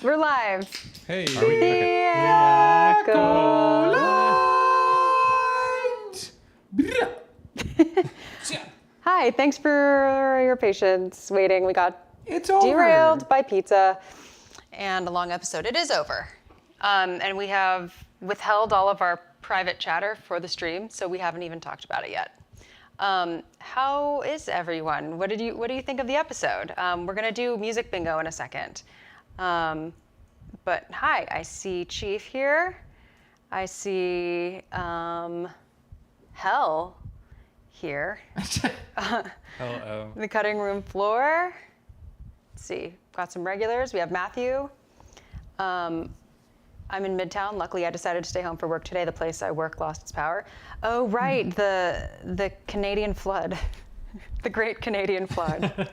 We're live. Hey. Are we? Okay. Acolyte. Hi, thanks for your patience waiting. We got derailed by pizza and a long episode. It is over. And we have withheld all of our private chatter for the stream, so we haven't even talked about it yet. How is everyone? What do you think of the episode? We're gonna do music bingo in a second. But hi, I see Chief here. I see Hell here. Hello. The cutting room floor. Let's see, got some regulars. We have Matthew. I'm in Midtown. Luckily, I decided to stay home for work today. The place I work lost its power. Oh, right, the Canadian flood, the Great Canadian Flood.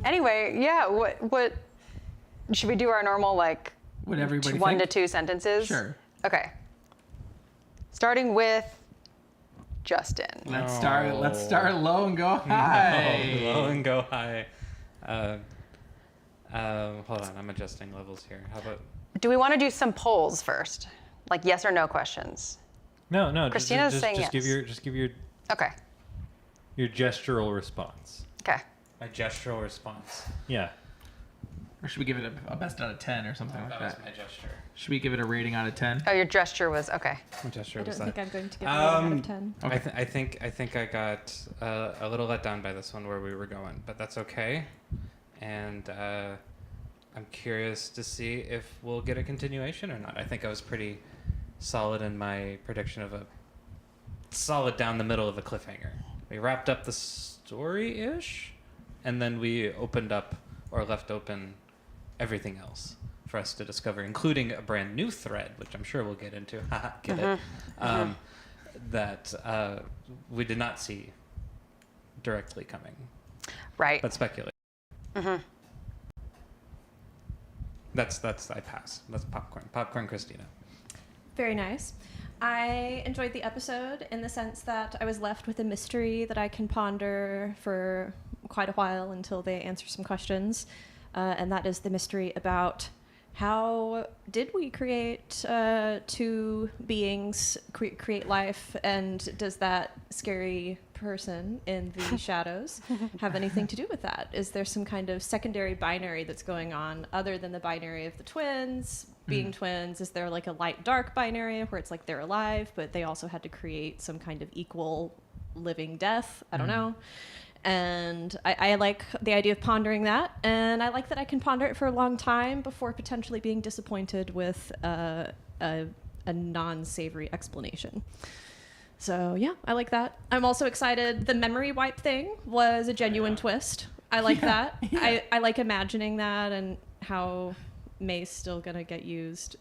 Anyway, yeah. What should we do? Our normal Would everybody one think? to two sentences? Sure. Okay. Starting with Justin. Let's start low and go high. Low and go high. Hold on, I'm adjusting levels here. How about? Do we want to do some polls first, like yes or no questions? No. Christina's just saying just yes. give your Okay. gestural response. Okay. My gestural response. Yeah. Or should we give it a best out of 10 or something like That that? was my gesture. Should we give it a rating out of 10? Oh, your gesture was okay. My gesture I was don't think that. I'm going to give it a rating out of 10. Okay. I think I got a little let down by this one where we were going, but that's okay. And I'm curious to see if we'll get a continuation or not. I think I was pretty solid in my prediction of a solid down the middle of a cliffhanger. We wrapped up the story-ish, and then we opened up or left open everything else for us to discover, including a brand new thread, which I'm sure we'll get into. Get it? That we did not see directly coming, Right. but speculate. That's I pass. That's popcorn Christina. Very nice. I enjoyed the episode in the sense that I was left with a mystery that I can ponder for quite a while until they answer some questions. And that is the mystery about how did we create two beings, create life, and does that scary person in the shadows have anything to do with that? Is there some kind of secondary binary that's going on other than the binary of the twins being twins? Is there like a light-dark binary where it's like they're alive, but they also had to create some kind of equal living death? I don't know. And I like the idea of pondering that, and I like that I can ponder it for a long time before potentially being disappointed with a non-savory explanation. So yeah, I like that. I'm also excited. The memory wipe thing was a genuine twist. I like that. Yeah. I like imagining that and how May's still gonna get used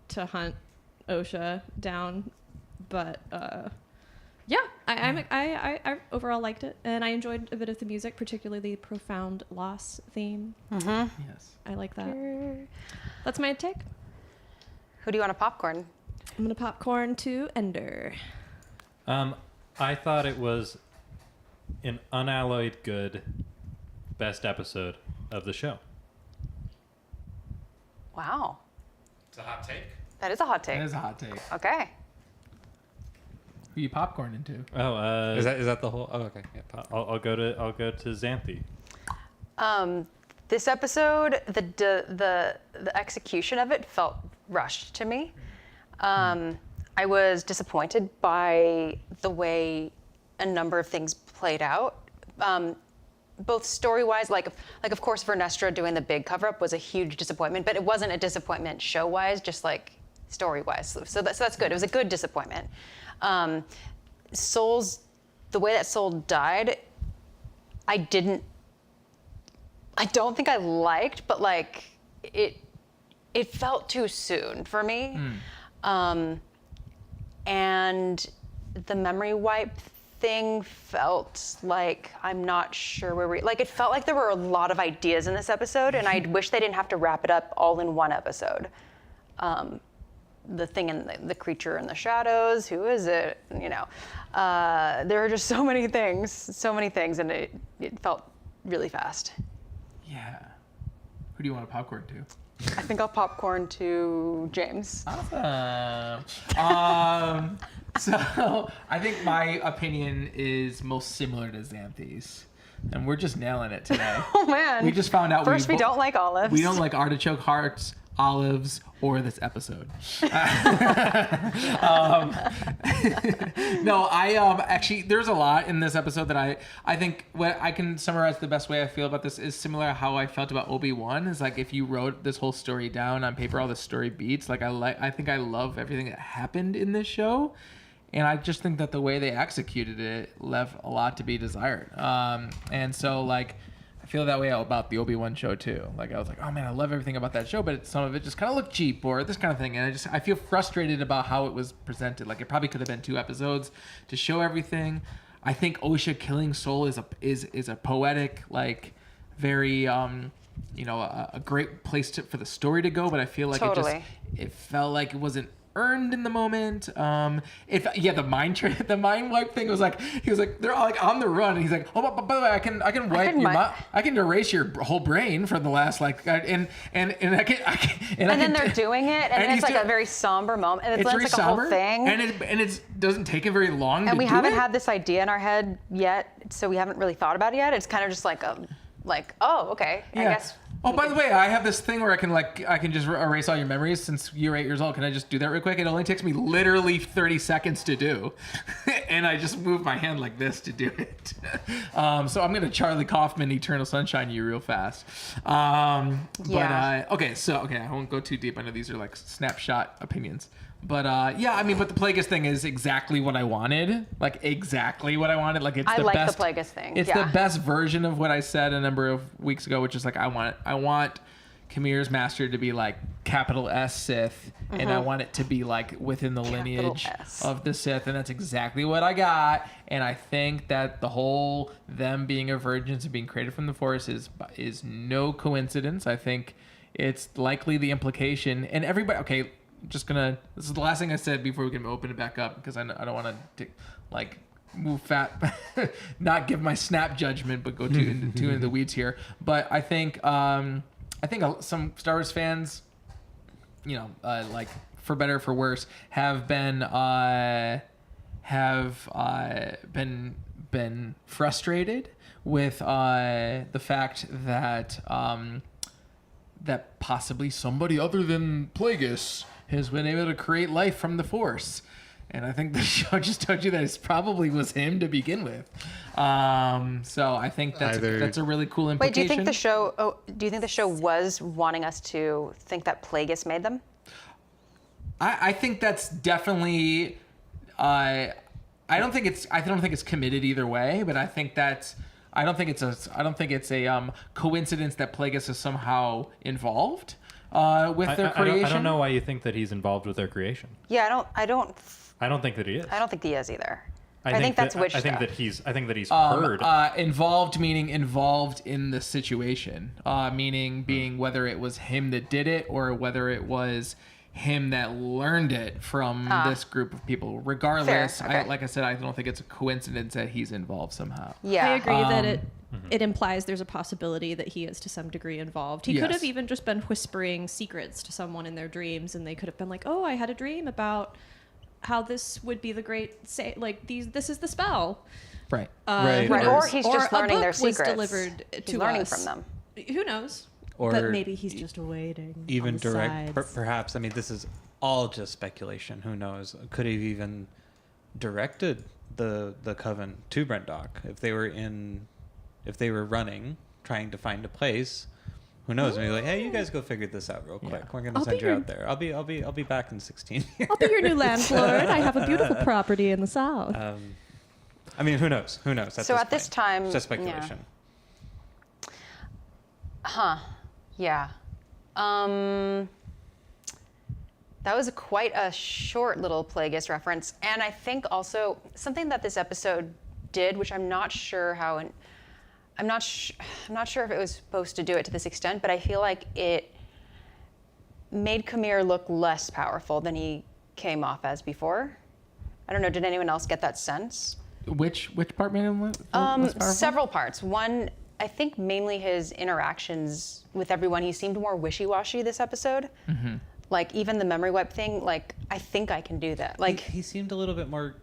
to hunt Osha down, but yeah, I overall liked it, and I enjoyed a bit of the music, particularly the profound loss theme. Yes. I like that. That's my take. Who do you want to popcorn? I'm gonna popcorn to Ender. I thought it was an unalloyed good best episode of the show. Wow. It's a hot take. That is a hot take. That is a hot take. Okay. Who you popcorn into? Oh, Is that the whole? Oh, okay. Yeah, I'll go to Xanthe. This episode, the execution of it felt rushed to me. I was disappointed by the way a number of things played out, both story-wise, like of course Vernesta doing the big cover-up was a huge disappointment, but it wasn't a disappointment show-wise, just like story-wise. So that's good. It was a good disappointment. Soul's, the way that Soul died, I don't think I liked, but like it felt too soon for me. And the memory wipe thing felt like I'm not sure where it felt like there were a lot of ideas in this episode, and I wish they didn't have to wrap it up all in one episode. the thing in the creature in the shadows. Who is it? You know, there are just so many things, and it felt really fast. Yeah. Who do you want to popcorn to? I think I'll popcorn to James. Awesome. So I think my opinion is most similar to Xanthe's. And we're just nailing it today. Oh man. We just found out First, we don't like olives. We don't like artichoke hearts, olives, or this episode. No, actually, there's a lot in this episode that I think what I can summarize the best way I feel about this is similar to how I felt about Obi-Wan. Is like if you wrote this whole story down on paper, all the story beats. Like I think I love everything that happened in this show. And I just think that the way they executed it left a lot to be desired. And so, like, I feel that way about the Obi-Wan show, too. Like, I was like, oh, man, I love everything about that show, but some of it just kind of looked cheap or this kind of thing. And I feel frustrated about how it was presented. Like, it probably could have been 2 episodes to show everything. I think Osha killing Soul is a poetic, like, very, a great place for the story to go. But I feel like it felt like it wasn't earned in the moment. The mind wipe thing was like, he was like, they're all like on the run, and he's like, oh, by the way, I can I can erase your whole brain for the last and then they're doing it, and it's like a very somber moment, and it's like a whole thing, and it doesn't take it very long. And we haven't had this idea in our head yet, so we haven't really thought about it yet. It's kind of just like oh, okay, I guess. Oh, by the way, I have this thing where I can just erase all your memories since you're 8 years old. Can I just do that real quick? It only takes me literally 30 seconds to do. And I just move my hand like this to do it. So I'm going to Charlie Kaufman Eternal Sunshine you real fast. I won't go too deep. I know these are like snapshot opinions. But but the Plagueis thing is exactly what I wanted. Like exactly what I wanted. Like it's the best. The Plagueis thing. It's the best version of what I said a number of weeks ago, which is like I want Khmer's master to be like capital S Sith, and I want it to be like within the lineage of the Sith, and that's exactly what I got. And I think that the whole them being a virgins and being created from the Force is no coincidence. I think it's likely the implication, and everybody. Okay. This is the last thing I said before we can open it back up, because I don't want to move not give my snap judgment, but go too into the weeds here. But I think some Star Wars fans, like for better or for worse, have been frustrated with the fact that that possibly somebody other than Plagueis has been able to create life from the Force. And I think the show just told you that it probably was him to begin with. So I think that's a really cool implication. Wait, do you think the show was wanting us to think that Plagueis made them? I think that's definitely I don't think it's committed either way, but I don't think it's a coincidence that Plagueis is somehow involved with their creation. I don't know why you think that he's involved with their creation. Yeah, I don't think that he is. I don't think he is either. I think that's witch stuff. I think that he's heard. Involved meaning involved in the situation. Meaning being whether it was him that did it or whether it was him that learned it from this group of people. Regardless, fair. Okay. like I said, I don't think it's a coincidence that he's involved somehow. Yeah, I agree that it implies there's a possibility that he is to some degree involved. He could have even just been whispering secrets to someone in their dreams, and they could have been like, "Oh, I had a dream about how this would be the great this is the spell." Right. Right. Or he's just learning their secrets. Was delivered to learning us. from them. Who knows? Or but maybe he's just waiting. Even on the direct, sides. perhaps. I mean, this is all just speculation. Who knows? Could have even directed the coven to Brendock if they were running, trying to find a place. Who knows? Maybe like, hey, you guys go figure this out real quick. Yeah. We're gonna send you out there. I'll be back in 16 years. I'll be your new landlord. I have a beautiful property in the south. I mean, who knows? Who knows? At this time, it's just speculation. Yeah. That was quite a short little Plagueis reference, and I think also something that this episode did, which I'm not sure how, I'm not sure if it was supposed to do it to this extent, but I feel like made Camille look less powerful than he came off as before. I don't know. Did anyone else get that sense? Which part made him less powerful? Several parts. One, I think mainly his interactions with everyone. He seemed more wishy-washy this episode. Mm-hmm. Like even the memory wipe thing. Like I think I can do that. Like he seemed a little bit more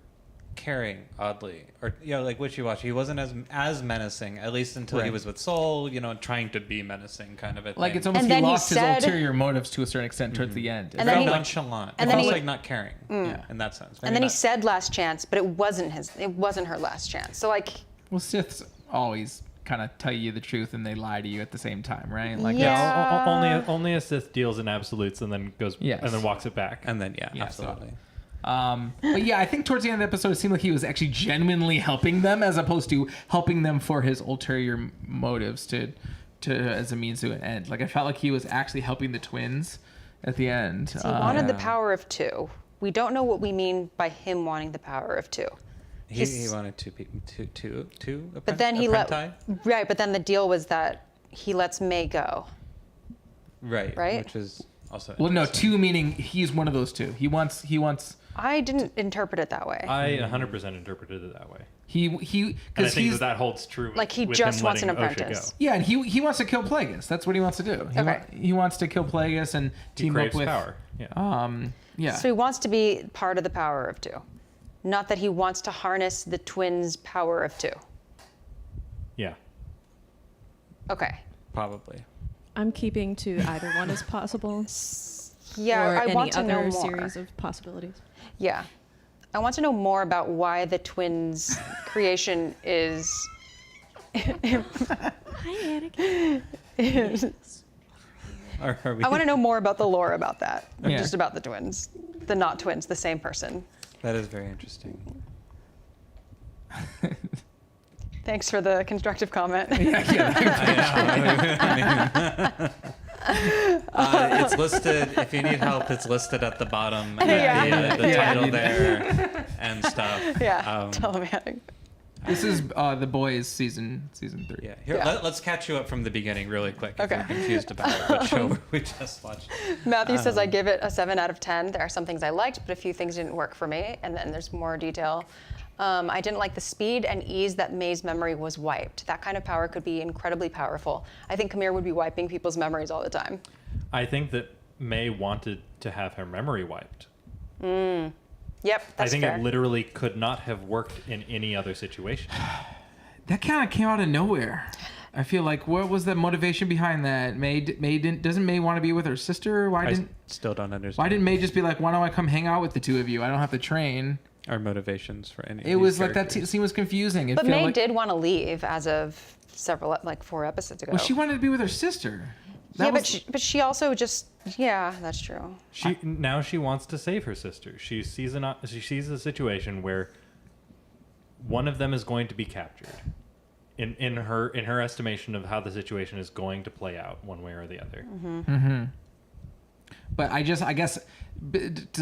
caring, oddly, or like wishy-washy. He wasn't as menacing, at least until he was with Soul. Trying to be menacing, kind of a thing. Like it's almost he lost his ulterior motives to a certain extent towards the end. And then nonchalant. It felt like not caring. In that sense. And then he said last chance, but it wasn't her last chance. So like, well, Siths always kind of tell you the truth and they lie to you at the same time, right? Like only a Sith deals in absolutes and then goes and then walks it back. And then absolutely. So, but I think towards the end of the episode, it seemed like he was actually genuinely helping them, as opposed to helping them for his ulterior motives to as a means to an end. Like I felt like he was actually helping the twins at the end. So he wanted the power of 2. We don't know what we mean by him wanting the power of 2. He wanted two. But then But then the deal was that he lets May go. Right. Which is also well, no, 2 meaning he's one of those 2. He wants. I didn't interpret it that way. I 100% interpreted it that way. He and I think that holds true. Like he just wants an apprentice. Yeah, and he wants to kill Plagueis. That's what he wants to do. He wants to kill Plagueis and team up with power. Yeah. So he wants to be part of the power of 2. Not that he wants to harness the twins' power of 2. Yeah. Okay. Probably. I'm keeping to either one as possible. Yeah, or I any want to know other more. series of possibilities. Yeah. I want to know more about why the twins' creation is... Hi, Anakin. I want to know more about the lore about that. Just about the twins. The not twins, the same person. That is very interesting. Thanks for the constructive comment. It's listed, if you need help, it's listed at the bottom. The title there and stuff. Telematic. This is The Boys season 3. Yeah. Let's catch you up from the beginning really quick if you're confused about what show we just watched. Matthew says I give it a 7 out of 10. There are some things I liked, but a few things didn't work for me. And then there's more detail. I didn't like the speed and ease that May's memory was wiped. That kind of power could be incredibly powerful. I think Camille would be wiping people's memories all the time. I think that May wanted to have her memory wiped. Yep, that's I think fair. it literally could not have worked in any other situation. That kind of came out of nowhere. I feel like what was the motivation behind that? Doesn't May want to be with her sister? I still don't understand. Why didn't May just be like, why don't I come hang out with the 2 of you? I don't have to train. Our motivations for any. It was like that scene was confusing. But May did want to leave as of 4 episodes ago. Well, she wanted to be with her sister. But she also just that's true. Now she wants to save her sister. She sees a situation where one of them is going to be captured. In her estimation of how the situation is going to play out one way or the other. Mm-hmm. But I guess to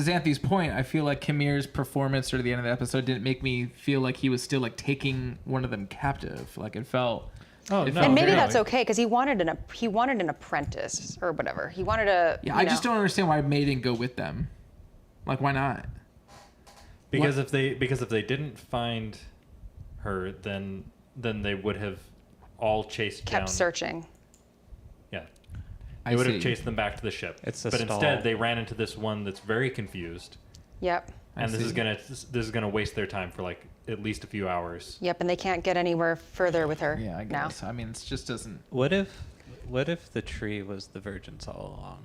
Xanthe's point, I feel like Kamir's performance at the end of the episode didn't make me feel like he was still like taking one of them captive. Like it felt. And maybe that's okay because he wanted an apprentice or whatever. He wanted a. Yeah, I just don't understand why May didn't go with them. Like, why not? Because if they didn't find her, then they would have all kept searching. Yeah. They would have chased them back to the ship. But instead, they ran into this one that's very confused. Yep. And this is gonna waste their time for like at least a few hours. Yep, and they can't get anywhere further with her. Yeah, I guess. Now. I mean, it just doesn't. What if the tree was the virgins all along?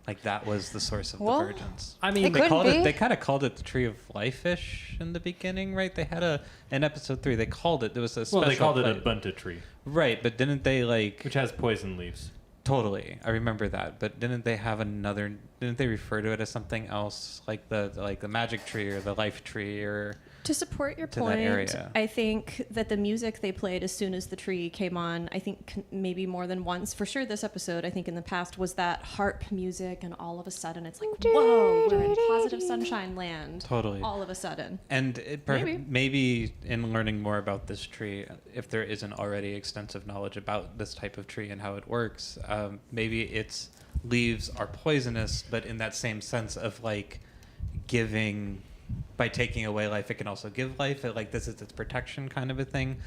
Like that was the source of the virgins. I mean, they kind of called it the tree of life-ish in the beginning, right? They had in episode 3 they called it. There was a special. Well, they called it a bunta tree. Right, but didn't they which has poison leaves? Totally, I remember that. But didn't they have another? Didn't they refer to it as something else, like the magic tree or the life tree or? To support your point, I think that the music they played as soon as the tree came on, I think maybe more than once, for sure this episode, I think in the past, was that harp music, and all of a sudden it's like, whoa, we're in positive sunshine land. Totally. All of a sudden. And maybe in learning more about this tree, if there isn't already extensive knowledge about this type of tree and how it works, maybe it's leaves are poisonous, but in that same sense of like giving, by taking away life, it can also give life. Like this is its protection kind of a thing.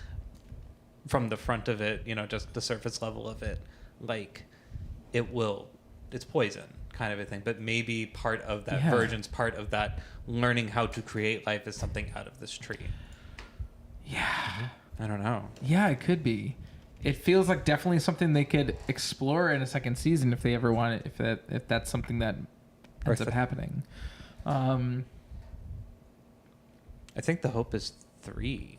From the front of it, just the surface level of it, like it's poison kind of a thing. But maybe part of that virgin's part of that learning how to create life is something out of this tree. Yeah. I don't know. Yeah, it could be. It feels like definitely something they could explore in a second season if they ever want it, if that's something that ends up happening. I think the hope is 3.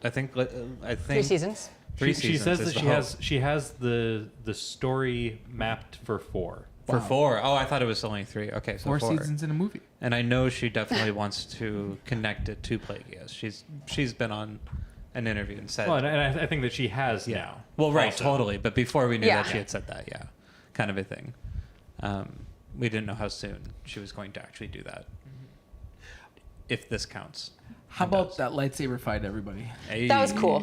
I think 3 seasons. 3 She seasons. says is that the she hope. has the story mapped for 4. For 4. Oh, I thought it was only 3. Okay, so 4 4 seasons in a movie. And I know she definitely wants to connect it to Plagueis. She's been on an interview and said. Well, and I think that she has now. Well, right, also. totally. But before we knew Yeah. that, she had said that. Yeah, kind of a thing. We didn't know how soon she was going to actually do that. If this counts. How about that lightsaber fight, everybody? Hey. That was cool.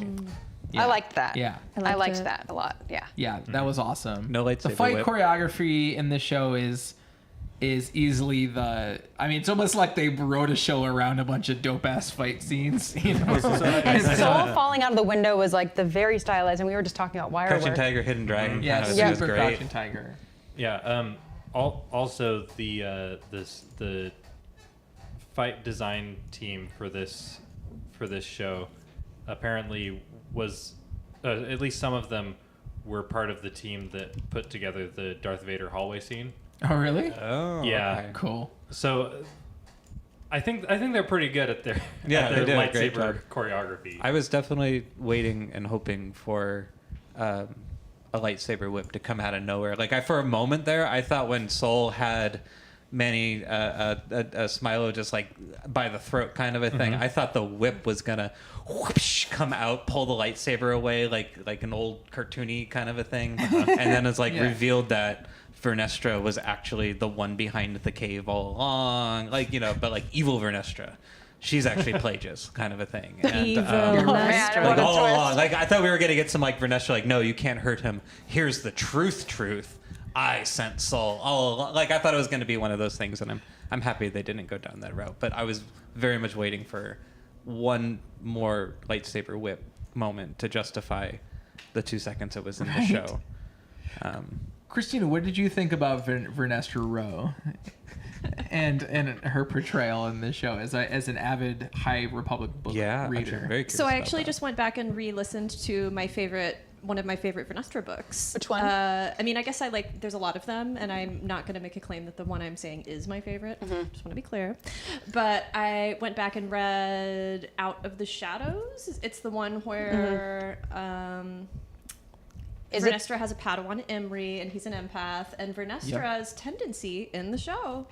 Yeah. I liked that. Yeah. I liked it. that a lot. Yeah. Yeah, that was awesome. No lightsaber The fight whip. choreography in this show is easily it's almost like they wrote a show around a bunch of dope ass fight scenes. His soul falling out of the window was like the very stylized, and we were just talking about wire Crouching work. Tiger, Hidden Dragon. Yeah, kind of thing was super great. Crouching Tiger. Yeah. Also, the fight design team for this show apparently was at least some of them were part of the team that put together the Darth Vader hallway scene. Oh, really? Oh, Yeah. okay. Cool. So I think they're pretty good at their Yeah, at their they did a great lightsaber job. choreography. I was definitely waiting and hoping for a lightsaber whip to come out of nowhere. Like for a moment there, I thought when Soul had Manny Smilo just like by the throat kind of a thing, I thought the whip was gonna whoosh, come out, pull the lightsaber away like an old cartoony kind of a thing, and then it's like revealed that Vernesta was actually the one behind the cave all along, but like evil Vernesta. She's actually Plagueis, kind of a thing. And, Evil man, Vernesta. what like a all twist. along, like I thought we were gonna get some like Vernesta, like no, you can't hurt him. Here's the truth. I sent Soul all along. Like I thought it was gonna be one of those things, and I'm happy they didn't go down that route. But I was very much waiting for one more lightsaber whip moment to justify the 2 seconds it was in the show. Christina, what did you think about Vernesta Rowe and her portrayal in this show as an avid High Republic book Yeah, reader? actually, very curious So I about actually that. just went back and re-listened to one of my favorite Vernesta books. Which one? I guess there's a lot of them, and I'm not going to make a claim that the one I'm saying is my favorite. Just want to be clear. But I went back and read Out of the Shadows. It's the one where Vernesta has a Padawan, Imri, and he's an empath. And Vernesta's tendency in the show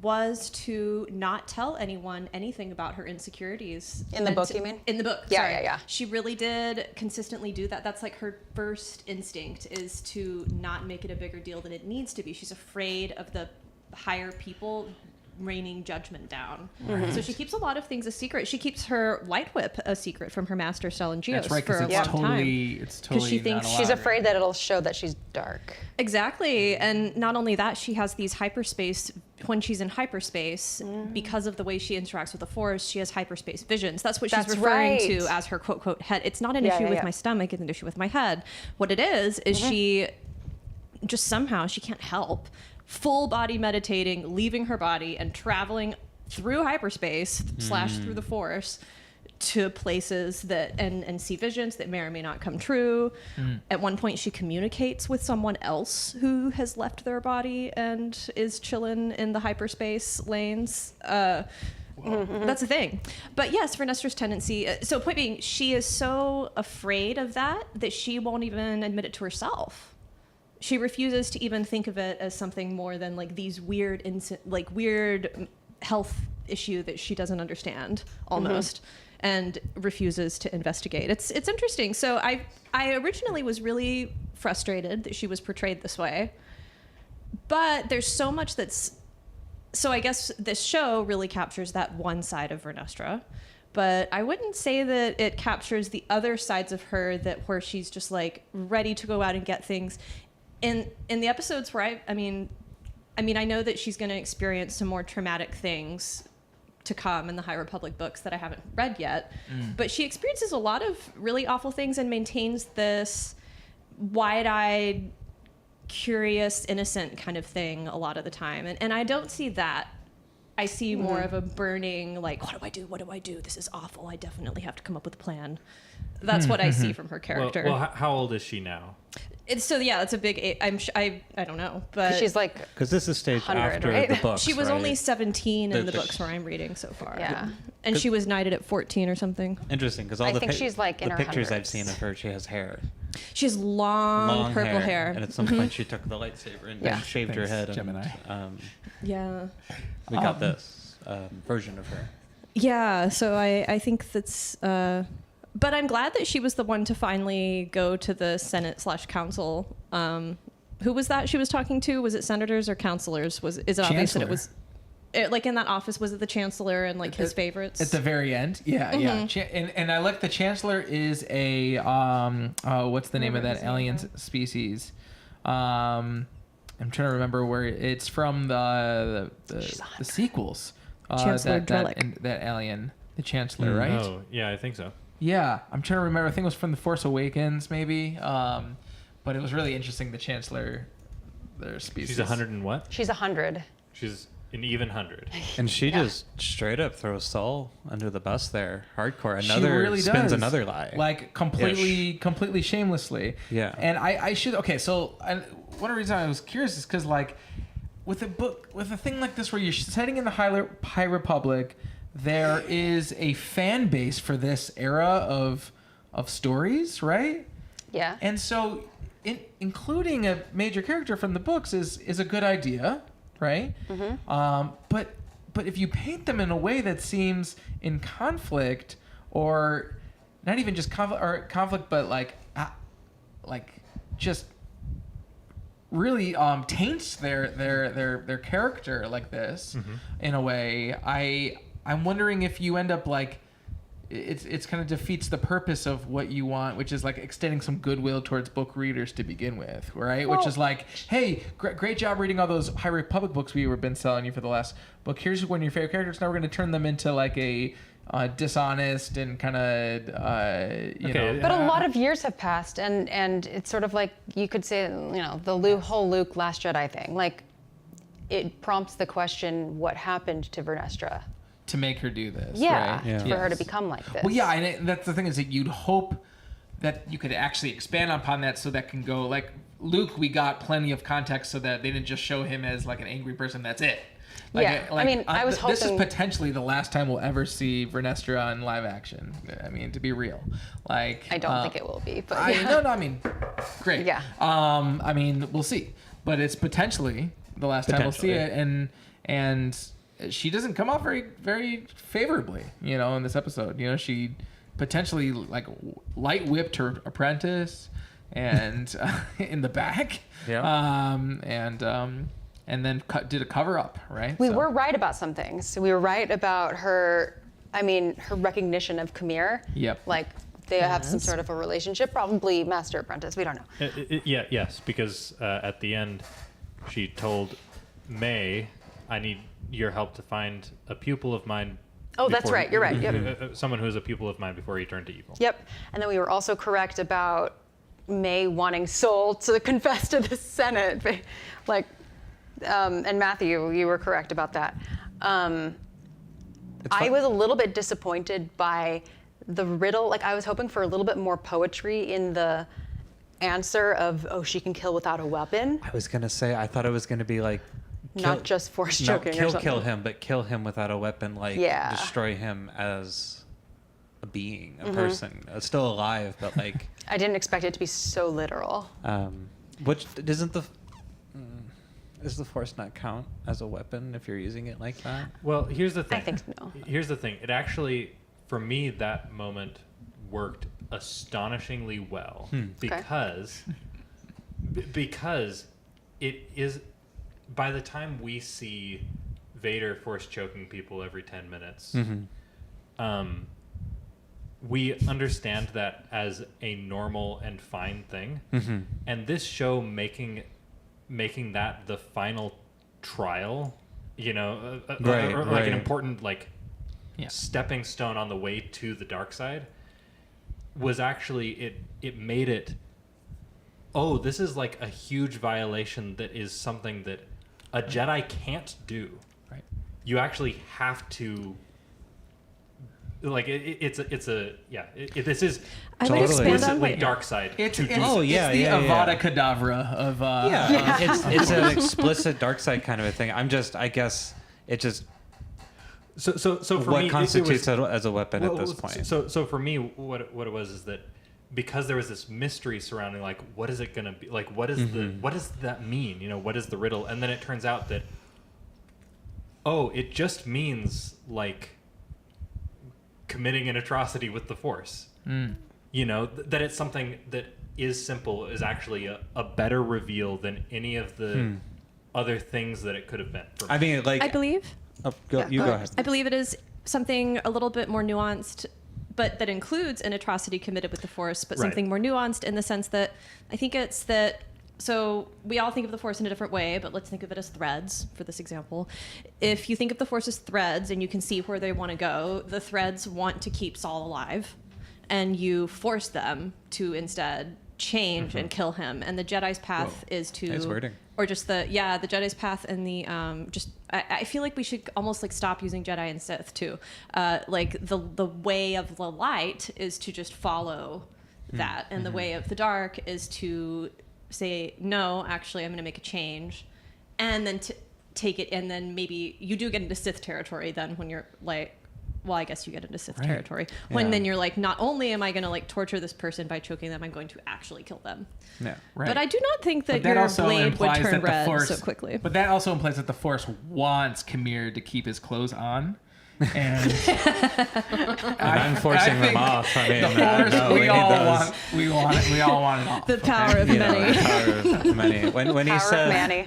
was to not tell anyone anything about her insecurities. In the book, you mean? In the book, Yeah, sorry. yeah. She really did consistently do that. That's like her first instinct is to not make it a bigger deal than it needs to be. She's afraid of the higher people raining judgment down. So she keeps a lot of things a secret. She keeps her light whip a secret from her master Stellan Gios That's right, for because a long it's time. totally she thinks not She's allowed. afraid that it'll show that she's dark. Exactly. And not only that, she has these hyperspace, when she's in hyperspace, because of the way she interacts with the Force, she has hyperspace visions. That's what she's That's referring right. to as her quote, quote, head. It's not an Yeah, issue yeah, with yeah. my stomach, it's an issue with my head. What it is she just somehow, she can't help full body meditating, leaving her body and traveling through hyperspace / through the Force to places that and see visions that may or may not come true. At one point she communicates with someone else who has left their body and is chilling in the hyperspace lanes. That's a thing. But yes, Vernesta's tendency, so point being, she is so afraid of that she won't even admit it to herself. She refuses to even think of it as something more than like these weird health issue that she doesn't understand almost, and refuses to investigate. It's interesting. So I originally was really frustrated that she was portrayed this way, but there's so much so I guess this show really captures that one side of Vernesta, but I wouldn't say that it captures the other sides of her where she's just like ready to go out and get things. in the episodes where I mean, I know that she's going to experience some more traumatic things to come in the High Republic books that I haven't read yet, but she experiences a lot of really awful things and maintains this wide-eyed, curious, innocent kind of thing a lot of the time. And I don't see that. I see more of a burning, like, what do I do? What do I do? This is awful. I definitely have to come up with a plan. That's what I see from her character. Well, how old is she now? It's a big. I don't know, but She's like, because this is staged 100, after right? the books. she was right? only 17 in the books where I'm reading so far. Yeah. And she was knighted at 14 or something. Interesting, because all I the think she's like in the her pictures I've hundreds. seen of her, she has hair, She has long purple hair. and at some point she took the lightsaber and Yeah. shaved her Thanks, head. Gemini. And, Yeah. we got this version of her. Yeah, so I think that's... but I'm glad that she was the one to finally go to the Senate/Council. Who was that she was talking to? Was it senators or councilors? Is it obvious that it was... like in that office, was it the chancellor and like his favorites? At the very end, yeah. And I like the chancellor is a what's the name of that alien species? I'm trying to remember where it's from. The sequels. Chancellor Drellick. That alien, the chancellor, right? Oh, yeah, I think so. Yeah, I'm trying to remember. I think it was from The Force Awakens, maybe. But it was really interesting. The chancellor, their species. She's 100 and what? she's 100. She's an even 100. And she Yeah. just straight up throws Saul under the bus there, hardcore. She Another really spins does. another lie. Like completely shamelessly. Yeah. And I should, okay, so one of the reasons I was curious is because like with a thing like this where you're setting in the High Republic, there is a fan base for this era of stories, right? Yeah. And so including a major character from the books is a good idea, right? But if you paint them in a way that seems in conflict, or not even just conflict, but like just really taints their character like this in a way, I'm wondering if you end up like it's kind of defeats the purpose of what you want, which is like extending some goodwill towards book readers to begin with, right? Well, which is like, hey, great job reading all those High Republic books we were been selling you for the last book. Here's one of your favorite characters. Now we're going to turn them into like a dishonest and kind of you know. But a lot of years have passed, and it's sort of like you could say, the whole Luke Last Jedi thing. Like, it prompts the question, what happened to Vernesta? To make her do this, Yeah, right? Yeah. for her to become like this. Well, yeah, and that's the thing is that you'd hope that you could actually expand upon that so that can go like Luke. We got plenty of context so that they didn't just show him as like an angry person. That's it. Yeah, I mean, I was This is hoping- potentially the last time we'll ever see Vernesta in live action. I mean, to be real, like I don't think it will be, but No, I mean, great. Yeah. I mean, we'll see, but it's potentially the last time we'll see it, and she doesn't come off very, very favorably, in this episode. She potentially like light whipped her apprentice, and in the back, and then did a cover up, right? we were right about some things. We were right about her. I mean, her recognition of Khmer. Yep. Like they have some sort of a relationship, probably master apprentice. We don't know. Yes, because at the end, she told May, "I need your help to find a pupil of mine." Oh, that's right. You're right. Yep. Someone who is a pupil of mine before he turned to evil. Yep. And then we were also correct about May wanting Soul to confess to the Senate. Like, and Matthew, you were correct about that. I was a little bit disappointed by the riddle. Like, I was hoping for a little bit more poetry in the answer of, she can kill without a weapon. I was gonna say, I thought it was gonna be like, Not just force choking or something. kill him, but kill him without a weapon. Like, Yeah. destroy him as a being, a person, still alive, but like. I didn't expect it to be so literal. Which does the Force not count as a weapon if you're using it like that? Well, here's the thing. I think no. Here's the thing. It actually, for me, that moment worked astonishingly well because it is. By the time we see Vader force choking people every 10 minutes, we understand that as a normal and fine thing, and this show making that the final trial, you know, or like an important stepping stone on the way to the dark side, was actually it made it. Oh, this is like a huge violation that is something that a Jedi can't do. Right. You actually have to. Like this is I would expand on explicitly dark side. It's to do the Avada Kedavra of it's an explicit dark side kind of a thing. I guess it just so for what me, constitutes it as a weapon at this point. So for me, what it was is that because there was this mystery surrounding like what is it gonna be, like what is what does that mean, you know, what is the riddle, and then it turns out that it just means like committing an atrocity with the Force. You know, that it's something that is simple is actually a better reveal than any of the other things that it could have been. I believe. Go ahead. I believe it is something a little bit more nuanced, but that includes an atrocity committed with the Force, but something more nuanced in the sense that I think it's that. So we all think of the Force in a different way, but let's think of it as threads for this example. If you think of the Force as threads and you can see where they want to go, the threads want to keep Saul alive, and you force them to instead change and kill him. And the Jedi's path is to, nice wording. or just the Jedi's path and the I feel like we should almost like stop using Jedi and Sith too. Like the way of the light is to just follow that, and the way of the dark is to say, no, actually, I'm going to make a change, and then take it, and then maybe you do get into Sith territory then when you're like, well, I guess you get into Sith territory. When then you're like, not only am I going to like torture this person by choking them, I'm going to actually kill them. Yeah. Right. But I do not think that your blade would turn red so quickly. But that also implies that the Force wants Camille to keep his clothes on. And I'm forcing them off. I mean, the Force, we all want it off. The power of many. The power of many. When he said, Manny.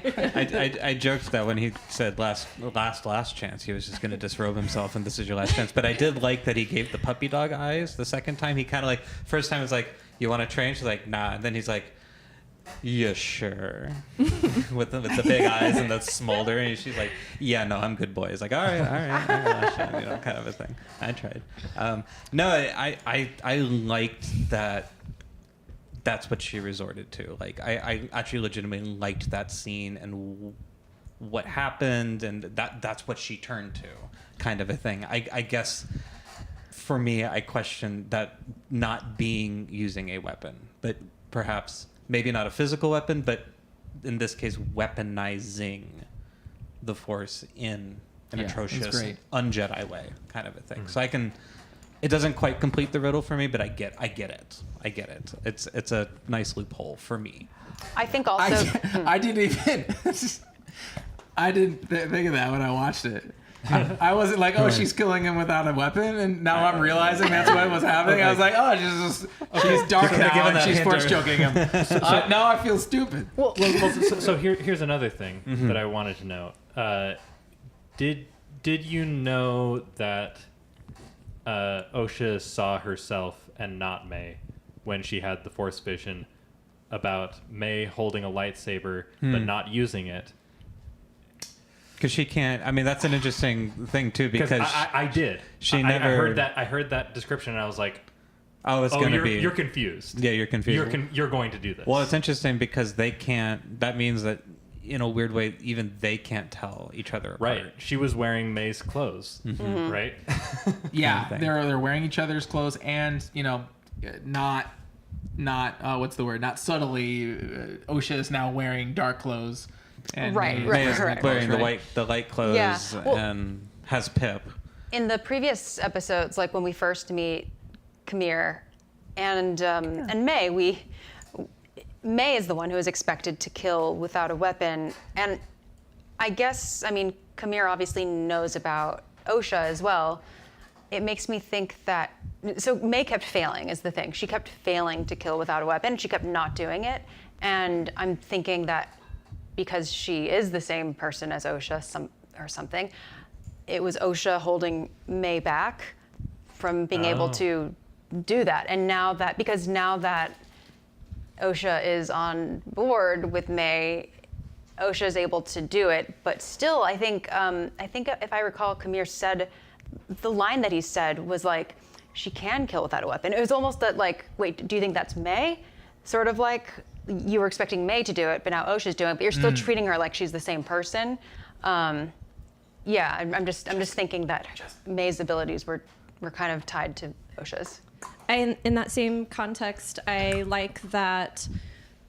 I joked that when he said last chance, he was just going to disrobe himself, and this is your last chance. But I did like that he gave the puppy dog eyes. The second time, he kind of like, first time it was like, you want to train? She's like, nah. And then he's like, yeah, sure. with the big eyes and the smolder, and she's like, yeah, no, I'm good, boy. He's like, all right, you know, kind of a thing. I tried. No, I liked that. That's what she resorted to. Like, I actually legitimately liked that scene and what happened, and that's what she turned to, kind of a thing. I guess for me, I questioned that not being using a weapon, but perhaps. Maybe not a physical weapon, but in this case, weaponizing the Force in an atrocious, un-Jedi way, kind of a thing. So it doesn't quite complete the riddle for me, but I get it. It's a nice loophole for me. I think also... I didn't think of that when I watched it. I wasn't like, she's killing him without a weapon, and now I'm realizing that's what was happening. I was like, she's dark now, and she's force choking him. Now I feel stupid. So here's another thing that I wanted to know. Did you know that Osha saw herself and not May when she had the Force vision about May holding a lightsaber but not using it? Because she can't. I mean, that's an interesting thing too. Because I did. I heard that description, and I was like, "Oh, it's going to be." You're confused. Yeah, you're confused. You're going to do this. Well, it's interesting because they can't. That means that, in a weird way, even they can't tell each other apart. Right. She was wearing May's clothes. Right. Yeah, they're wearing each other's clothes, and not what's the word? Not subtly. Osha is now wearing dark clothes. And right. Wearing the light clothes and has Pip. In the previous episodes, like when we first meet Camille and May, May is the one who is expected to kill without a weapon, and I guess Camille obviously knows about Osha as well. It makes me think that May kept failing is the thing. She kept failing to kill without a weapon. She kept not doing it, and I'm thinking that. Because she is the same person as Osha or something, it was Osha holding May back from being able to do that. And now that Osha is on board with May, Osha is able to do it. But still, I think if I recall, Camille said, the line that he said was like, she can kill without a weapon. It was almost that like, wait, do you think that's May? Sort of like you were expecting May to do it, but now Osha's doing it, but you're still treating her like she's the same person. Yeah, I'm just thinking that May's abilities were kind of tied to Osha's. And in that same context, I like that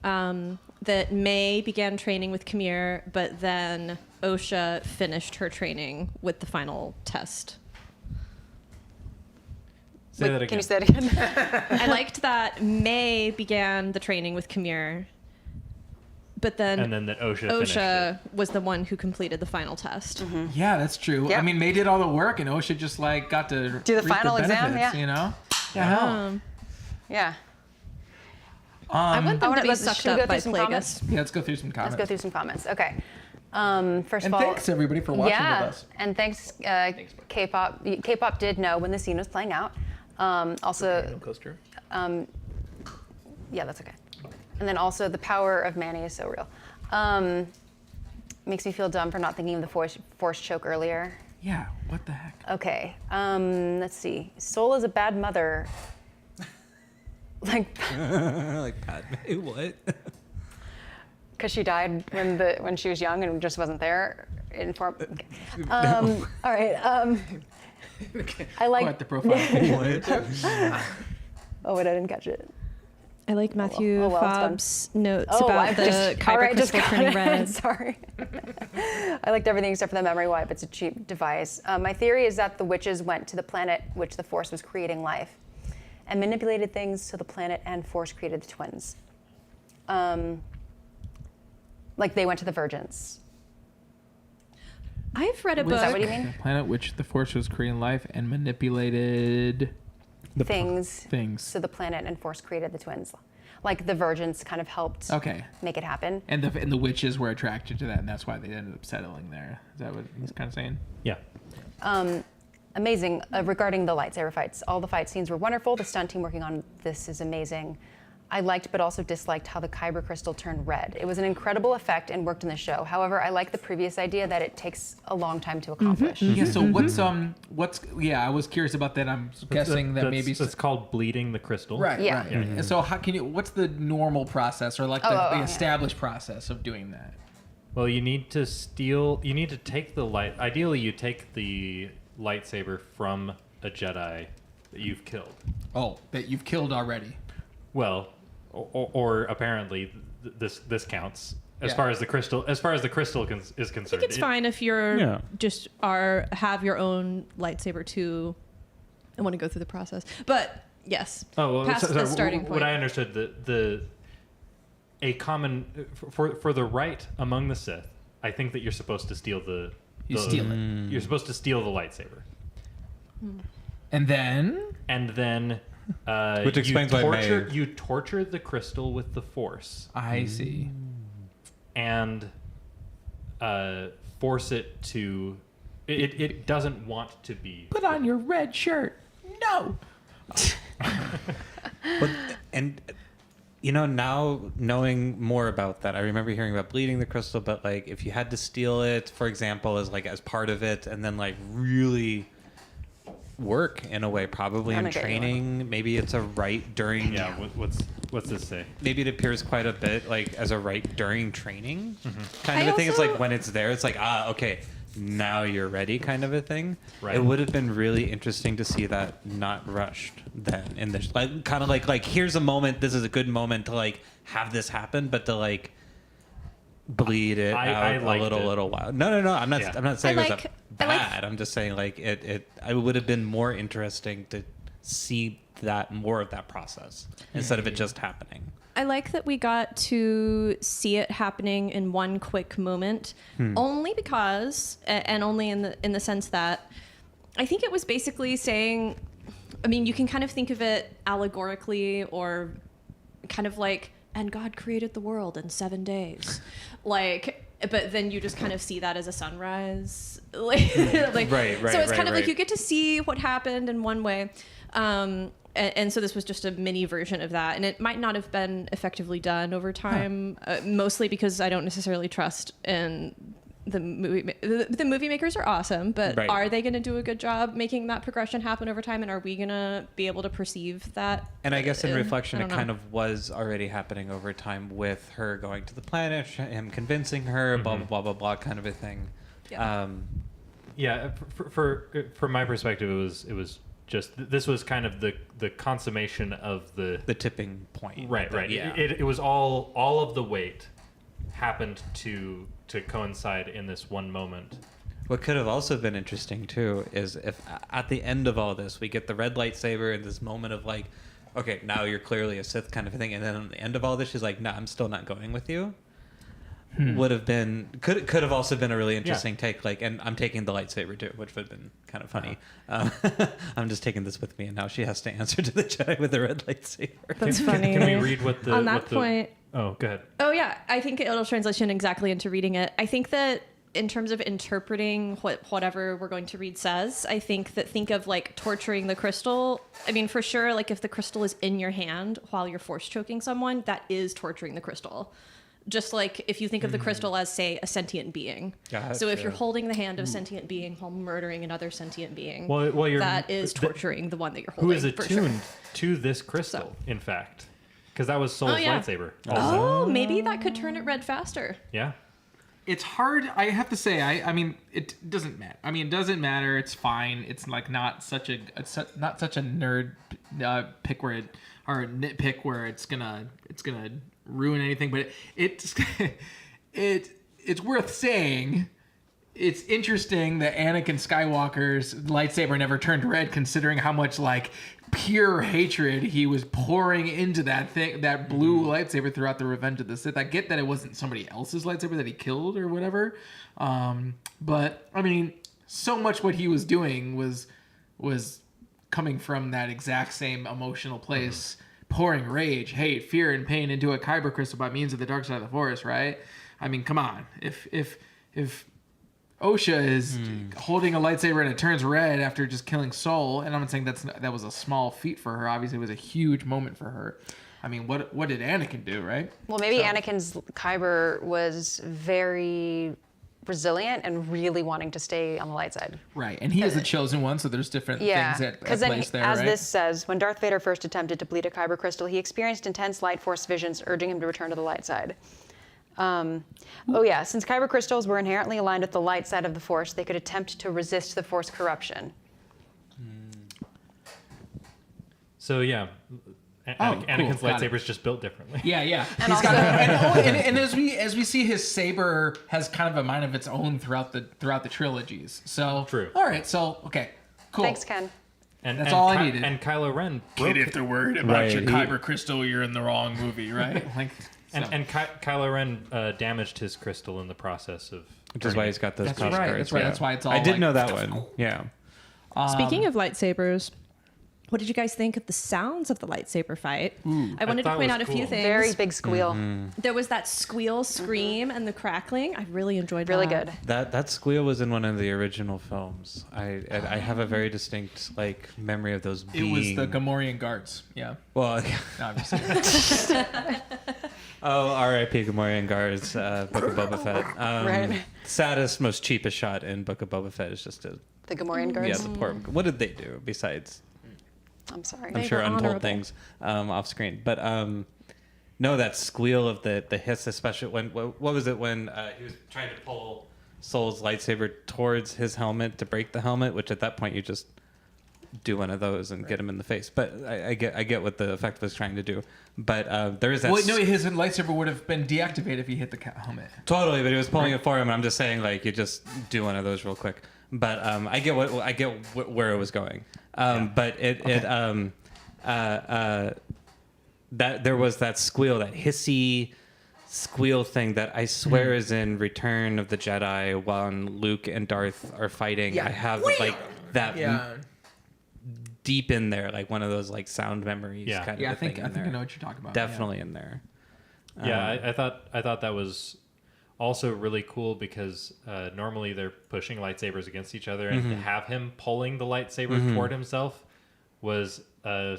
that May began training with Camille, but then Osha finished her training with the final test. Say that again. Can you say that again? I liked that May began the training with Camille, but then that Osha finished it. was the one who completed the final test. Mm-hmm. Yeah, that's true. Yep. I mean, May did all the work, and Osha just like got to Do the reap final exam, benefits, yeah. You know? Yeah. Yeah. I want them to be let's- sucked should we go up by through some Plagueis. comments? Yeah, let's go through some comments. Let's go through some comments. Okay. First And of all, thanks everybody for watching yeah, with us. and thanks K-pop. K-pop did know when the scene was playing out. Also, Coaster. yeah, that's okay. And then also the power of Manny is so real. Makes me feel dumb for not thinking of the force choke earlier. Yeah, what the heck? Okay, let's see. Soul is a bad mother. Like, like Padme, what? because she died when she was young and just wasn't there. Okay. All right. I like. What the profile? Oh wait, I didn't catch it. I like Matthew Oh, well, it's done. Fobb's notes Oh, about I the just, kyber all right, just crystal got turning it. red. Sorry. I liked everything except for the memory wipe. It's a cheap device. My theory is that the witches went to the planet which the Force was creating life and manipulated things so the planet and Force created the twins. Like they went to the Virgins. I've read a Is book. that what you mean? The planet which the Force was creating life and manipulated Things. things. So the planet and Force created the twins. Like the Virgins kind of helped Okay. make it happen. And the witches were attracted to that, and that's why they ended up settling there. Is that what he's kind of saying? Yeah. Amazing. Regarding the lightsaber fights, all the fight scenes were wonderful. The stunt team working on this is amazing. I liked but also disliked how the kyber crystal turned red. It was an incredible effect and worked in the show. However, I like the previous idea that it takes a long time to accomplish. Yeah. So what's yeah? I was curious about that. I'm guessing that maybe it's called bleeding the crystal. right. Yeah. Right. And so how can you? What's the normal process or like the yeah. established process of doing that? Well, you need to steal. You need to take the light. Ideally, you take the lightsaber from a Jedi that you've killed. Oh, that you've killed already. Well, or apparently this counts as Yeah. far as the crystal is concerned. I think it's fine if you're Yeah. just have your own lightsaber too and want to go through the process. But yes, Oh, well, past the starting what point. I understood a common for the right among the Sith, I think that you're supposed to steal the steal it. You're supposed to steal the lightsaber, And then Which explains why May- you torture the crystal with the Force I see. and force it to. It doesn't want to be. Put on your red shirt. No. But and you know, now knowing more about that, I remember hearing about bleeding the crystal, but like if you had to steal it, for example, as part of it, and then like really work in a way, probably I'm in gonna get you training, maybe it's a rite during. Yeah. What's this say? Maybe it appears quite a bit like as a rite during training, kind I of a thing. It's also- like when it's there, it's like okay, now you're ready, kind of a thing. Right. It would have been really interesting to see that not rushed then in this, like kind of like here's a moment. This is a good moment to like have this happen, but to like bleed it I out a liked it. little while. No. I'm not. Yeah. I'm not saying I it was like- bad. I'm just saying like it would have been more interesting to see that more of that process instead of it just happening. I like that we got to see it happening in one quick moment, only because, and only in the sense that, I think it was basically saying, I mean, you can kind of think of it allegorically or kind of like, and God created the world in 7 days, like. But then you just kind of see that as a sunrise, like Right, So it's kind of right. like you get to see what happened in one way. and so this was just a mini version of that, and it might not have been effectively done over time, mostly because I don't necessarily trust in the movie. The movie makers are awesome, but are they going to do a good job making that progression happen over time, and are we going to be able to perceive that? And I guess in reflection, it kind of was already happening over time with her going to the planet, him convincing her, blah blah blah blah blah, kind of a thing. Yeah. From my perspective, it was just this was kind of the consummation of the tipping point. Right. Yeah. It was all of the weight happened to coincide in this one moment. What could have also been interesting too is if at the end of all this we get the red lightsaber and this moment of like, okay, now you're clearly a Sith kind of thing, and then at the end of all this she's like, no, I'm still not going with you. Would have been could have also been a really interesting take, like, and I'm taking the lightsaber too, which would have been kind of funny. I'm just taking this with me, and now she has to answer to the Jedi with a red lightsaber. That's funny. Can we read what the on that point? Oh, go ahead. Oh yeah, I think it'll transition exactly into reading it. I think that in terms of interpreting whatever we're going to read says, I think of like torturing the crystal. I mean, for sure, like if the crystal is in your hand while you're force choking someone, that is torturing the crystal. Just like if you think of the crystal as, say, a sentient being. Gotcha. So if you're holding the hand of a sentient being while murdering another sentient being, that is torturing the one that you're holding. Who is attuned to this crystal, in fact. Because that was Soul's lightsaber. Oh, maybe that could turn it red faster. Yeah. It's hard. I have to say. I mean, it doesn't matter. I mean, it doesn't matter. It's fine. It's like not such a nerd pick where it, or nitpick where it's gonna ruin anything. But it's worth saying. It's interesting that Anakin Skywalker's lightsaber never turned red, considering how much like pure hatred he was pouring into that blue lightsaber throughout the Revenge of the Sith. I get that it wasn't somebody else's lightsaber that he killed or whatever, but I mean, so much what he was doing was coming from that exact same emotional place, pouring rage, hate, fear, and pain into a kyber crystal by means of the dark side of the Force. Right? I mean, come on, if Osha is holding a lightsaber and it turns red after just killing Soul, and I'm not saying that was a small feat for her. Obviously, it was a huge moment for her. I mean, what did Anakin do, right? Well, maybe Anakin's kyber was very resilient and really wanting to stay on the light side. Right, and he is the chosen one, so there's different things at place there, as right? this says, when Darth Vader first attempted to bleed a kyber crystal, he experienced intense light force visions, urging him to return to the light side. Since kyber crystals were inherently aligned with the light side of the Force, they could attempt to resist the Force corruption. So yeah, Anakin's lightsaber is just built differently. Yeah. And And as we see, his saber has kind of a mind of its own throughout the trilogies. So True. All right. So okay. Cool. Thanks, Ken. And that's all I needed. And Kylo Ren Kid, if they're worried about your kyber crystal, you're in the wrong movie, right? Like. And Kylo Ren damaged his crystal in the process of... Which is why he's got those cross guards. That's right. That's why it's all I did know that one. Yeah. Speaking of lightsabers, what did you guys think of the sounds of the lightsaber fight? I wanted to point out a few things. Very big squeal. There was that squeal, scream, and the crackling. I really enjoyed that. Really good. That squeal was in one of the original films. I have a very distinct memory of those being... It was the Gamorrean guards. Yeah. Well, obviously. Oh, R.I.P. Gamorrean guards, Book of Boba Fett. Right. Saddest, most cheapest shot in Book of Boba Fett is just The Gamorrean guards? Yeah, the poor... What did they do besides... I'm sorry. I'm sure untold things off screen. But no, that squeal of the hiss, especially when... What was it when he was trying to pull Soul's lightsaber towards his helmet to break the helmet, which at that point you just do one of those and get him in the face. But I get what the effect was trying to do. But there is that... Well, no, his lightsaber would have been deactivated if he hit the helmet. Totally, but he was pulling it for him, and I'm just saying, you just do one of those real quick. But I get where it was going. But that there was that squeal, that hissy squeal thing that I swear is in Return of the Jedi when Luke and Darth are fighting. Yeah. I have that deep in there, one of those sound memories. Yeah, kind of I think I know what you're talking about. Definitely in there. Yeah, I thought that was also really cool because normally they're pushing lightsabers against each other, and to have him pulling the lightsaber toward himself was a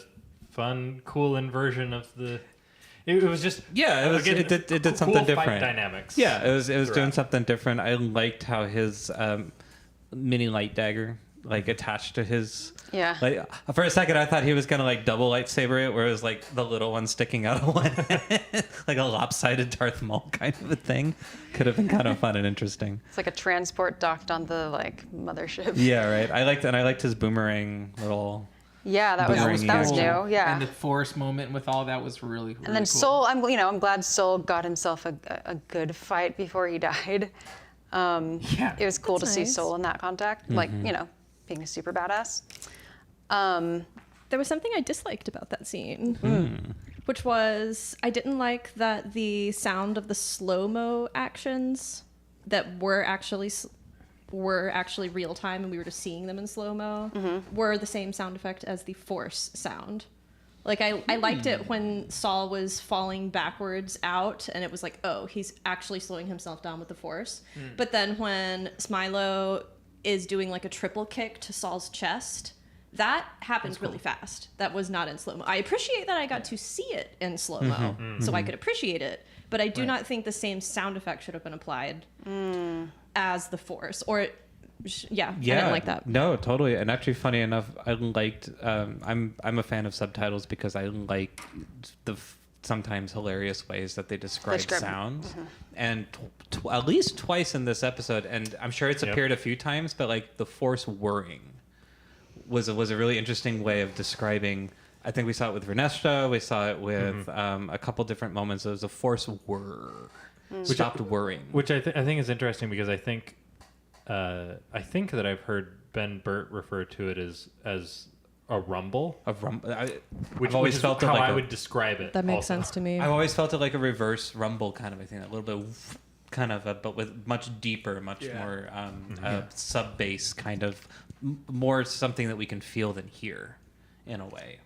fun, cool inversion of the. It was just it did cool something fight different. Dynamics. Yeah, it was doing something different. I liked how his mini light dagger like attached to his. Yeah. Like for a second, I thought he was gonna like double lightsaber it, where it was like the little one sticking out of one, like a lopsided Darth Maul kind of a thing. Could have been kind of fun and interesting. It's like a transport docked on the like mothership. Yeah, right. I liked his boomerang little. Yeah, that was Boomerang new. Yeah. And the Force moment with all that was really, really And then cool. Soul, I'm glad Soul got himself a good fight before he died. Yeah. It was cool to That's see nice. Soul in that contact, like being a super badass. There was something I disliked about that scene, which was I didn't like that the sound of the slow-mo actions that were actually real time and we were just seeing them in slow-mo were the same sound effect as the Force sound. Like I liked it when Saul was falling backwards out and it was like, oh, he's actually slowing himself down with the Force. But then when Smilo is doing like a triple kick to Saul's chest, that happened really fast. That was not in slow-mo. I appreciate that I got to see it in slow-mo so I could appreciate it, but I do not think the same sound effect should have been applied as the Force. Or I didn't like that. No, totally. And actually, funny enough, I liked. I'm a fan of subtitles because I like the sometimes hilarious ways that they describe sounds. And at least twice in this episode, and I'm sure it's appeared a few times, but like the Force whirring was a really interesting way of describing. I think we saw it with Vernesta. We saw it with a couple different moments. It was a Force whir. Stopped whirring. Which I think is interesting because I think that I've heard Ben Burt refer to it as a rumble. I've always felt it how like I would describe it. That makes sense to me. I've always felt it like a reverse rumble kind of a thing, a little bit kind of, but with much deeper, much more sub bass kind of, more something that we can feel than hear, in a way.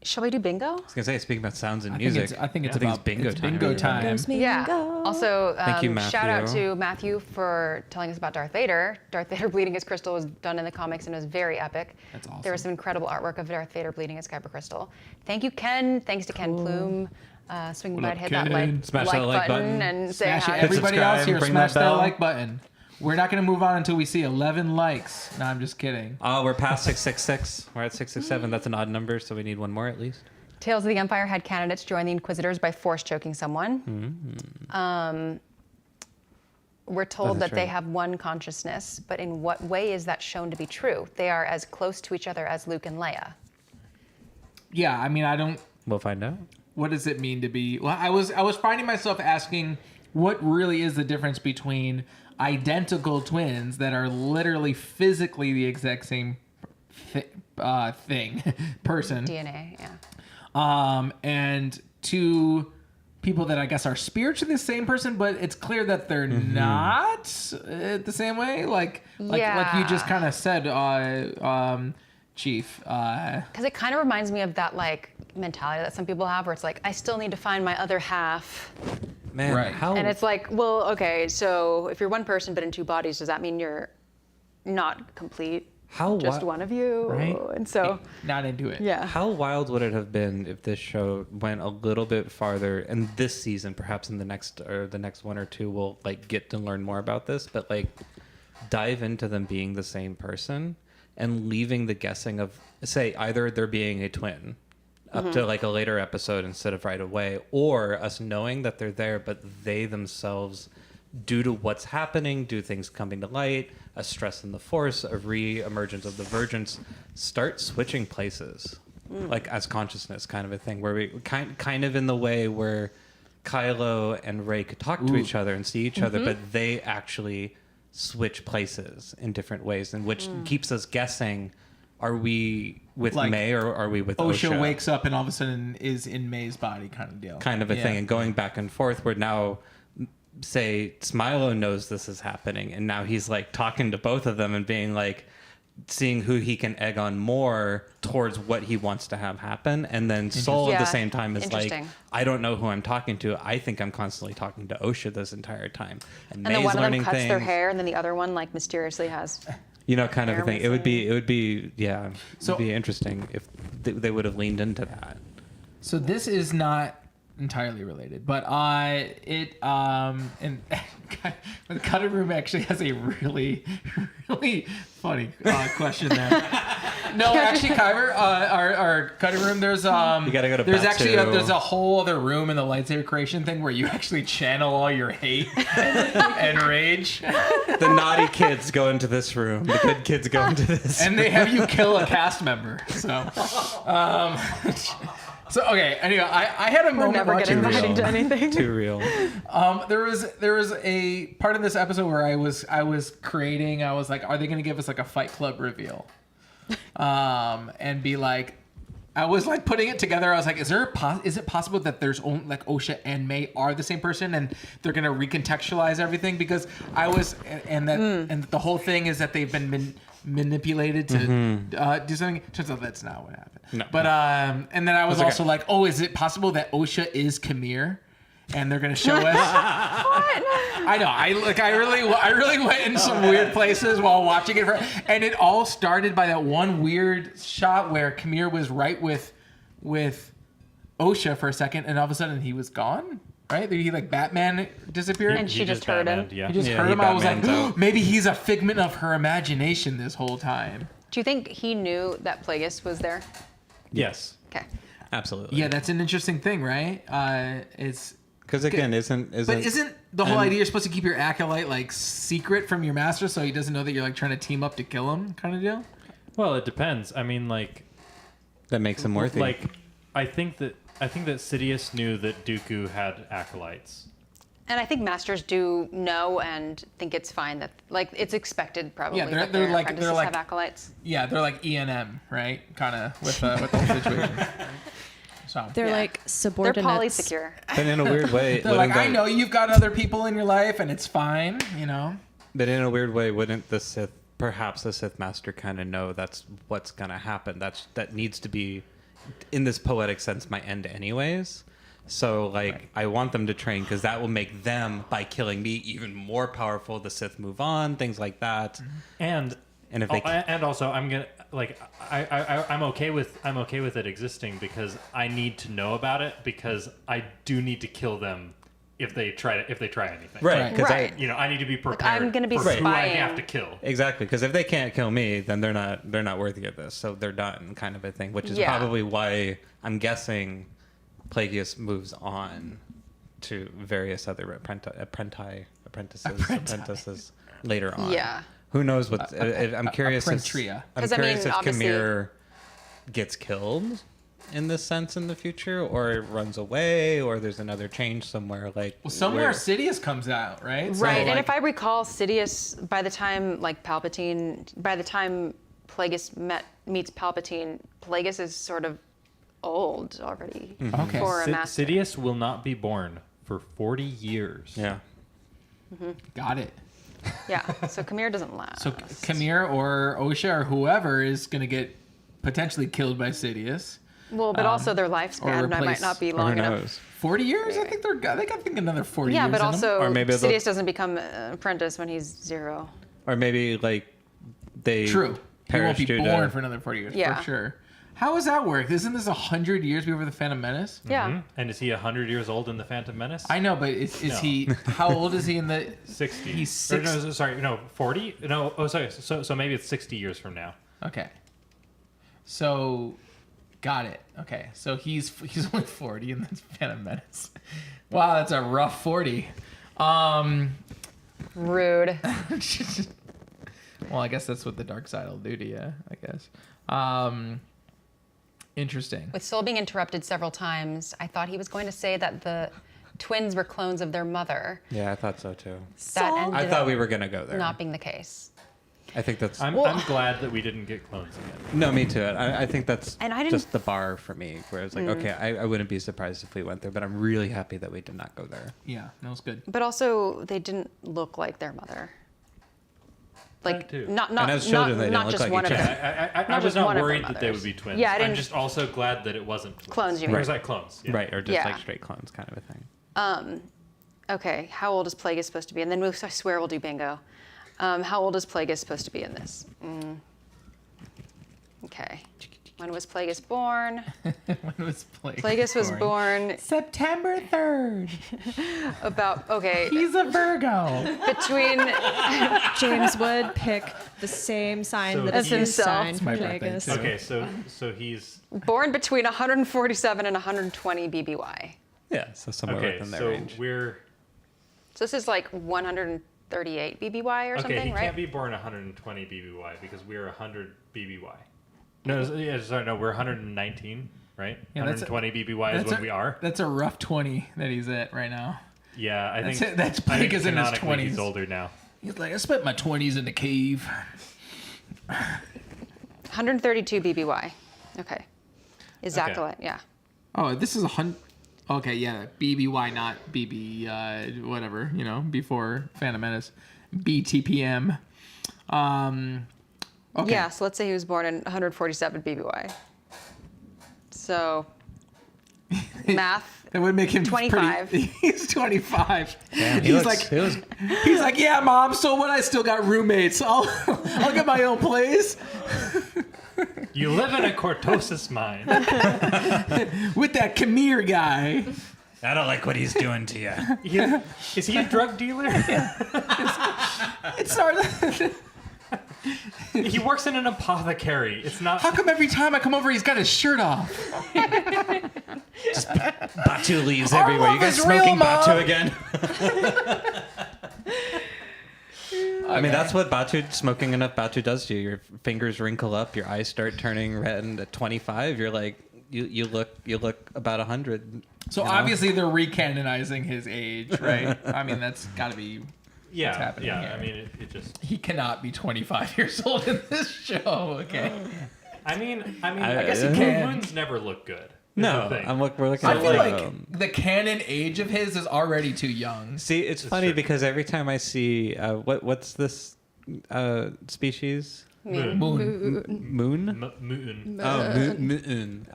Shall we do bingo? I was gonna say, speaking about sounds and music, I think it's bingo time. Bingo time. Yeah. Also, Thank you, Matthew. shout out to Matthew for telling us about Darth Vader. Darth Vader bleeding his crystal was done in the comics and it was very epic. That's awesome. There was some incredible artwork of Darth Vader bleeding his kyber crystal. Thank you, Ken. Thanks to Ken Plume. Swinging by to hit that like button and say Smash hi. it. Everybody else here, Bring smash that that bell. like button. We're not going to move on until we see 11 likes. No, I'm just kidding. We're past 666. We're at 667. That's an odd number, so we need one more at least. Tales of the Empire had candidates join the Inquisitors by force choking someone. We're told that they have one consciousness, but in what way is that shown to be true? They are as close to each other as Luke and Leia. Yeah, I mean, I don't... We'll find out. What does it mean to be... Well, I was finding myself asking what really is the difference between identical twins that are literally physically the exact same thing, person. DNA, yeah. And two people that I guess are spiritually the same person, but it's clear that they're not the same way. Like you just kind of said, Chief. Because it kind of reminds me of that like mentality that some people have, where it's like, I still need to find my other half. Man, Right. And it's like, well, okay, so if you're one person but in two bodies, does that mean you're not complete? Just one of you, right? And so Not into it. yeah. How wild would it have been if this show went a little bit farther, and this season, perhaps in the next one or two, we'll like get to learn more about this, but like dive into them being the same person and leaving the guessing of, say, either there being a twin up to like a later episode instead of right away, or us knowing that they're there, but they themselves, due to what's happening, due to things coming to light, a stress in the Force, a re-emergence of the Virgins, start switching places, like as consciousness kind of a thing, where we kind of in the way where Kylo and Rey could talk to each other and see each other, but they actually switch places in different ways, and which keeps us guessing, are we with Like, May or are we with Osha? Osha wakes up and all of a sudden is in May's body kind of deal. Kind of a thing, and going back and forth, where now, say, Smilo knows this is happening, and now he's like talking to both of them and being like, seeing who he can egg on more towards what he wants to have happen. And then Soul at the same time is like, I don't know who I'm talking to. I think I'm constantly talking to Osha this entire time. And then May's one of them learning cuts their things. hair, and then the other one like mysteriously has kind of a thing. It would be interesting if they would have leaned into that. So this is not entirely related, but the cutting room actually has a really, really funny question there. No, actually, Kyber, our cutting room, there's you gotta go to there's Batu. actually there's a whole other room in the lightsaber creation thing where you actually channel all your hate and rage. The naughty kids go into this room. The good kids go into this. And they have you kill a cast member. So okay. Anyway, I had a moment never watching get the invited show. to anything. Too real. There was a part of this episode where I was creating. I was like, are they going to give us like a Fight Club reveal? And be like, I was like putting it together. I was like, is it possible that there's only like Osha and May are the same person and they're going to recontextualize everything? Because I was and the whole thing is that they've been manipulated to do something. Turns out that's not what happened. No. But and then I was also like, oh, is it possible that Osha is Kamir, and they're gonna show us? I know. I really went in some weird places while watching it, and it all started by that one weird shot where Kamir was right with Osha for a second, and all of a sudden he was gone. Right? He like Batman disappeared. And she just heard him. Yeah. He just heard him. I was like, maybe he's a figment of her imagination this whole time. Do you think he knew that Plagueis was there? Yes. Okay. Absolutely. Yeah, that's an interesting thing, right? It's because again, isn't the whole idea you're supposed to keep your acolyte like secret from your master so he doesn't know that you're like trying to team up to kill him, kind of deal? Well, it depends. I mean, like that makes him worthy. Like, I think that Sidious knew that Dooku had acolytes. And I think masters do know and think it's fine that, like, it's expected probably Yeah, that they're their like- apprentices they're like- have acolytes. Yeah, they're like E&M, right? Kind of with the whole situation. So They're Yeah. like They're subordinates. polysecure. But in a weird way, they're like, I know you've got other people in your life, and it's fine, you know. But in a weird way, wouldn't perhaps the Sith Master kind of know that's what's gonna happen? That needs to be, in this poetic sense, my end anyways. So, like, right. I want them to train because that will make them, by killing me, even more powerful. The Sith move on, things like that. And if they and also, I'm gonna like I'm okay with it existing because I need to know about it because I do need to kill them if they try anything. Right. Because Right. I need to be prepared. Like, I'm gonna be for who I spying. have to kill. Exactly, because if they can't kill me, then they're not worthy of this. So they're done, kind of a thing. Which is Yeah. probably why I'm guessing Plagueis moves on to various other apprentices later on. Yeah. Who knows what? I'm curious. I'm 'Cause, I mean, curious if obviously- Kamir gets killed in this sense in the future, or runs away, or there's another change somewhere. Like Somewhere where- Sidious comes out, right? So, Right, and like, if I recall, Sidious, by the time Plagueis meets Palpatine, Plagueis is sort of old already Okay. for a master. Sidious will not be born for 40 years. Yeah. got it. Yeah, so Kamir doesn't last. So Kamir or Osha or whoever is going to get potentially killed by Sidious. Well, but also their lifespan replace- might not be Or long who enough. knows? 40 years? I think I think another 40 Yeah, years. but in them. also Or maybe they'll- Sidious doesn't become an apprentice when he's 0. Or maybe like they True. He won't be parachute born a- for another 40 years, Yeah. for sure. How does that work? Isn't this 100 years before the Phantom Menace? Yeah. Mhm. And is he 100 years old in the Phantom Menace? I know, but is No. he? How old is he in the? 60. He's 60. Or no, sorry, no, 40? No, oh, sorry. So maybe it's 60 years from now. Okay. So, got it. Okay, so he's only 40 in this Phantom Menace. Wow, that's a rough 40. Rude. Well, I guess that's what the dark side will do to you, I guess. Interesting. With Soul being interrupted several times, I thought he was going to say that the twins were clones of their mother. Yeah, I thought so too. That ended I thought up we were gonna go there. not being the case. I think that's. I'm glad that we didn't get clones again. No, me too. I think that's And I didn't- just the bar for me, where it's like, okay, I wouldn't be surprised if we went there, but I'm really happy that we did not go there. Yeah, that was good. But also, they didn't look like their mother. Like, too. not And as children, they didn't not look just like one each of other. them. I Not was just not one of their worried that they would mothers. be twins. Yeah, I I'm didn't- just also glad that it wasn't twins. Clones, you Or mean. is that clones? Yeah. Right, or just Yeah. like straight clones, kind of a thing. Okay, how old is Plagueis supposed to be? And then I swear we'll do bingo. How old is Plagueis supposed to be in this? Okay. When was Plagueis born? When was Plagueis? Plagueis was born September 3rd. He's a Virgo. between James would pick the same sign So that As is his himself. sign. It's my birthday, Plagueis. too. Okay, so he's born between 147 and 120 BBY. Yeah, so somewhere okay. within that So range. So this is like 138 BBY or okay. something, He right? can't be born 120 BBY because we're 100 BBY. No, we're 119, right? Yeah, that's 120 BBY is what we are. That's a rough 20 that he's at right now. Yeah, I think That's I think Plagueis in his canonically 20s. He's older now. He's like, I spent my 20s in the cave. 132 BBY. Okay. Is Okay. Acolyte, yeah. Oh, this is 100. Okay, yeah, BBY, not BB, whatever, before Phantom Menace. BTPM. Okay. Yeah, so let's say he was born in 147 BBY. So, math. That would make him 25. He's 25. Damn, He's like, yeah, Mom. So what? I still got roommates. I'll get my own place You live in a cortosis mine. with that Khmer guy. I don't like what he's doing to you. Is he a drug dealer? It's sort of. He works in an apothecary. It's not. How come every time I come over, he's got his shirt off? Batu leaves Our everywhere. You love guys is smoking real, Mom. Batu again? I mean, that's what smoking enough Batu does to you. Your fingers wrinkle up, your eyes start turning red, and at 25, you're like, you look about 100. So obviously they're recanonizing his age, right? I mean, that's got to be. Yeah, happening yeah. here. I mean, it just. He cannot be 25 years old in this show. Okay. I I guess he Moon can. Moons never look good. is No, the thing. we're looking I at feel like, like the canon age of his is already too young. see, it's funny true. because every time I see what's this species? Moon. Moon? Moon. Oh, moon.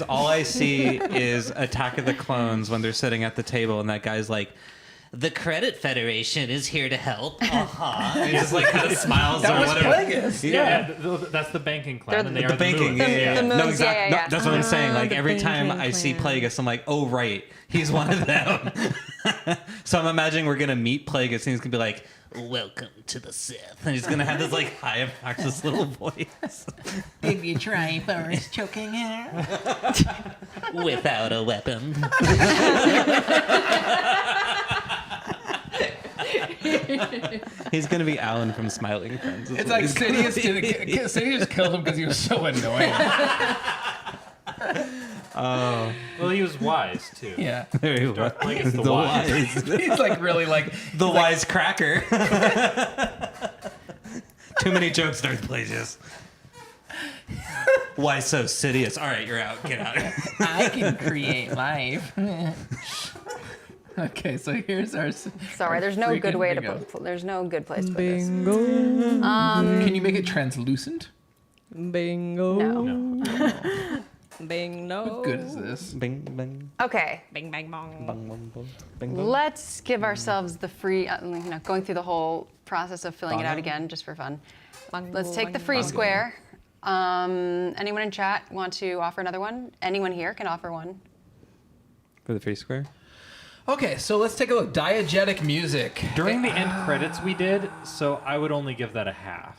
All I see is Attack of the Clones when they're sitting at the table and that guy's like, the Credit Federation is here to help. And he just like kind of smiles That or was whatever. Plagueis. Yeah, that's the banking clan, and they The are banking, the moons. yeah. The No, moons, exactly. yeah. No, that's what I'm saying. Like the every time banking I see clan. Plagueis, I'm like, oh right, he's one of them. So I'm imagining we're gonna meet Plagueis, and he's gonna be like, "Welcome to the Sith," and he's gonna have this like high obnoxious little voice. If you try first choking her. Without a weapon. He's gonna be Alan from Smiling Friends. It's like Sidious killed him because he was so annoying. Well, he was wise too. Yeah. There he was. Plagueis the wise. He's like really like The wise cracker. Too many jokes, Darth Plagueis. Why so Sidious? All right, you're out. Get out. I can create life. Okay, so here's our. Sorry, there's no good freaking way bingo. to put. There's no good place to put this. Can you make it translucent? Bingo. No. Bingo. What good is this? Bing, bing, Okay, Bing bang bong. bong, bong, bong, bing, bong. let's give ourselves the free. Going through the whole process of filling it out Bongo. again, just for fun. Bang, Let's take the bang, free bang. square. Anyone in chat want to offer another one? Anyone here can offer one. For the free square? Okay, so let's take a look. Diegetic music. During the end credits, we did, so I would only give that a half.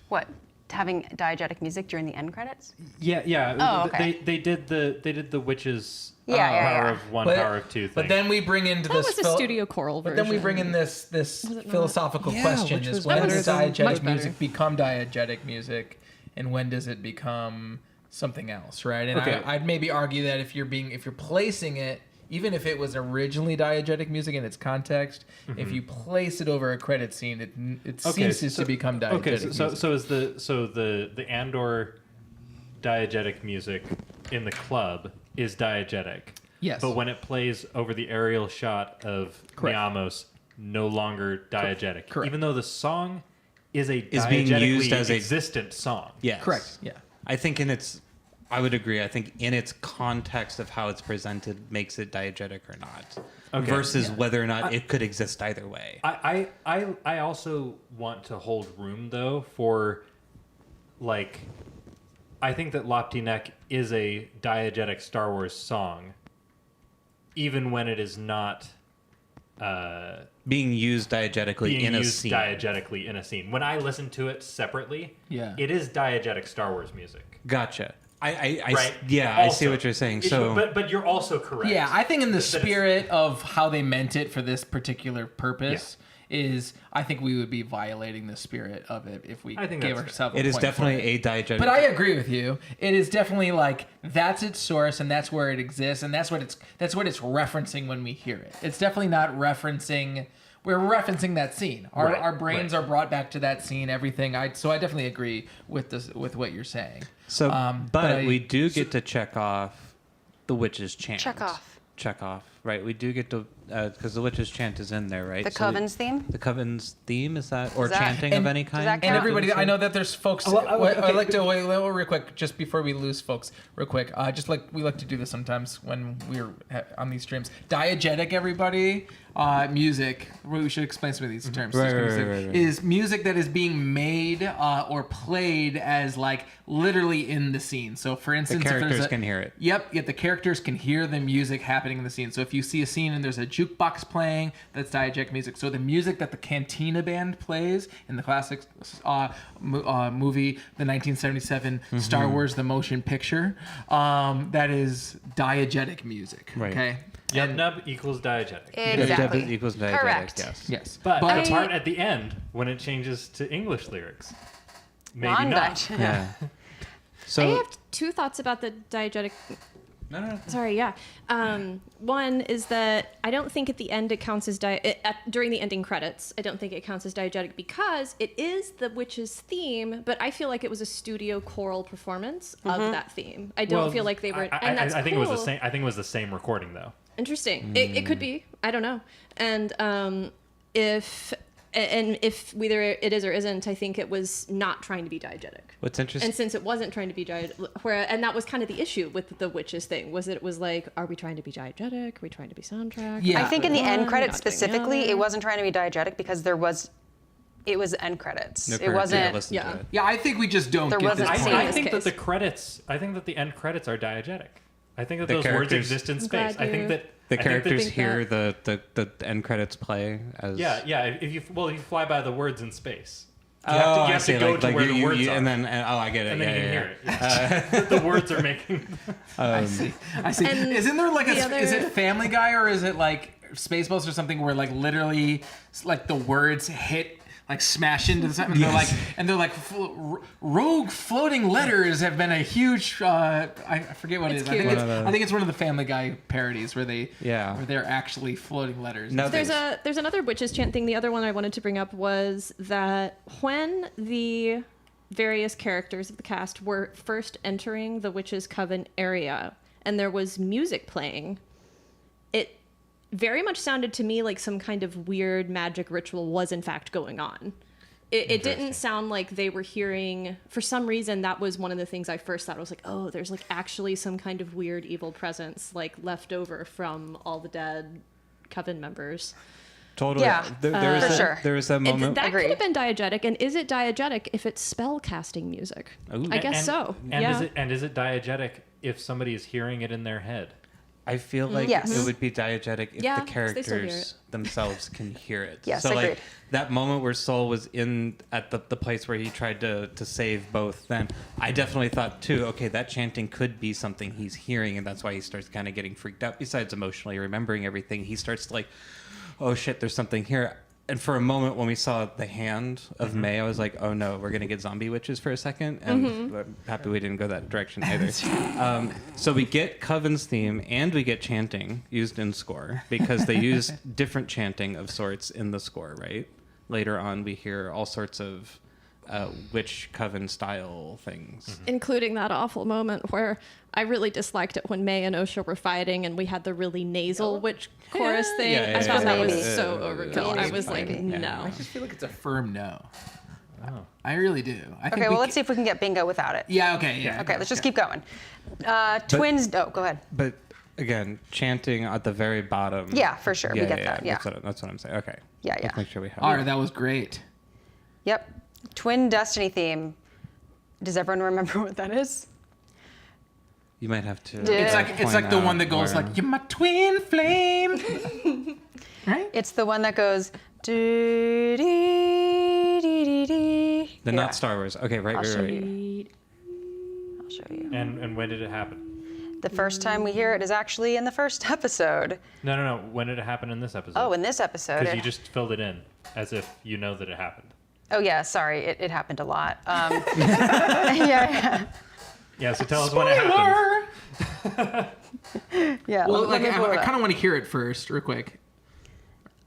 What? Having diegetic music during the end credits? Yeah. Oh, okay. They did the witches. Yeah. Power of one, power of two thing. But then we bring into That this. was a studio choral But version. then we bring in this it not? philosophical Yeah, question: which is was when better does than- diegetic much better. music become diegetic music, and when does it become something else? Right? And Okay. I'd maybe argue that if you're placing it, even if it was originally diegetic music in its context, if you place it over a credit scene, it ceases to become diegetic. Okay, music. so is the Andor diegetic music in the club is diegetic. Yes. But when it plays over the aerial shot of Correct. Niamos, no longer diegetic. Correct. Even though the song is a Is being used diegetically as a- existent song. Yes. Correct. Yeah. I think in its I would agree. I think in its context of how it's presented makes it diegetic or not, versus whether or not it could exist either way. I also want to hold room though for, like, I think that Lopti Neck is a diegetic Star Wars song, even when it is not being used diegetically in a scene. Diegetically in a scene. When I listen to it separately, it is diegetic Star Wars music. Gotcha. Right? I see what you're saying. But you're also correct. Yeah, I think in the spirit of how they meant it for this particular purpose I think we would be violating the spirit of it if we gave ourselves a point. It is definitely a diegetic. But I agree with you. It is definitely like that's its source and that's where it exists and that's what it's referencing when we hear it. It's definitely not referencing. We're referencing that scene. Our brains are brought back to that scene. Everything. So I definitely agree with this with what you're saying. So, but we do get to check off the witch's chant. Check off. Right. We do get to because the witch's chant is in there, right? The Coven's theme. The Coven's theme is that chanting of any kind. And everybody, I know that there's folks. I'd like to wait real quick, just before we lose folks, real quick. Just like we like to do this sometimes when we're on these streams. Diegetic, everybody. Music. We should explain some of these terms. Right. Is music that is being made or played as like literally in the scene. So, for instance, the characters can hear it. Yep. The characters can hear the music happening in the scene. So if you see a scene and there's a jukebox playing, that's diegetic music. So the music that the Cantina Band plays in the classic movie, the 1977 Star Wars: The Motion Picture, that is diegetic music. Right. Okay. Nub equals diegetic. Exactly. Yub equals diegetic. Correct. Yes. But the part at the end when it changes to English lyrics, maybe not. Yeah. So I have two thoughts about the diegetic. No. Sorry, yeah. One is that I don't think at the end it counts as during the ending credits. I don't think it counts as diegetic because it is the witch's theme, but I feel like it was a studio choral performance of that theme. I don't feel like they were, and that's I think cool. it was the same. I think it was the same recording though. Interesting. It could be. I don't know. And if either it is or isn't, I think it was not trying to be diegetic. What's interesting, and since it wasn't trying to be diegetic, and that was kind of the issue with the witches thing, was that it was like, are we trying to be diegetic? Are we trying to be soundtrack? Yeah. I think in the end credits specifically, it wasn't trying to be diegetic because it was end credits. No it wasn't. Yeah, I think we just don't There get wasn't this a point. I think that the credits. I think that the end credits are diegetic. I think that those words exist in space. I think that the characters hear the end credits play as If you fly by the words in space. You have to go to where the words are. And then I get it. And then you can hear it. The words are making. I see. And isn't there like is it Family Guy or is it like Spaceballs or something where like literally like the words hit like smash into the side and they're like rogue floating letters have been a huge I forget what it is. I think it's one of the Family Guy parodies where they're actually floating letters. No, there's another witches chant thing. The other one I wanted to bring up was that when the various characters of the cast were first entering the witches' coven area and there was music playing, it very much sounded to me like some kind of weird magic ritual was in fact going on. It didn't sound like they were hearing, for some reason, that was one of the things I first thought. I was like, oh, there's like actually some kind of weird evil presence like left over from all the dead coven members. Totally. Yeah, for sure. There was that moment. That could have been diegetic. And is it diegetic if it's spell casting music? Ooh. I guess so. Is it diegetic if somebody is hearing it in their head? I feel like it would be diegetic if the characters themselves can hear it. Yes, so agreed. like that moment where Sol was at the place where he tried to save both them, I definitely thought too, okay, that chanting could be something he's hearing and that's why he starts kind of getting freaked out. Besides emotionally remembering everything, he starts to like, oh shit, there's something here. And for a moment when we saw the hand of May, I was like, oh no, we're going to get zombie witches for a second. And I'm happy we didn't go that direction either. So we get Coven's theme and we get chanting used in score because they use different chanting of sorts in the score, right? Later on, we hear all sorts of witch coven style things. Including that awful moment where I really disliked it when May and Osha were fighting and we had the really nasal witch chorus thing. I thought that was so overkill. I was like, no. I just feel like it's a firm no. Oh. I really do. Okay, well, let's see if we can get bingo without it. Yeah, okay, yeah. Okay, let's just keep going. Twins, go ahead. But again, chanting at the very bottom. Yeah, for sure. We get that. Yeah. That's what I'm saying. Okay. Yeah. Let's make sure we have All it. right, that was great. Yep. Twin Destiny theme. Does everyone remember what that is? You might have to. Yeah. It's like the one that goes where- like, "You're my twin flame." Right? It's the one that goes. Do, dee, dee, dee, dee. The Yeah. not Star Wars. Okay, right. I'll show Right. you. I'll show you. And when did it happen? The first time we hear it is actually in the first episode. No. When did it happen in this episode? Oh, in this episode. Because you just filled it in as if you know that it happened. Oh yeah, sorry, it happened a lot. Yeah. Yeah, so tell us when it happened. Yeah. Well, let me pull it I up. kind of want to hear it first, real quick.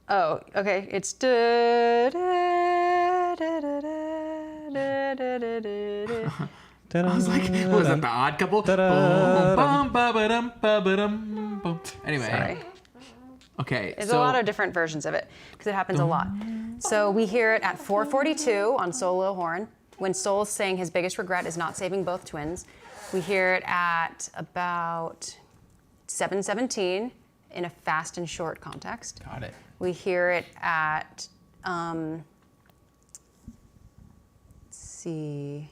Oh, okay. It's da da da da da da da da. I was like, what was that, The Odd Couple? Ta-da. Bum, bum, ba-dum, ba-ba-dum, bum. Anyway. Sorry. Okay. There's a lot of different versions of it because it happens a lot. So we hear it at 4:42 on solo horn when Soul's saying his biggest regret is not saving both twins. We hear it at about 7:17 in a fast and short context. Got it. We hear it at, let's see,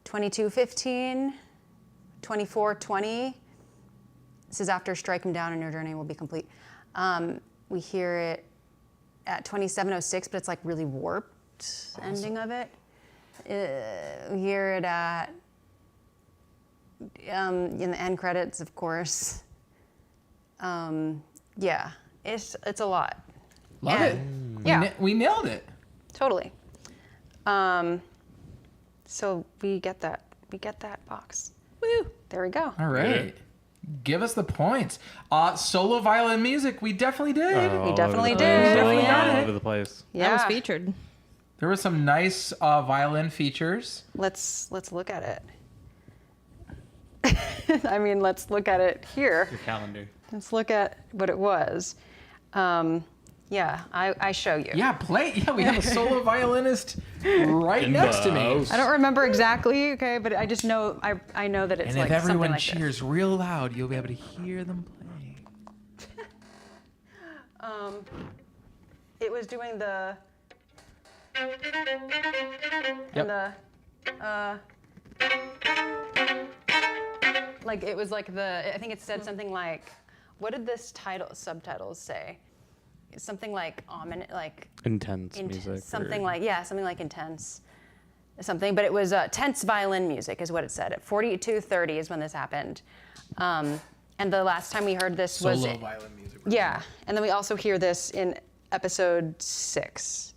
22:15, 24:20. This is after strike him down and your journey will be complete. We hear it at 27:06, but it's like really warped ending of it. We hear it at, in the end credits, of course. Yeah, it's a lot. Love it. Yeah, We nailed it. totally. So we get that box. Woo! There we go. All right. Give us the points. Solo violin music, we definitely did. We definitely All did. over the place. Yeah. That was featured. There were some nice violin features. Let's look at it. I mean, let's look at it here. Your calendar. Let's look at what it was. Yeah, I show you. Yeah, Yeah, we have a solo violinist right next to me. I don't remember exactly, okay, but I just know I know that it's And like if something everyone like cheers real loud, you'll be able to hear them playing. this. It was doing the. Yep. And like it was like the. I think it said something like, what did this subtitles say? Something like ominous, like Intense music. something like something like intense, something. But it was tense violin music, is what it said. At 42:30 is when this happened, and the last time we heard this was Solo violin music. yeah, and then we also hear this in episode 6.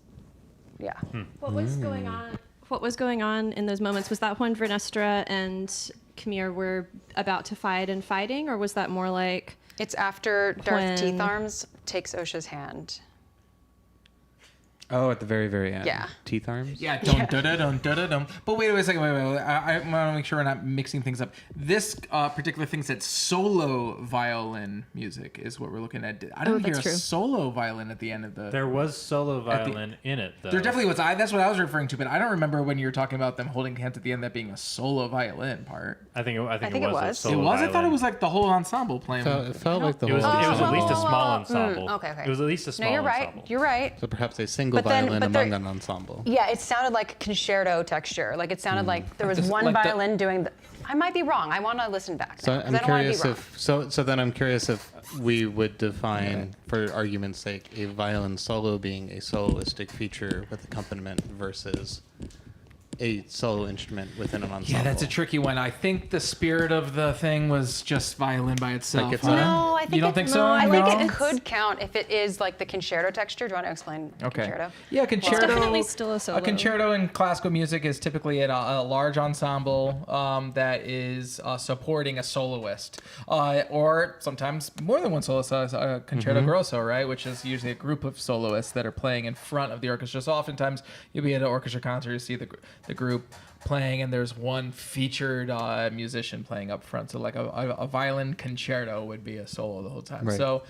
Yeah. What was going on? What was going on in those moments? Was that when Vernesta and Camille were about to fight and fighting, or was that more like? It's after Darth When- Teeth Arms takes Osha's hand. Oh, at the very, very end. Yeah. Teeth arms? Yeah, dun. But wait a second, wait. I want to make sure we're not mixing things up. This particular thing said solo violin music is what we're looking at. I didn't hear that's a true. solo violin at the end of the. There was solo violin in it, though. There definitely was. That's what I was referring to, but I don't remember when you were talking about them holding hands at the end, that being a solo violin part. I think it was. think it was. A It solo It was. I thought it violin. was like the whole ensemble playing. It felt like the It was, whole it was at least a Oh, small ensemble. okay. It was at least a small No, you're right. ensemble. You're right. So perhaps a single But then- violin but there- among an ensemble. Yeah, it sounded like concerto texture. Like it sounded like there was Just one like the- violin doing the. I might be wrong. I want to listen back. So now, 'cause I'm I don't want to be curious wrong. if so then I'm curious if we would define, for argument's sake, a violin solo being a soloistic feature with accompaniment versus a solo instrument within an ensemble. Yeah, that's a tricky one. I think the spirit of the thing was just violin by itself. Like it's huh? No, I think You don't it- think no, so? I think No? it could count if it is like the concerto texture. Do you want to explain Okay. concerto? Yeah, concerto. definitely still a solo. A concerto in classical music is typically a large ensemble that is supporting a soloist, or sometimes more than one soloist. A concerto grosso, right, which is usually a group of soloists that are playing in front of the orchestra. So oftentimes you'll be at an orchestra concert, you see the group playing, and there's one featured musician playing up front. So like a violin concerto would be a solo the whole time. Right. So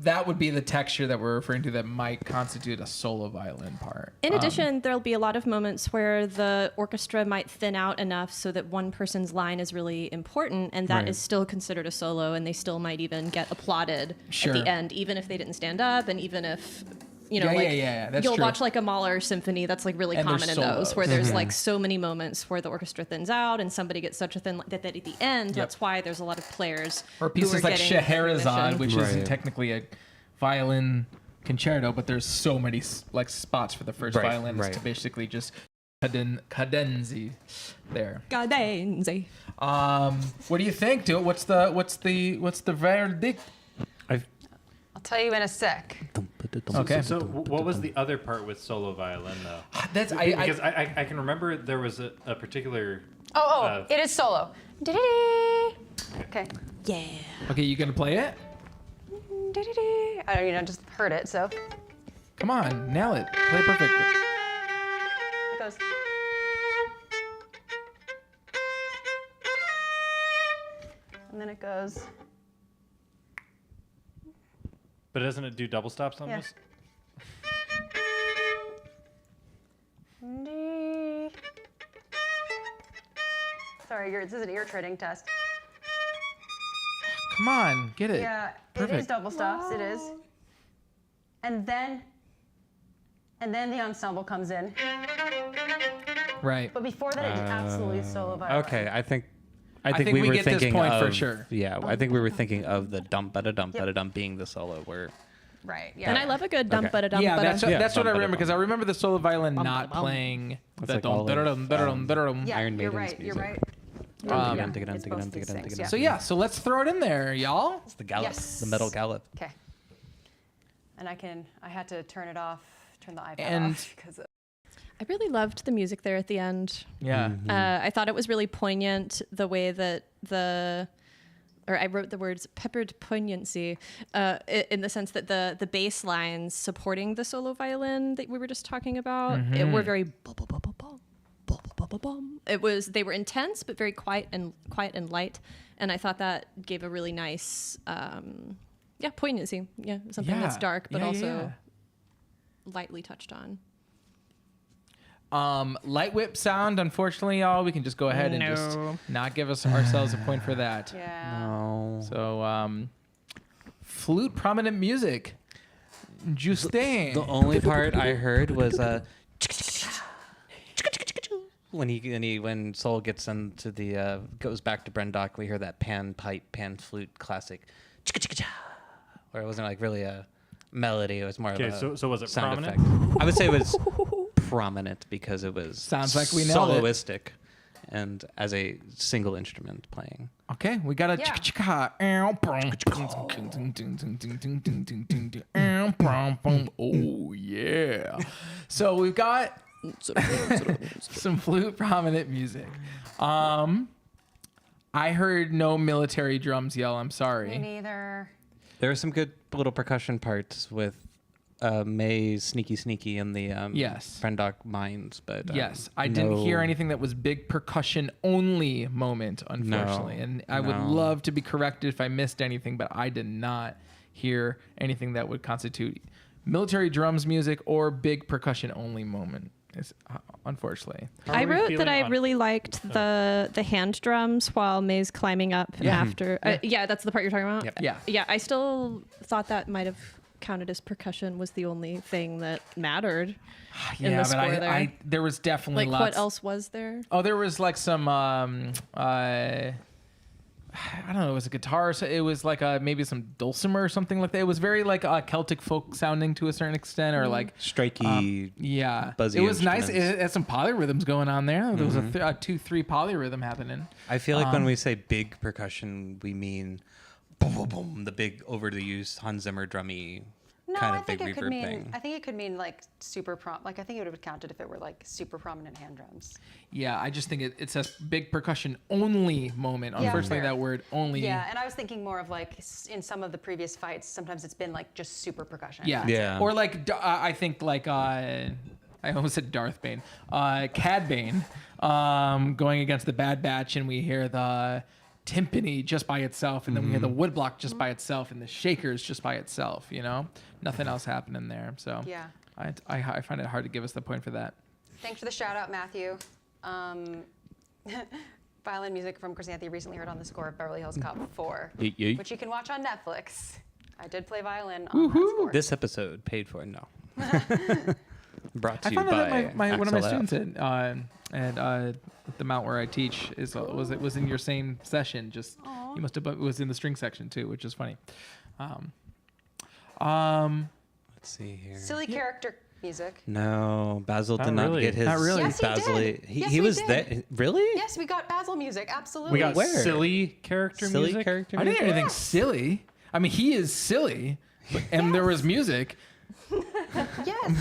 that would be the texture that we're referring to that might constitute a solo violin part. In addition, there'll be a lot of moments where the orchestra might thin out enough so that one person's line is really important, and that is still considered a solo, and they still might even get applauded at the end, even if they didn't stand up, and even if, you know, That's you'll true. watch like a Mahler symphony, that's like really And common there's in those, solos. where there's like so many moments where the orchestra thins out and somebody gets such a thin that at the end, that's why there's a lot of players Or who pieces are like getting Scheherazade, recognition. which isn't technically a violin concerto, but there's so many like spots for the first violinist to basically just cadenzi there. Cadenzi. What do you think, dude? What's the verdict? I'll tell you in a sec. Okay. So what was the other part with solo violin though? That's Because I can remember there was a particular. It is solo. Okay. Yeah. Okay, you gonna play it? I just heard it, so Come on, nail it. Play it perfectly. it goes. And then it goes. But doesn't it do double stops on Yeah. this? Sorry, this is an ear training test. Come on, get it. Yeah, it Perfect. is double stops. It is. And then the ensemble comes in. Right. But before that, it's absolutely solo violin. Okay, I think think we we were get this thinking point of, for sure. Yeah, I think we were thinking of the dump ba da dump ba da dump being the solo where Right. Yeah. And I love a good dump, Okay. but a dump, Yeah, but that's a. what I bum, remember, because I remember the solo violin Bum, not bum. playing That's the like all of, Yeah, Iron you're Maiden's right. You're music. right. Um, It's both these things, yeah. So yeah, so let's throw it in there, y'all. It's the gallop, Yes. the metal gallop. Okay. And I had to turn it off, turn the iPad And- off because I really loved the music there at the end. Yeah. I thought it was really poignant the way that I wrote the words peppered poignancy in the sense that the bass lines supporting the solo violin that we were just talking about were very they were intense but very quiet and light, and I thought that gave a really nice poignancy, something that's dark but also lightly touched on. Light whip sound, unfortunately, y'all, we can just go ahead and just not give ourselves a point for that. yeah. Oh. So, flute prominent music. Justin. The only part I heard was when Soul gets into the goes back to Brendock, we hear that pan flute classic, where it wasn't like really a melody; it was more of Okay, a so was it sound prominent? effect. I would say it was prominent because it was Sounds like we nailed it. soloistic, and as a single instrument playing. Okay, we got a oh yeah. So we've got some flute prominent music. I heard no military drums yell. I'm Me sorry. neither. There are some good little percussion parts with May's sneaky in the Yes. Brendock mines, but Yes, I didn't hear anything that was big percussion only moment, unfortunately. And I would love to be corrected if I missed anything, but I did not hear anything that would constitute military drums music or big percussion only moment. Unfortunately. I wrote that I really liked the hand drums while May's climbing up after. That's the part you're talking about. Yep. Yeah. I still thought that might have counted as percussion was the only thing that mattered in the score there. There was definitely Like lots. what else was there? Oh, there was like some I don't know, it was a guitar, so it was like maybe some dulcimer or something like that. It was very like Celtic folk sounding to a certain extent, or like striky. Buzzy it was nice. instruments. It had some polyrhythms going on there. There was a 2-3 polyrhythm happening. I feel like when we say big percussion, we mean boom, boom, boom, the big over the use Hans Zimmer drummy No, kind I of big think it could reverb mean. thing. I think it could mean like super like I think it would have counted if it were like super prominent hand drums. Yeah, I just think it says big percussion only moment. Yeah, Unfortunately, fair. that word only. Yeah, and I was thinking more of like in some of the previous fights, sometimes it's been like just super percussion. Yeah. Yeah. Or like I think like I almost said Darth Bane, Cad Bane, going against the Bad Batch, and we hear the timpani just by itself, and then we had the woodblock just by itself, and the shakers just by itself. Nothing else happening there. So Yeah. I find it hard to give us the point for that. Thanks for the shout out, Matthew. Violin music from Xanthe recently heard on the score of Beverly Hills Cop 4, which you can watch on Netflix. I did play violin on that score. This episode paid for, no. Brought to I you found by that one of my XLF. students at the Mount where I teach was in your same session. Just he must have was in the string section too, which is funny. Let's see here. Silly character music. No, Basil did not really. get his. Not really. Yes, he Basil, did. Yes, he we was did. there. Really? Yes, we got Basil music. Absolutely. We got Where? silly character Silly music. character I didn't hear music? anything silly. I mean, he is silly, and there was music, Yes.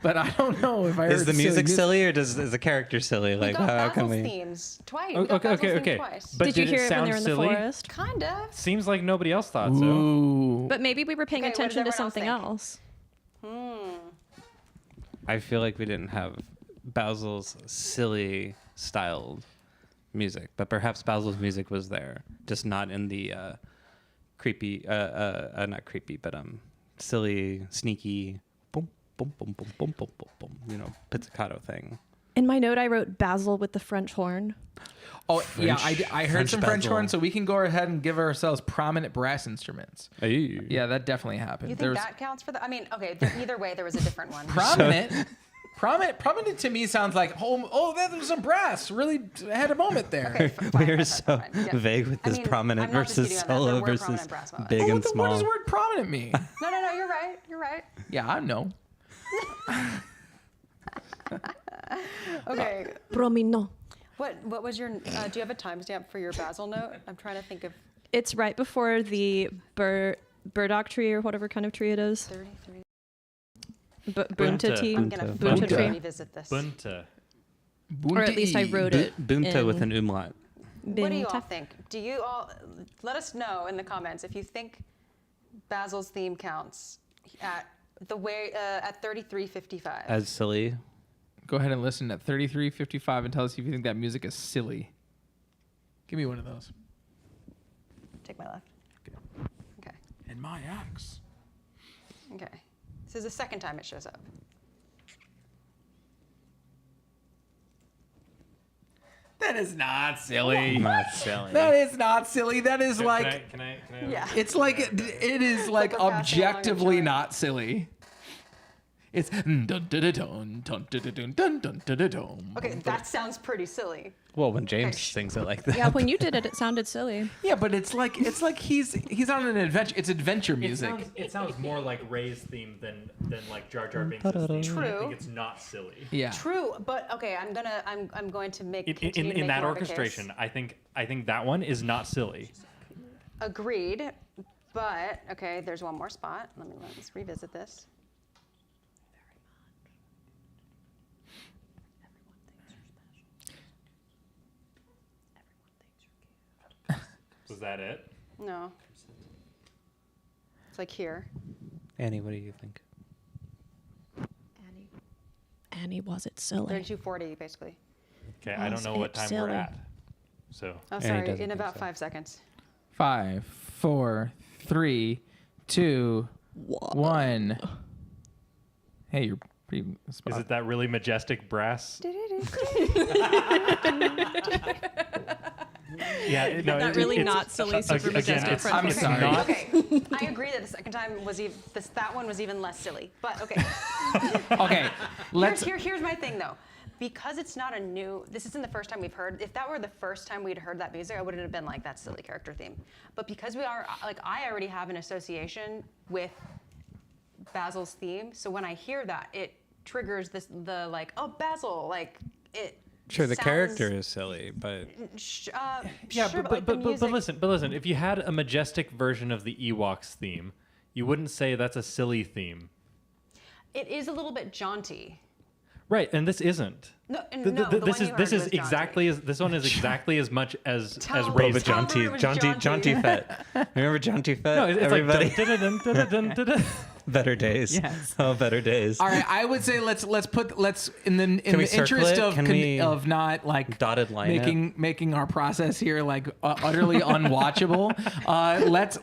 but I don't know if I heard Is the music silly silly or is the character silly? we Like, got how can Basil's we? themes twice. Oh, We got Basil's theme okay. twice. But Did you did it hear it when they were in sound the silly? forest? Kind of. Seems like nobody else thought so. Ooh. But maybe we were paying Okay, what does attention to everyone something else else. I feel like we didn't have Basil's silly styled music, but perhaps Basil's music was there, just not in the creepy, not creepy, but silly, sneaky, boom, boom, boom, boom, boom, boom, boom, boom, pizzicato thing. In my note, I wrote Basil with the French horn. Oh yeah, I heard French some French Basil. horn, so we can go ahead and give ourselves prominent brass instruments. Hey. Yeah, that definitely happened. You think that counts for that? I mean, okay, either way, there was a different one. prominent? Prominent to me sounds like that was some brass. Really had a moment there. Okay, fine, We are fine, so fine, fine. Yeah. vague with I this mean, prominent I'm not versus disputing on that. solo There were versus prominent brass moments. big and What small. does word prominent mean? No, you're right. You're right. Yeah, I know. Okay. Prominent. What was your? Do you have a timestamp for your Basil note? I'm trying to think of It's right before the burdock tree or whatever kind of tree it is. 33. Bunta tea. I'm gonna Bunta tree. tree. Revisit this. Bunta. Or at least I wrote it. Bunta with in an umlaut. What do you all Bunta. think? Do you all let us know in the comments if you think Basil's theme counts at the way at 33:55? As silly. Go ahead and listen at 33:55 and tell us if you think that music is silly. Give me one of those. Take my left. Okay. And my axe. Okay. This is the second time it shows up. That is not silly. Not silly. That is not silly. That is like Can I Yeah. it's like it is like like we're passing along a objectively joint. not silly. It's dun dun dun dun dun dun dun dun dun dun. Okay, that sounds pretty silly. Well, when James Okay. sings it like that. Yeah, when you did it, it sounded silly. Yeah, but it's like he's on an adventure. It's adventure music. It sounds more like Ray's theme than like Jar Jar Binks' theme. True. I think it's not silly. Yeah. True, but okay, I'm going to make continue to In make that more of a case. orchestration, I think that one is not silly. Agreed, but okay, there's one more spot. Let's revisit this. Was that it? No. It's like here. Annie, what do you think? Annie, was it silly? 3240, basically. Okay, I don't Was know what it time silly? we're at. So Oh, Annie sorry, doesn't in think about so. 5 seconds. 5, 4, 3, 2, 1. Hey, you're pretty. is it that really majestic brass? Yeah, no, That really not silly, super majestic it's, French it's horn. not. Okay, I agree that the second time was that one was even less silly. But okay, Okay, let's. here's my thing though. Because it's not a new, this isn't the first time we've heard. If that were the first time we'd heard that music, I wouldn't have been like, that silly character theme. But because we are, like, I already have an association with Basil's theme. So when I hear that, it triggers the like, oh, Basil, like, it Sure, the sounds- character is silly, but Yeah, sure, but like, the music, listen. If you had a majestic version of the Ewoks theme, you wouldn't say that's a silly theme, it is a little bit jaunty. right? And this isn't. No, This one you heard this is was exactly as this one is exactly as much as Tell- Ray's but Tell theme. her it was jaunty. Jaunty Fett. Remember Jaunty Fett? No, it's Everybody. like dun, dun, dun, dun, dun, dun, dun. Better days. Yes. Oh, better days. All right, I would say let's in the we circle interest it? of not like Dotted line making our process here like utterly unwatchable. Let's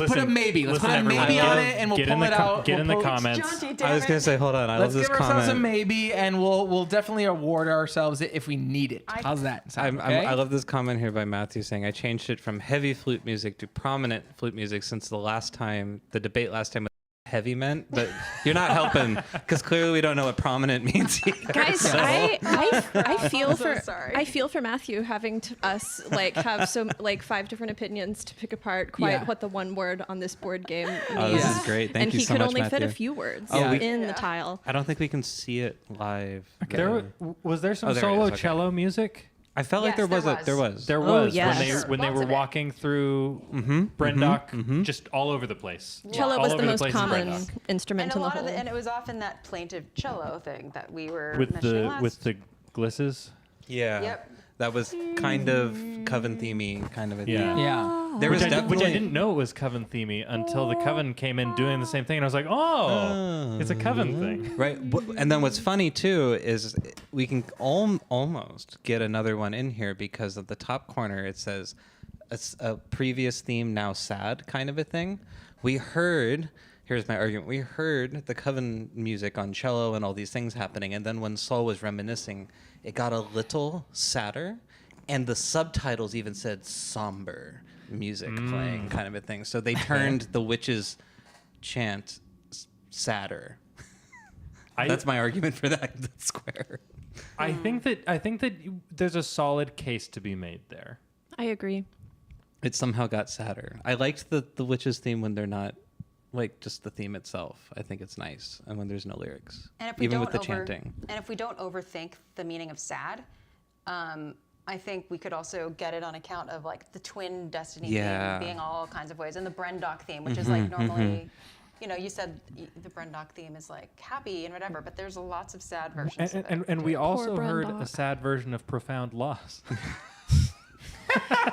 put a maybe. Let's put a maybe on it, and we'll pull it out. Get in the comments. I was gonna say, hold on. I love this Let's give ourselves comment. a maybe, and we'll definitely award ourselves it if we need it. How's that sound? I love this comment here by Matthew saying, I changed it from heavy flute music to prominent flute music since the debate last time was heavy meant, but you're not helping because clearly we don't know what prominent means either. Guys, So- I feel I'm so for sorry. I feel for Matthew having to us like have so like 5 different opinions to pick apart quite what the one word on this board game means. Oh, this is great. Thank and you he so could much, only fit a Matthew. few words Oh, we- in the tile. I don't think we can see it live. Was there some Oh, there it solo is, okay. cello music? I felt like Yes, there was. there There Oh, was yes. when they Lots were of it. walking through Brendock, just all over the place. Cello All was over the most place in common Brendock. instrument in the whole. and it was often that plaintive cello thing that we were with mentioning the last. with the glisses. Yeah. Yep. That was kind of coven themey kind of a thing. Yeah. There was Which I definitely didn't know it was coven themey until the coven came in doing the same thing, and I was like, oh, it's a coven thing. Right. And then what's funny too is we can almost get another one in here because at the top corner it says a previous theme now sad kind of a thing. Here's my argument. We heard the coven music on cello and all these things happening, and then when Saul was reminiscing, it got a little sadder, and the subtitles even said somber music playing kind of a thing. So they turned the witch's chant sadder. That's my argument for that square. I think that there's a solid case to be made there. I agree. It somehow got sadder. I liked the witch's theme when they're not like just the theme itself. I think it's nice, and when there's no lyrics, And if we even don't with the chanting. And if we don't overthink the meaning of sad, I think we could also get it on account of like the twin destiny theme being all kinds of ways, and the Brendock theme, which is like normally, you said the Brendock theme is like happy and whatever, but there's lots of sad versions of it. And we also heard a Brendock. sad version of Profound Loss.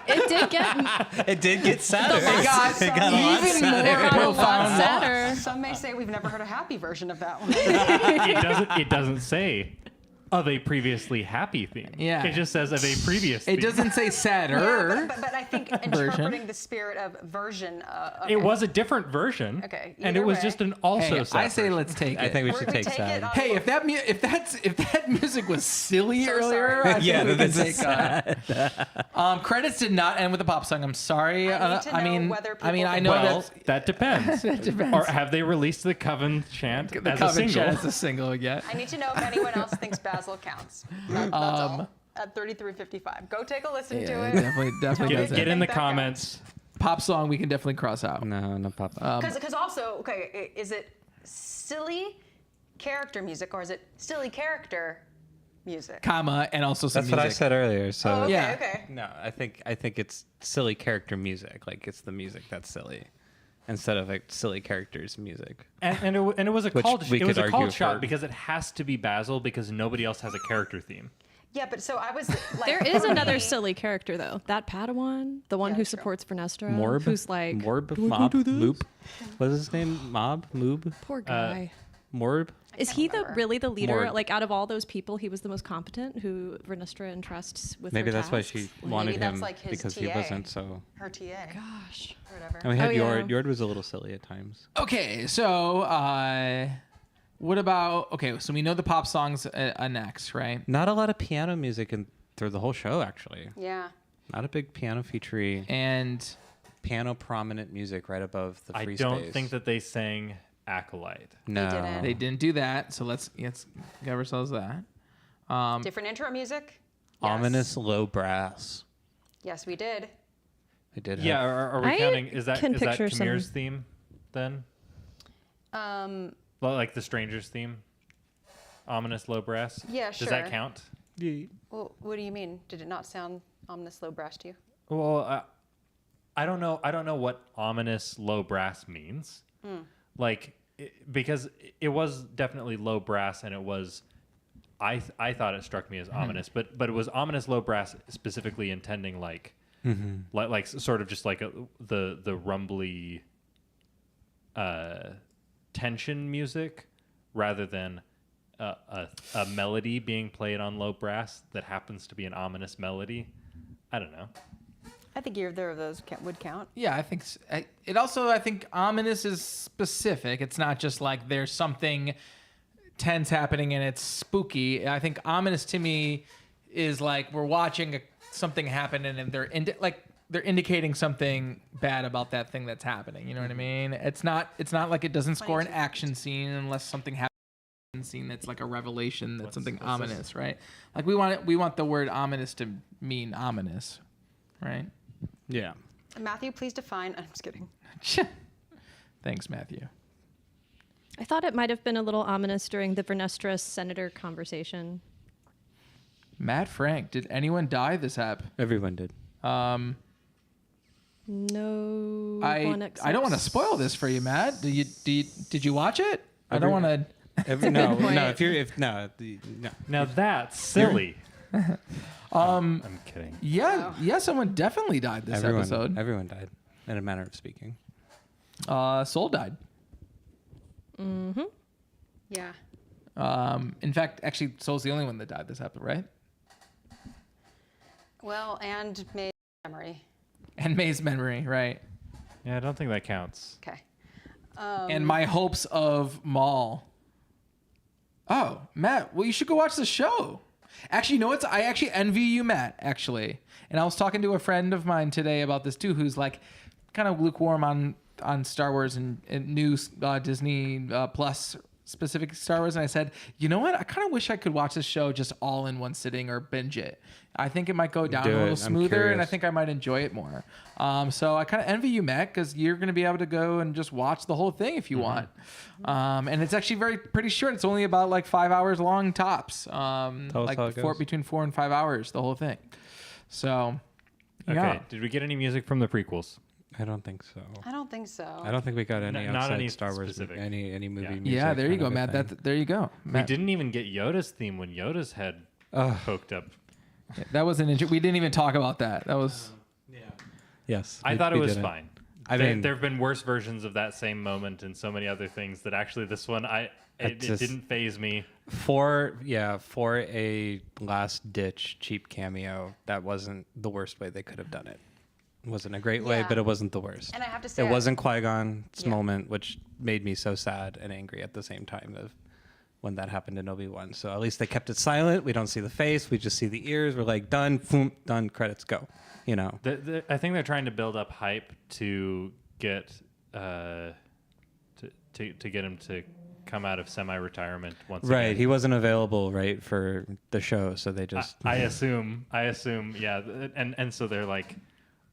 It did get It did get sadder. It got a lot even sadder. more profound. sadder. Some may say we've never heard a happy version of that one. It doesn't say of a previously happy theme. Yeah. It just says of a previous theme. It doesn't say sadder. but I think interpreting the spirit of version of It was a different version. Okay, And it either was way. just an also Hey, sad I say version. let's take it. I think we We're should gonna take take sad. it on- Hey, if that music was silly So earlier, sorry. I think Yeah, we can that's take credits did not end with a pop song. I'm sorry. I need to know whether I people know Well, that's that depends. That depends. Or have they released the Coven chant the as a cover single? chat as a single yet. I need to know if anyone else thinks Basil counts. That's all. At 33:55. Go take a listen to it. definitely Tell me if you Get in the think that comments. Pop song we can definitely cross out. No pop. Because also, okay, is it silly character music or is it silly character music? Comma and also some That's what I music. said earlier. So Oh, okay, yeah. okay. no, I think it's silly character music. Like it's the music that's silly, instead of like silly characters music. And it was a Which called we it was could a called argue shot for. because it has to be Basil because nobody else has a character theme. Yeah, but so I was like, There is for another me- silly character though. That Padawan, the one Yeah, who true. supports Vernesta, Morb, who's like Morb, Mob, Moop. What is his name? Mob, Moob, poor guy. Morb. Is he really the leader? Morg. Like out of all those people, he was the most competent. Who Vernestra entrusts with Maybe her that's why tasks? she Maybe wanted that's him like his because he TA. wasn't so. Her TA. Gosh. Or whatever. And we had Oh, yeah. Yord. Yord was a little silly at times. Okay, so what about so we know the pop songs next, right? Not a lot of piano music through the whole show, actually. Yeah. Not a big piano featurey. And Piano prominent music right above the free I space. don't think that they sang Acolyte. No. didn't. they didn't do that, so let's give ourselves that. Different intro music? Ominous low brass. Yes, we did. They did. Yeah, have, are we I counting? Is that can picture Cameos' some- theme then? Well, like the Stranger's theme? Ominous low brass? Yeah, Does that sure. count? Well, what do you mean? Did it not sound ominous low brass to you? Well, I don't know. I don't know what ominous low brass means. Like, because it was definitely low brass, and it was. I thought it struck me as ominous, but it was ominous low brass specifically intending like like sort of just like the rumbly tension music rather than a melody being played on low brass that happens to be an ominous melody. I don't know. I think either of those would count. Yeah, I think it also. I think ominous is specific. It's not just like there's something tense happening and it's spooky. I think ominous to me is like we're watching something happen and they're they're indicating something bad about that thing that's happening. You know what I mean? It's not like it doesn't score an action scene unless something happens. Scene that's like a revelation that's something ominous, right? Like we want the word ominous to mean ominous, right? Yeah. Matthew, please define. I'm just kidding. Thanks, Matthew. I thought it might have been a little ominous during the Vernesta senator conversation. Matt Frank, did anyone die this app? Everyone did. No one except... I don't want to spoil this for you, Matt. Did you watch it? I don't want to. No. Now that's silly. I'm kidding. Yeah, someone definitely died this episode. Everyone died, in a manner of speaking. Soul died. Mm-hmm. Yeah. In fact, actually, Soul's the only one that died this episode, right? Well, and May's memory. And May's memory, right? Yeah, I don't think that counts. Okay. And my hopes of Maul. Oh, Matt, well, you should go watch the show. Actually, you know what? I actually envy you, Matt, actually. And I was talking to a friend of mine today about this, too, who's like kind of lukewarm on Star Wars and new Disney Plus specific Star Wars. And I said, you know what? I kind of wish I could watch this show just all in one sitting or binge it. I think it might go down a little smoother, and I think I might enjoy it more. So I kind of envy you, Matt, because you're going to be able to go and just watch the whole thing if you want. And it's actually pretty short. It's only about like 5 hours long tops. Between 4 and 5 hours, the whole thing. So, yeah. Okay. Did we get any music from the prequels? I don't think so. I don't think so. I don't think we got any not outside any Star Wars specific. any movie music. Yeah, there you go, Matt. There you go. Matt. We didn't even get Yoda's theme when Yoda's head poked up. That was we didn't even talk about that. That was. Yes. I thought it was fine. I mean, there have been worse versions of that same moment and so many other things that actually this one, it didn't faze me. For a last ditch cheap cameo, that wasn't the worst way they could have done it. It wasn't a great way, but it wasn't the worst. And I have to say, it wasn't Qui-Gon's moment, which made me so sad and angry at the same time of when that happened in Obi-Wan. So at least they kept it silent. We don't see the face. We just see the ears. We're like, done, boom, done, credits, go. You know. I think they're trying to build up hype to get to get him to come out of semi-retirement once again. Right, he wasn't available, right, for the show, so they just... I assume, yeah. And so they're like,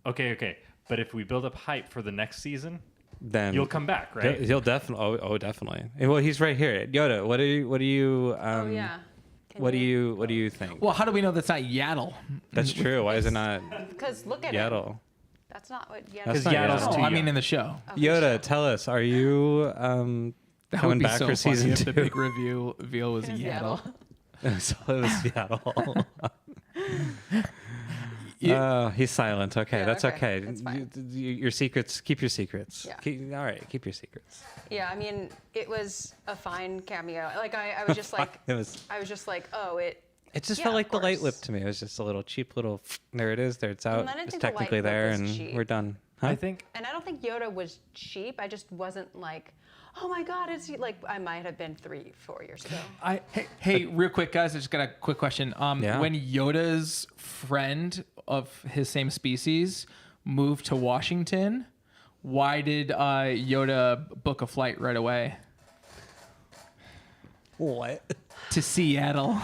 okay, but if we build up hype for the next season... Then you'll come back, right? He'll definitely. Oh, definitely. Well, he's right here. Yoda, what do you? What do you think? Well, how do we know that's not Yaddle? That's true. Why is it not? Because look at Yaddle. It. That's not what Yaddle. Because Yaddle's too I mean, in the show. Yoda, tell us. Are you coming back for season 2? The big reveal was Yaddle. So it was Yaddle. He's silent. Okay, Yeah, that's okay. That's fine. Your secrets. Keep your secrets. Yeah. All right, keep your secrets. Yeah, I mean, it was a fine cameo. Like I was just like, I was just like, oh, it. It just felt like the light whip to me. It was just a little cheap little. There it is. There it's out. It's technically there, and we're done. Huh? I think. And I don't think Yoda was cheap. I just wasn't like, oh my God, it's like I might have been 3-4 years ago. Hey, real quick, guys. I just got a quick question. When Yoda's friend of his same species moved to Washington, why did Yoda book a flight right away? What? To Seattle.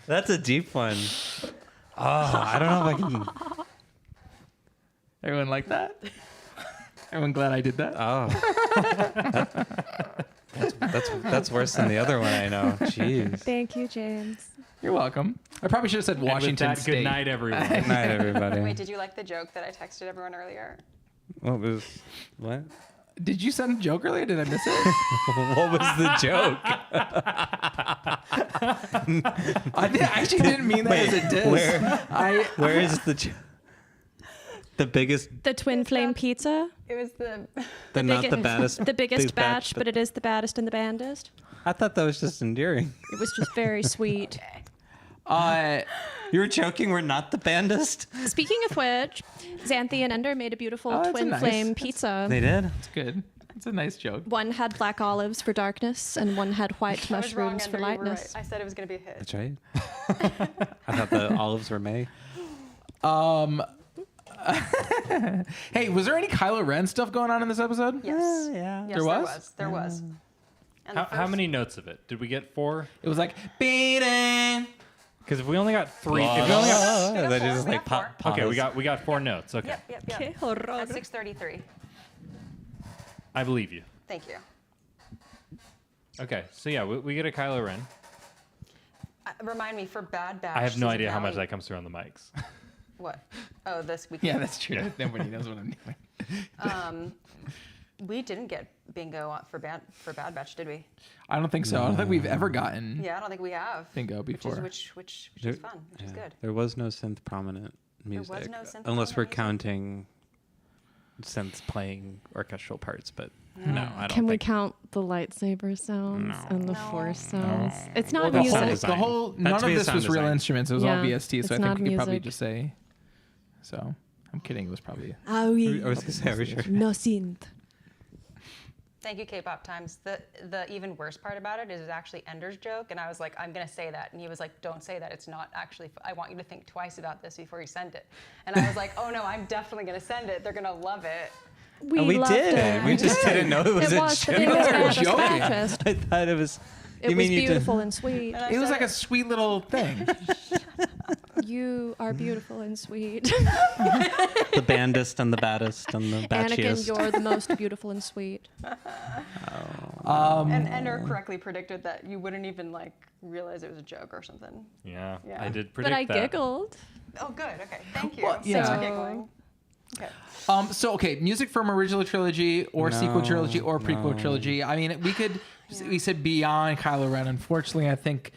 That's a deep one. Oh, I don't know if I can. Everyone like that? Everyone glad I did that? Oh. That's worse than the other one I know. Jeez. Thank you, James. You're welcome. I probably should have said Washington State. Good night, everyone. Good night, everybody. Wait, did you like the joke that I texted everyone earlier? What was what? Did you send a joke earlier? Did I miss it? What was the joke? I actually didn't mean that as a diss. Where is the joke? The biggest, The twin flame pizza. It was the not the baddest. The biggest big batch, but it is the baddest and the bandest. I thought that was just endearing. It was just very sweet. You were joking. We're not the bandest. Speaking of which, Xanthe and Ender made a beautiful that's twin nice. flame pizza. They did. It's good. It's a nice joke. One had black olives for darkness, and one had white I was wrong, mushrooms for Ender, you were lightness. right. I said it was going to be a hit. That's right. I thought the olives were May. Hey, was there any Kylo Ren stuff going on in this episode? Yes. Yeah. Yes, There was? There was. And the How first- many notes of it? Did we get 4? It was like, beating. Because if we only got 3, if we only got, We got That four, just we like got pop. okay, we got 4 notes. Okay, Yep. Okay, At horror. 6:33. I believe you. Thank you. Okay, so yeah, we get a Kylo Ren. Remind me, for Bad Batch. I have no season idea how much finale- that comes through on the mics. What? Oh, this week. Yeah, that's true. Nobody knows what I'm doing. We didn't get bingo for Bad Batch, did we? I don't think so. I don't think we've ever gotten Yeah, I don't think we have. bingo before. Which is fun, which is good. There was no synth prominent music. was no synth unless we're prominent music? counting synths playing orchestral parts, but no, I don't Can we think. count the lightsaber sounds and the No. force sounds? It's not the whole, music. design. the whole Had none to of be a this sound was real design. instruments. It was all Yeah, VST. So it's I think not you could probably music. just say. So I'm kidding. It was probably. Ah oui. I was gonna say, are we sure? No synth. Thank you, K-pop Times. The even worse part about it is actually Ender's joke, and I was like, I'm gonna say that, and he was like, don't say that. It's not actually. I want you to think twice about this before you send it. And I was like, oh no, I'm definitely gonna send it. They're gonna love it. We loved did. it. We just didn't know it was It a was the joke. biggest, were baddest, joking. baddest. I thought it was. It you was mean you beautiful and sweet. And I It was said like a sweet little thing. You are beautiful and sweet. the bandest and the baddest and the Anakin, batchiest. you're the most beautiful and sweet. And Ender correctly predicted that you wouldn't even like realize it was a joke or something. Yeah, Yeah. I did But predict I that. giggled. Oh, good. Okay, thank you. Well, Thanks yeah. for giggling. Okay. So okay, music from original trilogy or sequel No, trilogy or prequel no. trilogy. I mean, we said beyond Kylo Ren. Unfortunately, I think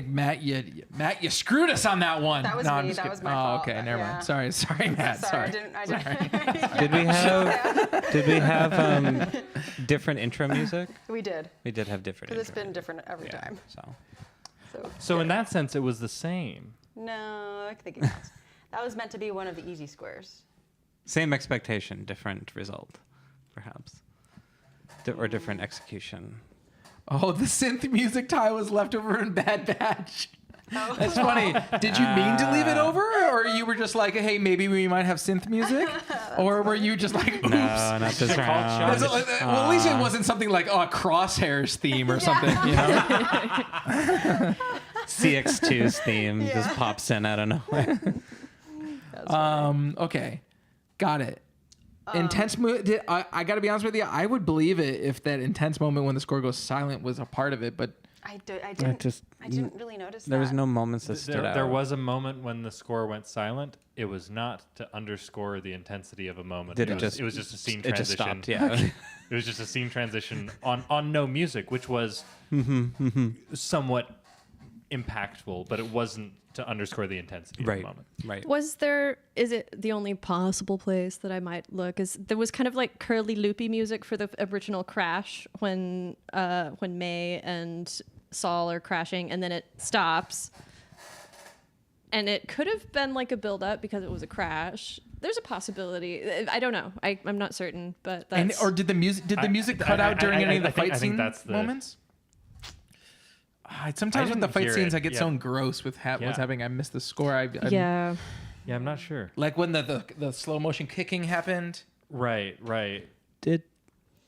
Matt, you screwed us on that one. That was no, me. I'm just That kidding. was my Oh, fault. okay, never Yeah. mind. Sorry, Matt. Sorry, I didn't. Did we have different intro music? We did. We did have different. Because it's intro been different every music. time. So So in that sense, it was the same. No, I think it counts. That was meant to be one of the easy squares. same expectation, different result, perhaps, or different execution. Oh, the synth music tie was left over in Bad Batch. That's funny. Did you mean to leave it over, or you were just like, hey, maybe we might have synth music, or were you just like, oops? No, not this round. That's well, at least it wasn't something like Crosshairs theme or something, you know? CX2's theme just pops in out of nowhere. Okay, got it. Intense I got to be honest with you. I would believe it if that intense moment when the score goes silent was a part of it, but I didn't really notice There was that. no moments that stood out. There was a moment when the score went silent. It was not to underscore the intensity of a moment. Did it it was, just- it was just a scene It just transition. stopped. Yeah. It was just a scene transition on no music, which was somewhat impactful, but it wasn't to underscore the intensity of the right. moment. Right. Is it the only possible place that I might look? Is there was kind of like curly loopy music for the original crash when May and Saul are crashing and then it stops. And it could have been like a build up because it was a crash. There's a possibility. I don't know. I'm not certain, but that's... did the music cut out during any of the fight scene moments? Sometimes with the didn't fight hear scenes, it, I get so engrossed with what's Yeah. happening. I miss the score. yeah. Yeah, I'm not sure. Like when the slow motion kicking happened. Right. Did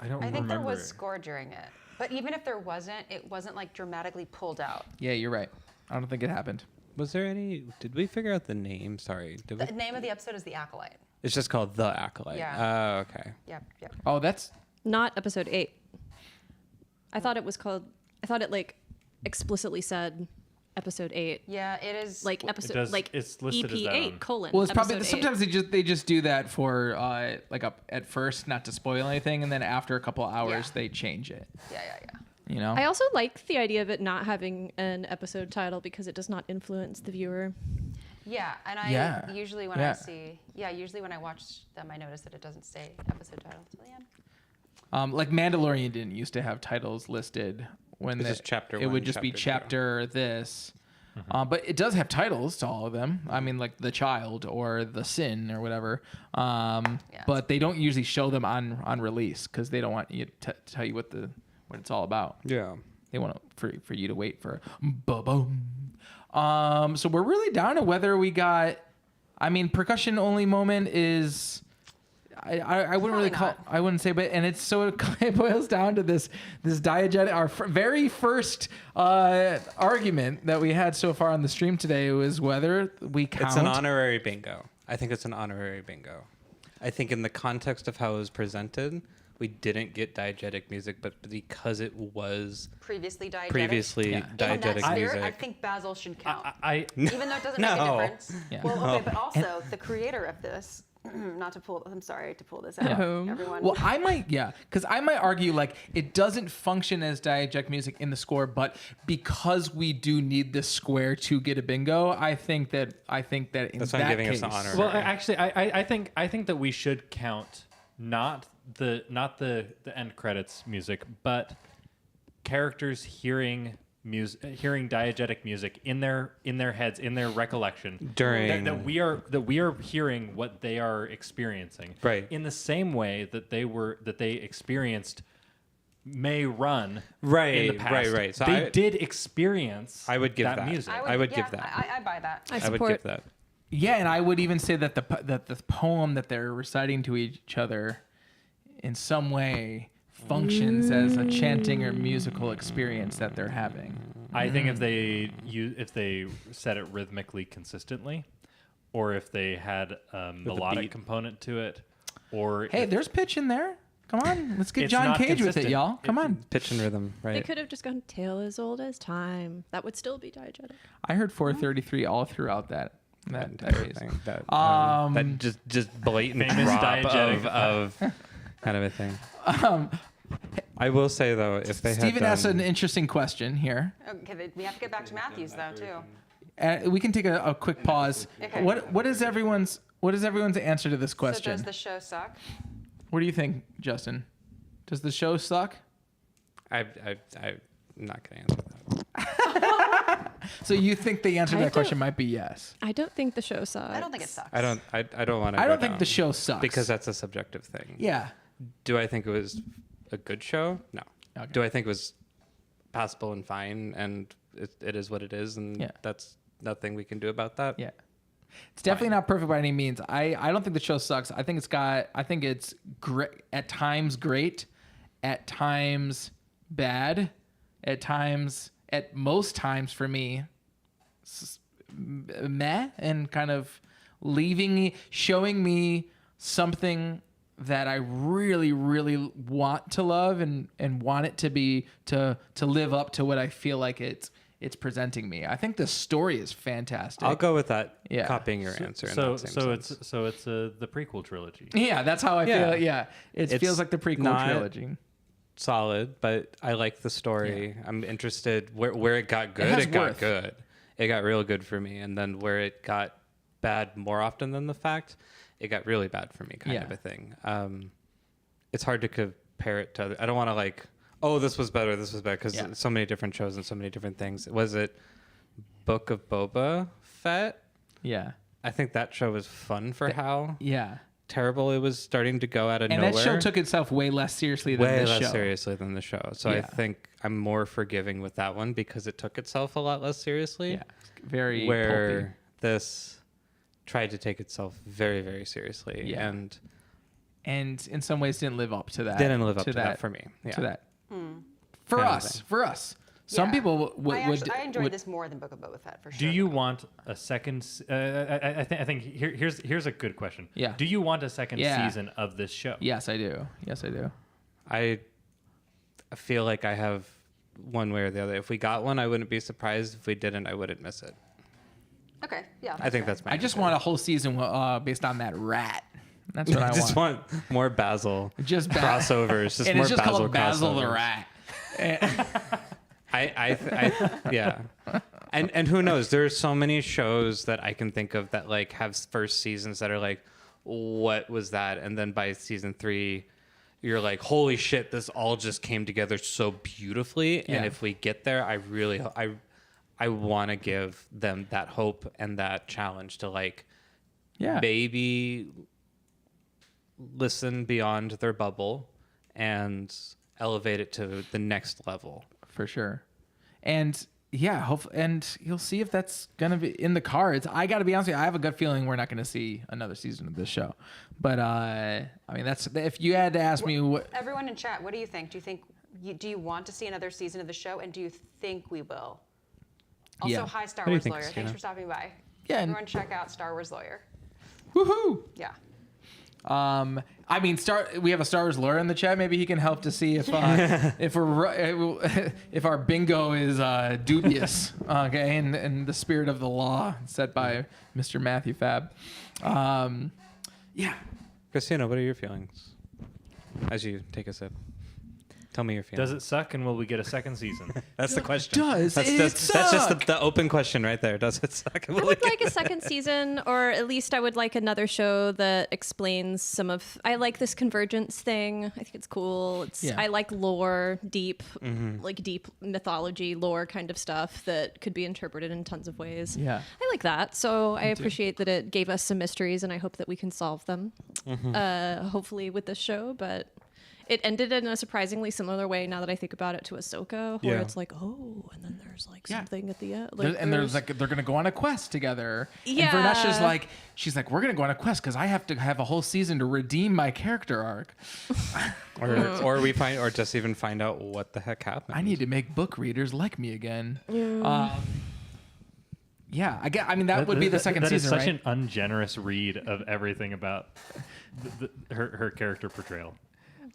I don't I think remember. there was score during it. But even if there wasn't, it wasn't like dramatically pulled out. Yeah, you're right. I don't think it happened. was there any? Did we figure out the name? Sorry. Did we? The name of the episode is The Acolyte. It's just called The Acolyte. Yeah. Oh, okay. Yep. Oh, that's Not episode 8. I thought it was called... I thought it like explicitly said episode 8. Yeah, it is. Like episode does- like it's listed as that EP8 on- colon. Well, it's probably episode 8. sometimes they just do that for like up at first not to spoil anything, and then after a couple hours Yeah. they change it. Yeah. You know. I also like the idea of it not having an episode title because it does not influence the viewer. Yeah, and I Yeah. usually when I see, usually when I watch them, I notice that it doesn't say episode title until the end. Like Mandalorian didn't used to have titles listed when It's just chapter it would one, just be chapter chapter this. But it does have titles to all of them. I mean, like the child or the sin or whatever. But they don't usually show them on release because they don't want you to tell you what it's all about. Yeah. They want for you to wait for ba-boom. So we're really down to whether we got. I mean, percussion only moment is. I wouldn't really call. not. I wouldn't say, but and it's so it boils down to this diegetic. Our very first argument that we had so far on the stream today was whether we count. It's an honorary bingo. I think it's an honorary bingo. I think in the context of how it was presented, we didn't get diegetic music, but because it was Previously diegetic. previously In that diegetic spirit, music. I think Basil should count. Even though it doesn't make a No. difference. Yeah. Well, okay, but also the creator of this, I'm sorry to pull this out, Whom? everyone. Well, I might, because I might argue like it doesn't function as diegetic music in the score, but because we do need this square to get a bingo, I think that in That's why I'm that giving case, us the honor. Well, actually, I think that we should count not the end credits music, but characters hearing diegetic music in their heads, in their recollection, During- that we are hearing what they are experiencing, Right. in the same way that they experienced May Run Right, in the past. right. So they did experience I would give that. music. I would give that. I buy that. I I would support. give that. Yeah, and I would even say that the poem that they're reciting to each other, in some way, functions as a chanting or musical experience that they're having. I think if they said it rhythmically consistently, or if they had a melodic beat. component to it, or Hey, if- there's pitch in there. Come on, let's get It's John not Cage with it, consistent. y'all. Come on. Pitch and rhythm, They right? could have just gone tale as old as time. That would still be diegetic. I heard 433 all throughout that Entire phrase. thing. That just blatant Famous drop diegetic. of kind of a thing. I will say though, if they Steven had asked done, an interesting question here. Okay, we have to get back to Matthews though too. We can take a quick pause. Okay. What is everyone's answer to this So question? does the show suck? What do you think, Justin? Does the show suck? I'm not gonna answer that. So you think the answer to I that question don't- might be yes? I don't think the show sucks. I don't think it sucks. I don't want to. I don't think the show sucks. because that's a subjective thing. Yeah. Do I think it was a good show? No. Okay. Do I think it was passable and fine, and it is what it is, and Yeah. that's nothing we can do about that? Yeah. It's definitely not perfect by any means. I don't think the show sucks. I think it's great at times, at times bad, at most times for me meh, and kind of showing me something that I really, really want to love and want it to be to live up to what I feel like it's presenting me. I think the story is fantastic. I'll go with that. Yeah. Copying your answer. In So that same sense. it's the prequel trilogy. Yeah, that's how I Yeah. feel. Yeah, it It's feels like the prequel not- trilogy. solid, but I like the story. I'm interested where it got good. has It got worth. good. It got real good for me, and then where it got bad more often than the fact, it got really bad for me, kind Yeah. of a thing. It's hard to compare it to other. I don't want to like, oh, this was better, because Yeah. so many different shows and so many different things. Was it Book of Boba Fett? Yeah, I think that show was fun for how yeah. terrible it was starting to go out of And nowhere. that show took itself way less seriously than way this less show. seriously than the show. So I Yeah. think I'm more forgiving with that one because it took itself a lot less seriously. Yeah, very Where pulpy. this tried to take itself very, very seriously. Yeah. And And in some ways didn't live up to that. didn't live up to that for me. Yeah. To that. For Kind of us. thing. For us. Some Yeah. people would. I enjoyed would- this more than Book of Boba Fett for sure. Do you want a second? I think here's a good question. Yeah. Do you want a second Yeah. season of this show? Yes, I do. Yes, I do. I feel like I have one way or the other. If we got one, I wouldn't be surprised. If we didn't, I wouldn't miss it. Okay, yeah. I think that's my I just answer. want a whole season based on that rat. That's what I just want. want more Basil Just crossovers. Just and more it's just Basil called Basil the crossovers. Rat. Yeah. And who knows? There's so many shows that I can think of that like have first seasons that are like, what was that? And then by season 3, you're like, holy shit, this all just came together so beautifully. Yeah. And if we get there, I want to give them that hope and that challenge to like, maybe listen beyond their bubble and elevate it to the next level. For sure. And and you'll see if that's going to be in the cards. I got to be honest with you, I have a good feeling we're not going to see another season of this show. But I mean, that's if you had to ask me what Everyone in chat, what do you think? Do you want to see another season of the show, and do you think we will? Also, Yeah. hi Star What do you Wars think, Lawyer. Christina? Thanks for stopping by. Yeah, and- Everyone check out Star Wars Lawyer. woohoo. Yeah. I mean, we have a Star Wars lawyer in the chat. Maybe he can help to see if if our bingo is dubious, okay, in the spirit of the law set by Mr. Matthew Fab. Yeah. Christina, what are your feelings as you take a sip? Tell me your feelings. Does it suck, and will we get a second season? That's the question. Does that's it just, That's just suck? the open question right there. Does it suck? I would like a second season, or at least I would like another show that explains some of. I like this convergence thing. I think it's cool. I like lore, deep mythology lore kind of stuff that could be interpreted in tons of ways. Yeah. I like that. So I appreciate that it gave us some mysteries, and I hope that we can solve them. Hopefully with this show, but. It ended in a surprisingly similar way now that I think about it to Ahsoka, where it's like, oh, and then there's like something at the end. Like, there's like they're gonna go on a quest together. Yeah. And Vernesta's like, she's like, we're gonna go on a quest because I have to have a whole season to redeem my character arc. or we find, or just even find out what the heck happened. I need to make book readers like me again. Yeah, I mean that would be the second that season, is such right? an ungenerous read of everything about her character portrayal.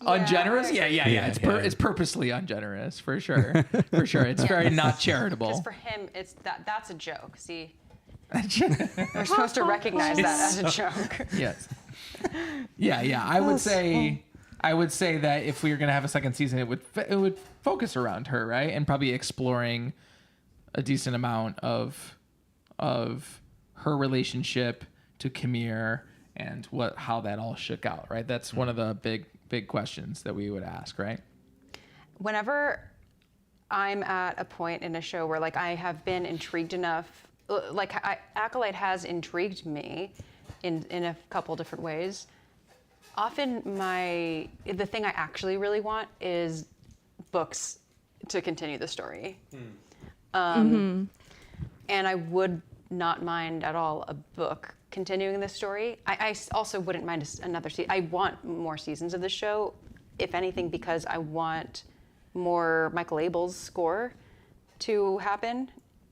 Ungenerous? Yeah. It's purposely ungenerous for sure. For sure, it's very not charitable. Because for him, that's a joke. See, we're supposed to recognize that as a joke. Yes. Yeah. I would say that if we were gonna have a second season, it would focus around her, right, and probably exploring a decent amount of her relationship to Camille and how that all shook out, right? That's one of the big questions that we would ask, right? Whenever I'm at a point in a show where like I have been intrigued enough, like Acolyte has intrigued me in a couple different ways. Often the thing I actually really want is books to continue the story. And I would not mind at all a book continuing the story. I also wouldn't mind another season. I want more seasons of the show, if anything, because I want more Michael Abel's score to happen.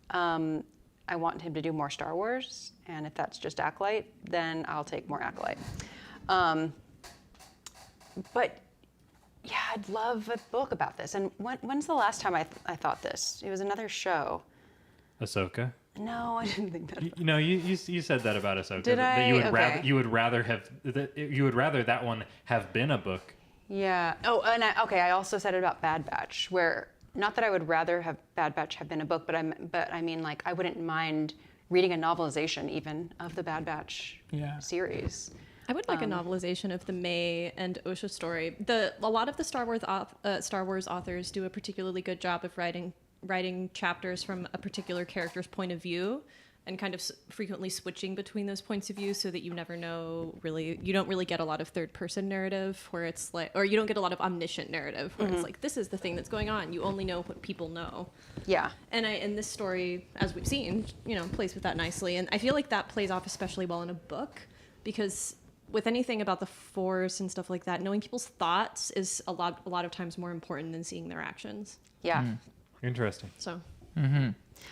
I want him to do more Star Wars, and if that's just Acolyte, then I'll take more Acolyte. But yeah, I'd love a book about this. And when's the last time I thought this? It was another show. Ahsoka. No, I didn't think that. You said that about Ahsoka. Did that I? you would Okay. you would rather that one have been a book. Yeah. Oh, and I also said it about Bad Batch, where not that I would rather have Bad Batch have been a book, but I mean like I wouldn't mind reading a novelization even of the Bad Batch series. I would like a novelization of the May and Osha story. A lot of the Star Wars authors do a particularly good job of writing chapters from a particular character's point of view and kind of frequently switching between those points of view so that you never know really, you don't really get a lot of third person narrative where it's like, or you don't get a lot of omniscient narrative where it's like, this is the thing that's going on. You only know what people know. Yeah. And this story, as we've seen, plays with that nicely. And I feel like that plays off especially well in a book because with anything about the Force and stuff like that, knowing people's thoughts is a lot of times more important than seeing their actions. Yeah. Interesting. So.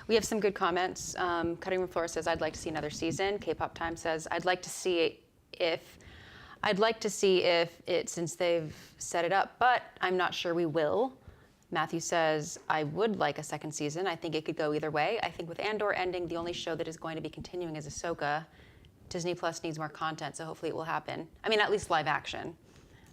We have some good comments. Cutting Room Floor says, I'd like to see another season. K-Pop Time says, I'd like to see if it, since they've set it up, but I'm not sure we will. Matthew says, I would like a second season. I think it could go either way. I think with Andor ending, the only show that is going to be continuing is Ahsoka. Disney Plus needs more content, so hopefully it will happen. I mean, at least live action.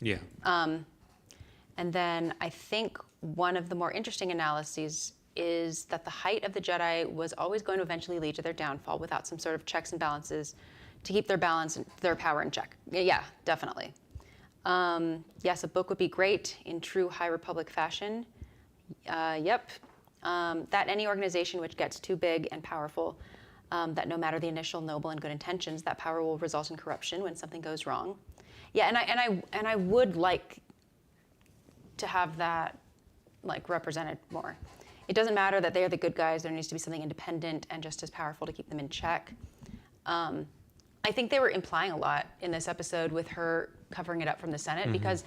Yeah. And then I think one of the more interesting analyses is that the height of the Jedi was always going to eventually lead to their downfall without some sort of checks and balances to keep their balance and their power in check. Yeah, definitely. Yes, a book would be great in true High Republic fashion. Yep. That any organization which gets too big and powerful, that no matter the initial noble and good intentions, that power will result in corruption when something goes wrong. Yeah, and I would like to have that like represented more. It doesn't matter that they're the good guys. There needs to be something independent and just as powerful to keep them in check. I think they were implying a lot in this episode with her covering it up from the Senate because,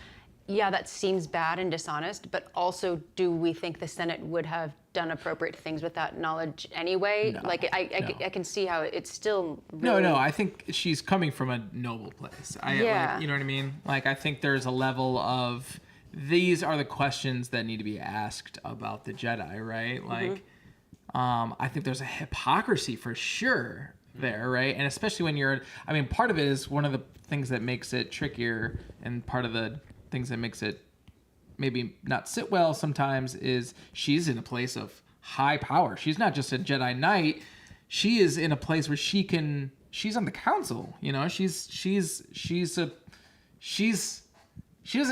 yeah, that seems bad and dishonest, but also do we think the Senate would have done appropriate things with that knowledge anyway? No, like, I can see how it's still really... No, I think she's coming from a noble place. Yeah. Like, you know what I mean? Like, I think there's a level of, these are the questions that need to be asked about the Jedi, right? Like, I think there's a hypocrisy for sure there, right? And especially when you're, I mean, part of it is one of the things that makes it trickier, and part of the things that makes it maybe not sit well sometimes is she's in a place of high power. She's not just a Jedi Knight. She is in a place where she's on the council, you know? She doesn't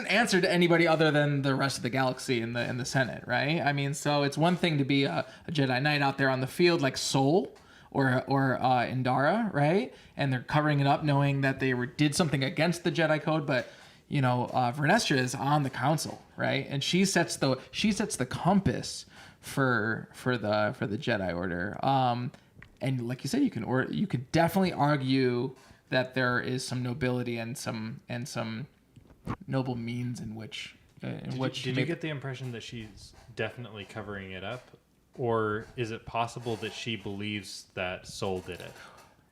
answer to anybody other than the rest of the galaxy in the Senate, right? I mean, so it's one thing to be a Jedi Knight out there on the field like Sol or Indara, right? And they're covering it up knowing that they did something against the Jedi Code, but you know, Vernesta is on the council, right? And she sets the compass for the Jedi Order. And like you said, you can definitely argue that there is some nobility and some noble means in which Did you get the impression that she's definitely covering it up, or is it possible that she believes that Sol did it?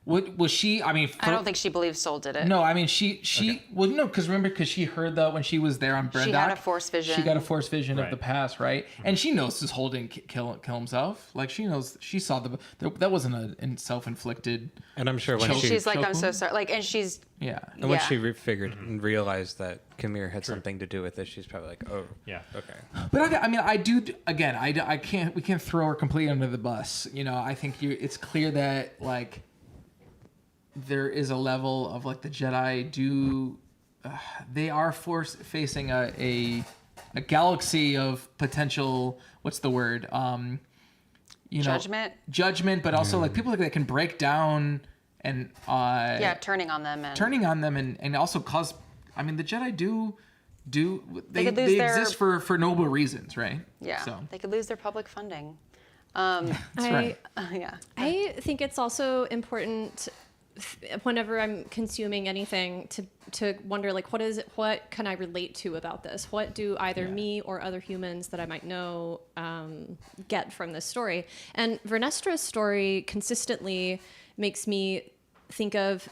Was she? I mean, I don't think she believes Sol did it. No, I mean she. Okay. Well, no, because she heard that when she was there on Brendok. She had a Force vision. She got a Force vision Right. of the past, right? And she knows this whole didn't kill himself. Like she knows, she saw that wasn't a self-inflicted. And I'm sure when she's like, I'm so sorry. Like, and she's Yeah. And when she figured and realized that Camille had something to do with it, she's probably like, "Oh, Yeah. okay." But I mean, I do. Again, I can't. We can't throw her completely under the bus. You know, I think it's clear that like there is a level of like the Jedi do. They are facing a galaxy of potential. What's the word? You know, judgment, but also like people that can break down and turning on them and also cause. I mean, the Jedi they their... exist for noble reasons, right? Yeah, so. They could lose their public funding. That's right. I think it's also important whenever I'm consuming anything to wonder like what can I relate to about this? What do either me or other humans that I might know get from this story? And Vernesta's story consistently makes me think of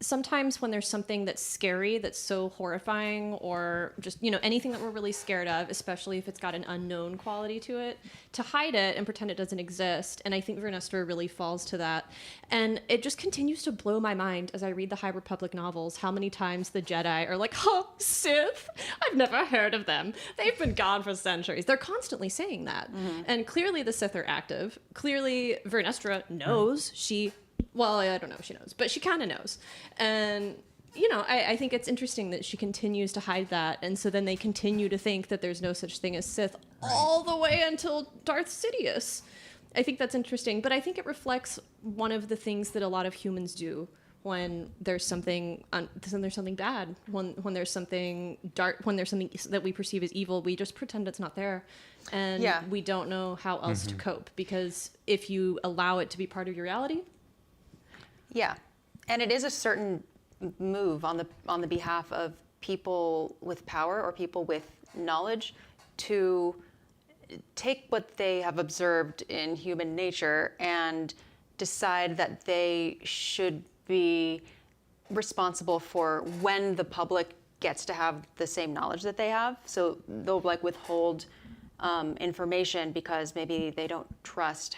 sometimes when there's something that's scary, that's so horrifying, or just, you know, anything that we're really scared of, especially if it's got an unknown quality to it, to hide it and pretend it doesn't exist. And I think Vernesta really falls to that. And it just continues to blow my mind as I read the High Republic novels, how many times the Jedi are like, oh, Sith? I've never heard of them. They've been gone for centuries. They're constantly saying that. Mm-hmm. And clearly the Sith are active. Clearly Vernesta knows. Well, I don't know if she knows, but she kind of knows. And, you know, I think it's interesting that she continues to hide that. And so then they continue to think that there's no such thing as Sith all the way until Darth Sidious. I think that's interesting. But I think it reflects one of the things that a lot of humans do when there's something bad, when there's something dark, when there's something that we perceive as evil, we just pretend it's not there. And we don't know how else to cope. Because if you allow it to be part of your reality... Yeah, and it is a certain move on the behalf of people with power or people with knowledge to take what they have observed in human nature and decide that they should be responsible for when the public gets to have the same knowledge that they have. So they'll like withhold information because maybe they don't trust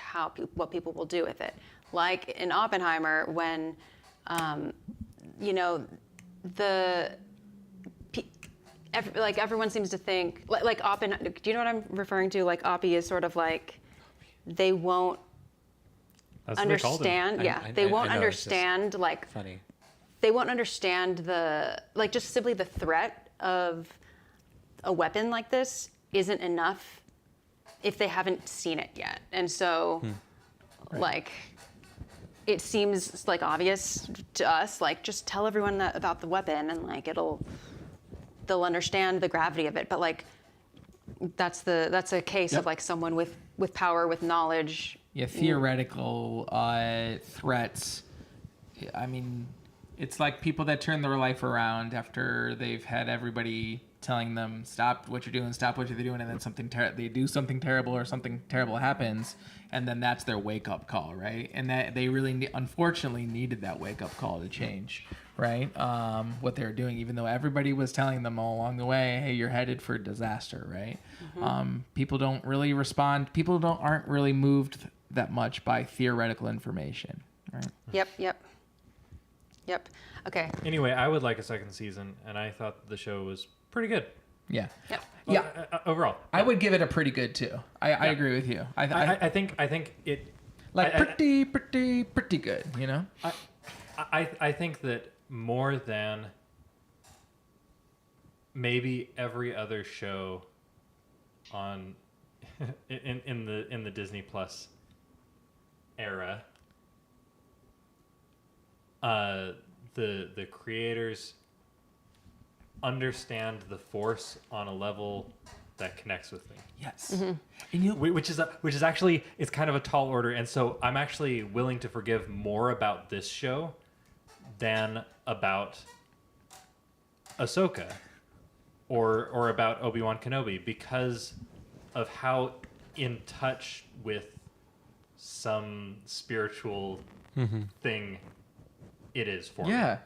what people will do with it. Like in Oppenheimer, when everyone seems to think like Oppenheimer. Do you know what I'm referring to? Like Oppie is sort of like they won't understand. They won't understand like funny. They won't understand just simply the threat of a weapon like this isn't enough if they haven't seen it yet. And so, it seems like obvious to us, like just tell everyone about the weapon and like they'll understand the gravity of it. But like, that's a case of like someone with power, with knowledge. Yeah, theoretical threats. I mean, it's like people that turn their life around after they've had everybody telling them stop what you're doing, and then they do something terrible or something terrible happens, and then that's their wake up call, right? And that they really unfortunately needed that wake up call to change, right? What they were doing, even though everybody was telling them all along the way, hey, you're headed for disaster, right? Mm-hmm. People don't really respond. People aren't really moved that much by theoretical information, right? Yep. Okay. Anyway, I would like a second season, and I thought the show was pretty good. Yeah. Yep. Yeah. Overall, I would give it a pretty good too. I agree with you. I think it pretty good. You know. I think that more than maybe every other show on in the Disney Plus era, the creators understand the Force on a level that connects with me. Yes. Mm-hmm. And which is actually, it's kind of a tall order, and so I'm actually willing to forgive more about this show than about Ahsoka or about Obi-Wan Kenobi, because of how in touch with some spiritual thing it is for me. Yeah.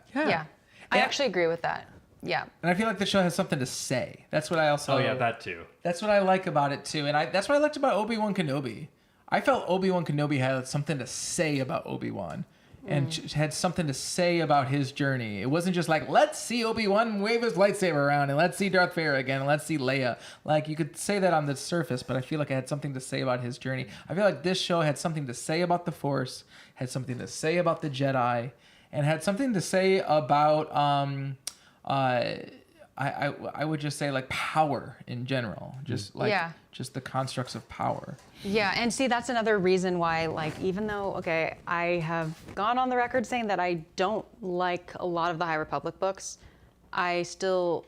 I actually agree with that. Yeah. And I feel like the show has something to say. That's what I also... Oh, yeah, that too. That's what I like about it, too. And that's what I liked about Obi-Wan Kenobi. I felt Obi-Wan Kenobi had something to say about Obi-Wan. And had something to say about his journey. It wasn't just like, let's see Obi-Wan wave his lightsaber around, and let's see Darth Vader again, and let's see Leia. Like, you could say that on the surface, but I feel like it had something to say about his journey. I feel like this show had something to say about the Force, had something to say about the Jedi, and had something to say about... I would just say like power in general, just the constructs of power. Yeah, and see, that's another reason why, like, even though, I have gone on the record saying that I don't like a lot of the High Republic books, I still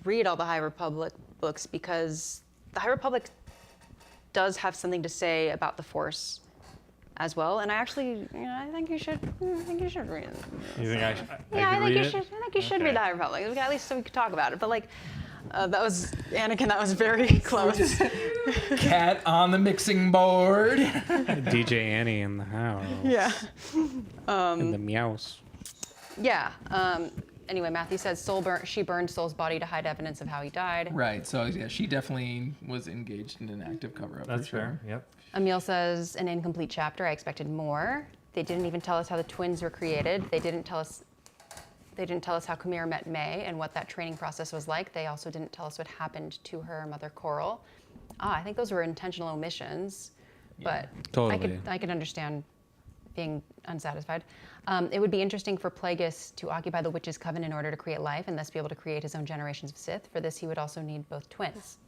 read all the High Republic books because the High Republic does have something to say about the Force as well, and I think you should read it. You think I should? I think you should read the High Republic. At least so we could talk about it. But like, that was Anakin. That was very close. Cat on the mixing board. DJ Annie in the house. Yeah. In the meows. Yeah. Anyway, Matthew says she burned Soul's body to hide evidence of how he died. Right. So yeah, she definitely was engaged in an active cover-up. That's fair. Yep. Emil says, an incomplete chapter. I expected more. They didn't even tell us how the twins were created. They didn't tell us how Kamir met May and what that training process was like. They also didn't tell us what happened to her mother, Coral. I think those were intentional omissions, but totally. I could understand being unsatisfied. It would be interesting for Plagueis to occupy the Witch's Coven in order to create life and thus be able to create his own generations of Sith. For this, he would also need both twins.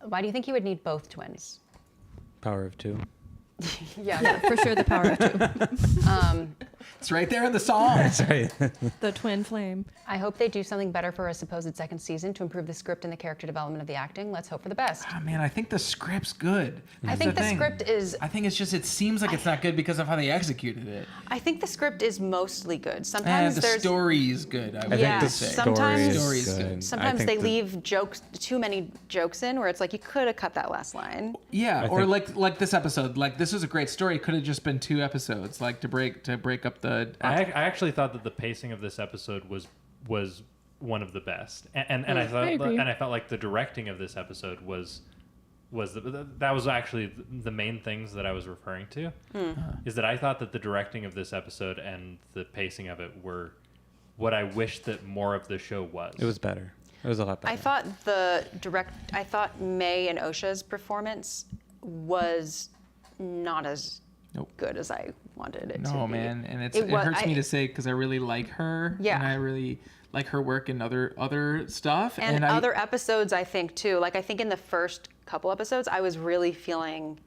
Why do you think he would need both twins? Power of two. Yeah, for sure, the power of two. It's right there in the song. That's right. The twin flame. I hope they do something better for a supposed second season to improve the script and the character development of the acting. Let's hope for the best. Oh, man, I think the script's good. I think the script is... I think it's just, it seems like it's not good because of how they executed it. I think the script is mostly good. Sometimes the story is good, I would think the say. story is good. Sometimes they leave too many jokes in where it's like, you could have cut that last line. Yeah, or like this episode. Like, this is a great story. It could have just been 2 episodes, like to break up the... I actually thought that the pacing of this episode was one of the best. And I thought, and I felt like the directing of this episode was that was actually the main things that I was referring to. Is that I thought that the directing of this episode and the pacing of it were what I wish that more of the show was. It was better. It was a lot better. I thought May and Osha's performance was not as good as I wanted it to be. No, man, and it hurts me to say because I really like her. Yeah. And I really like her work in other stuff. And other episodes, I think, too. Like, I think in the first couple episodes, I was really feeling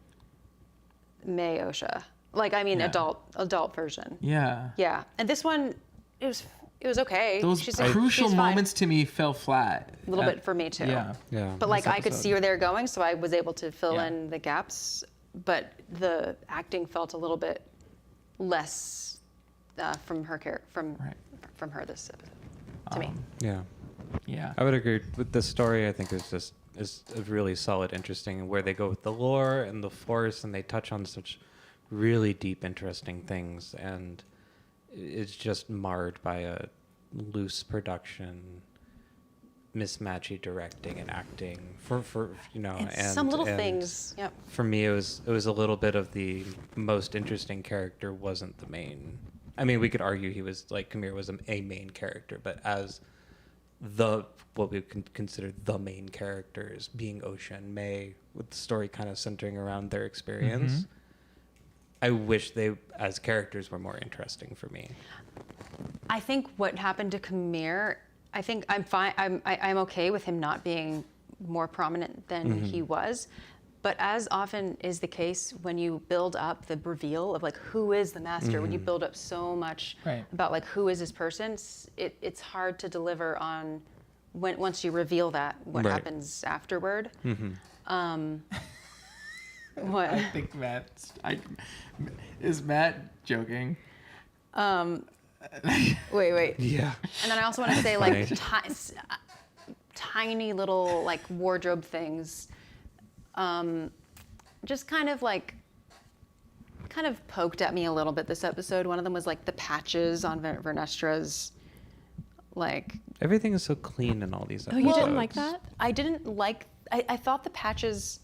May Osha. Like, I mean, adult version. Yeah. Yeah. And this one, it was okay. Those crucial moments to me fell flat. A little bit for me, too. Yeah. But, like, I could see where they were going, so I was able to fill in the gaps. But the acting felt a little bit less from her from her this episode to me. Yeah. I would agree with the story. I think is really solid, interesting, and where they go with the lore and the Force, and they touch on such really deep, interesting things, and it's just marred by a loose production, mismatchy directing and acting for and some little things. Yep. For me, it was a little bit of the most interesting character wasn't the main. I mean, we could argue he was like Kamir was a main character, but as what we can consider the main characters being Osha and May, with the story kind of centering around their experience. I wish they, as characters, were more interesting for me. I think what happened to Kamir, I think I'm fine. I'm okay with him not being more prominent than he was. But as often is the case when you build up the reveal of like who is the master, when you build up so much about like who is this person, it's hard to deliver on once you reveal that what happens afterward. What? I think is Matt joking? Wait. Yeah. And then I also want to say like tiny little like wardrobe things, just kind of poked at me a little bit this episode. One of them was like the patches on Vernestra's, like. Everything is so clean in all these episodes. Oh, you didn't like that? I didn't like. I thought the patches.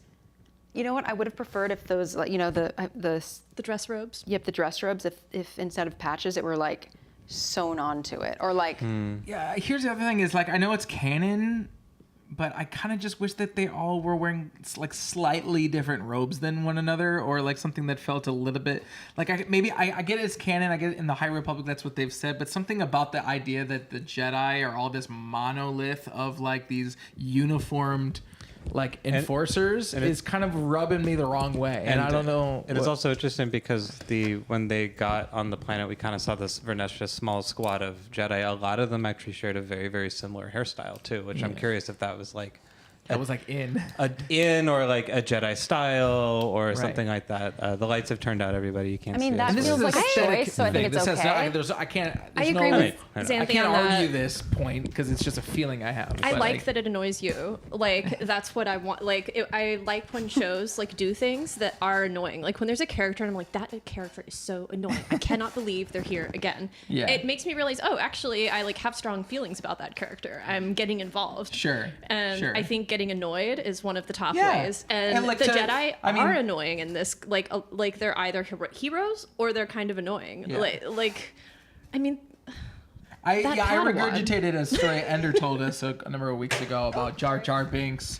You know what? I would have preferred if those, like, the dress robes. Yep, the dress robes. If instead of patches, it were like sewn onto it, or like. Yeah. Here's the other thing: is like I know it's canon, but I kind of just wish that they all were wearing like slightly different robes than one another, or like something that felt a little bit like I get it's canon. I get it in the High Republic. That's what they've said, but something about the idea that the Jedi are all this monolith of like these uniformed. Like enforcers is kind of rubbing me the wrong way, and I don't know. And it's also interesting because when they got on the planet, we kind of saw this Vernesta small squad of Jedi. A lot of them actually shared a very, very similar hairstyle too, which I'm curious if that was like that was like in or like a Jedi style or something like that. The lights have turned out. Everybody, you can't. I mean, see that it, feels like a choice, so I think it's okay. I can't. I agree with Xanthe I can't on that. argue this point because it's just a feeling I have. I like that it annoys you. Like that's what I want. Like I like when shows like do things that are annoying. Like when there's a character and I'm like, that character is so annoying. I cannot believe they're here again. Yeah. It makes me realize, oh, actually, I like have strong feelings about that character. I'm getting involved. Sure. And I think getting annoyed is one of the top ways. And like the Jedi are annoying in this. Like they're either heroes or they're kind of annoying. Yeah. I regurgitated a story Ender told us a number of weeks ago about Jar Jar Binks.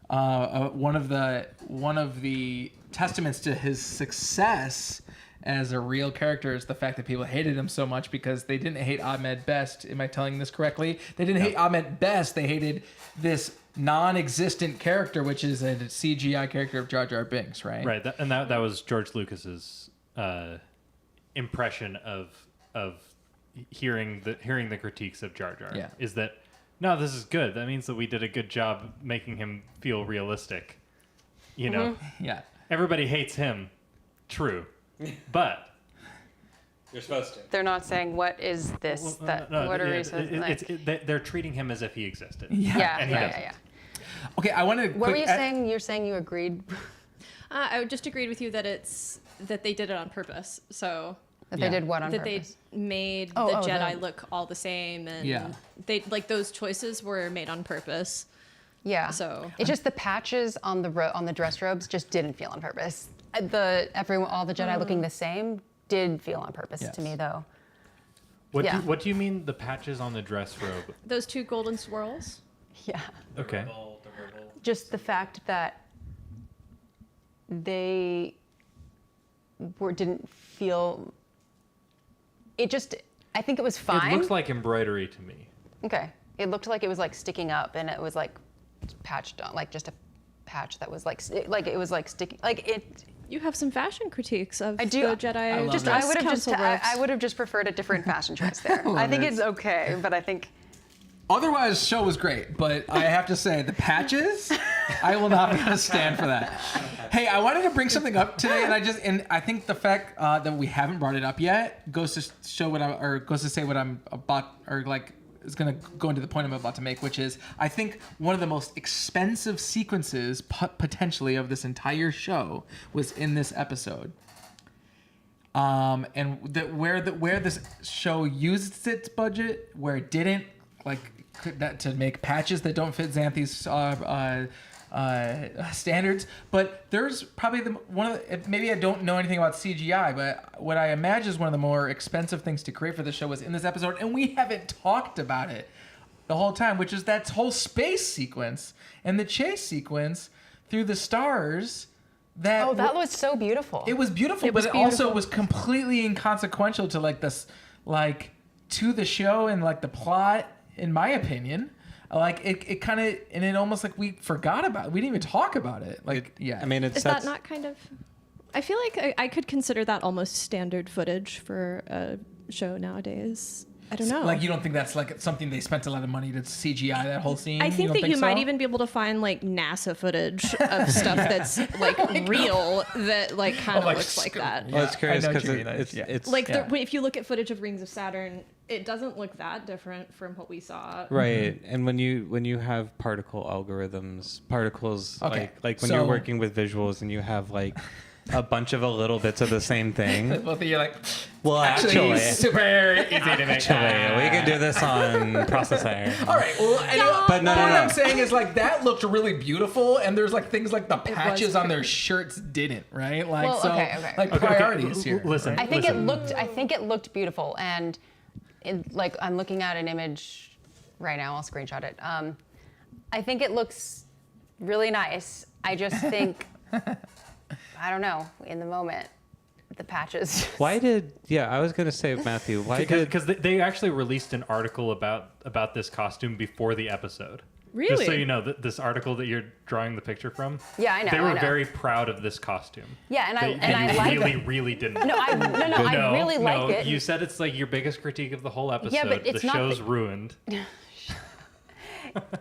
One of the testaments to his success as a real character is the fact that people hated him so much because they didn't hate Ahmed Best. Am I telling this correctly? They didn't hate Ahmed Best. They hated this non-existent character, which is a CGI character of Jar Jar Binks, right? Right, that was George Lucas's impression of hearing the critiques of Jar Jar. Yeah. Is that no, this is good. That means that we did a good job making him feel realistic. You know. Yeah. Everybody hates him. True, but. You're supposed to. They're not saying what is this what are we they're treating him as if he existed. Yeah. Okay, I want to. What were you saying? You're saying you agreed. I just agreed with you that they did it on purpose. So That they did what on that purpose? they made Oh, the oh, Jedi the- look all the same, and Yeah. they like those choices were made on purpose. Yeah. So- it's just the patches on the dress robes just didn't feel on purpose. All the Jedi looking the same did feel on purpose Yes. to me though. What Yeah. what do you mean the patches on the dress robe? Those 2 golden swirls. Yeah. Okay. Just the fact that they didn't feel. I think it was fine. It looks like embroidery to me. Okay. It looked like it was like sticking up, and it was like patched on, like just a patch that was like it was like sticky, like it. You have some fashion critiques of I do. the Jedi. I love Just that. I would have just Council robes. I would have just preferred a different fashion choice there. I think it's okay, but I think Otherwise, the show was great, but I have to say, the patches, I will not be able to stand for that. Hey, I wanted to bring something up today, and I think the fact that we haven't brought it up yet goes to show goes to say what I'm about, or like is going to go into the point I'm about to make, which is I think one of the most expensive sequences potentially of this entire show was in this episode. And where this show used its budget, where it didn't, like that to make patches that don't fit Xanthe's standards. But there's probably maybe I don't know anything about CGI, but what I imagine is one of the more expensive things to create for the show was in this episode, and we haven't talked about it the whole time, which is that whole space sequence and the chase sequence through the stars. that was so beautiful. It was beautiful, but it also was completely inconsequential to to the show and like the plot, in my opinion. Like it kind of, and it almost like we forgot about it. We didn't even talk about it. I mean, Is that not kind of? I feel like I could consider that almost standard footage for a show nowadays. I don't know. Like, you don't think that's like something they spent a lot of money to CGI that whole scene? I think that you so? might even be able to find like NASA footage of stuff that's like real that like kind of looks like that. Well, it's curious I know what because you mean. it's Like if you look at footage of Rings of Saturn, it doesn't look that different from what we saw. right. And when you have particle algorithms, particles Okay, like when you're working with visuals and you have like a bunch of little bits of the same thing. Both of you are like, Well, actually, actually, super easy to make. we can do this on processor. All right. Well, anyway, But no, the no, point no. I'm saying is like that looked really beautiful, and there's like things like the patches was on their shirts didn't, right? Like Well, okay. like priorities here. Listen, I think it looked beautiful, and like I'm looking at an image right now. I'll screenshot it. I think it looks really nice. I just think I don't know. In the moment, the patches. Why did? Yeah, I was gonna say, Matthew. Why did? because they actually released an article about this costume before the episode. Really? Just so you know, this article that you're drawing the picture from. Yeah, I know. They were I know. very proud of this costume. Yeah, and I They like really, it. really didn't. No, I really like it. You said it's like your biggest critique of the whole episode. Yeah, but it's the not show's ruined.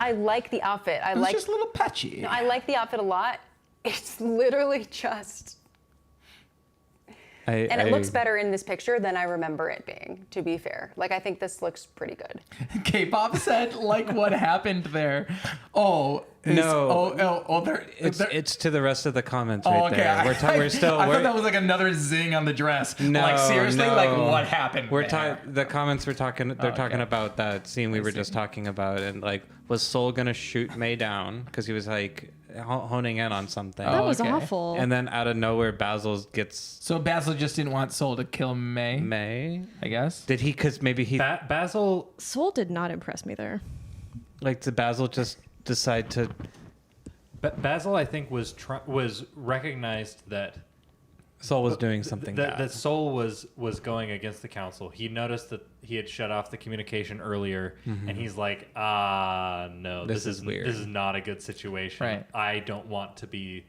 I like the outfit. I It's like. just a little patchy. No, I like the outfit a lot. It's literally just. And it looks better in this picture than I remember it being, to be fair. Like, I think this looks pretty good. K-pop said, like, what happened there? Oh, there. It's to the rest of the comments Oh, right okay. there. We're still. I thought that was like another zing on the dress. No, like seriously, no. like what happened? We're there? the comments we're talking. They're talking okay. about that scene we were just talking about, and like, was Sol gonna shoot May down because he was like honing in on something, That was okay. awful. and then out of nowhere, Basil gets So Basil just didn't want Sol to kill May, I guess. Did he? Because maybe he Basil. Soul did not impress me there. like did Basil just decide to. Basil, I think, was recognized that Sol was doing something bad. that Sol was going against the council. He noticed that he had shut off the communication earlier, and he's like, no, This is weird. This is not a good situation. Right. I don't want to be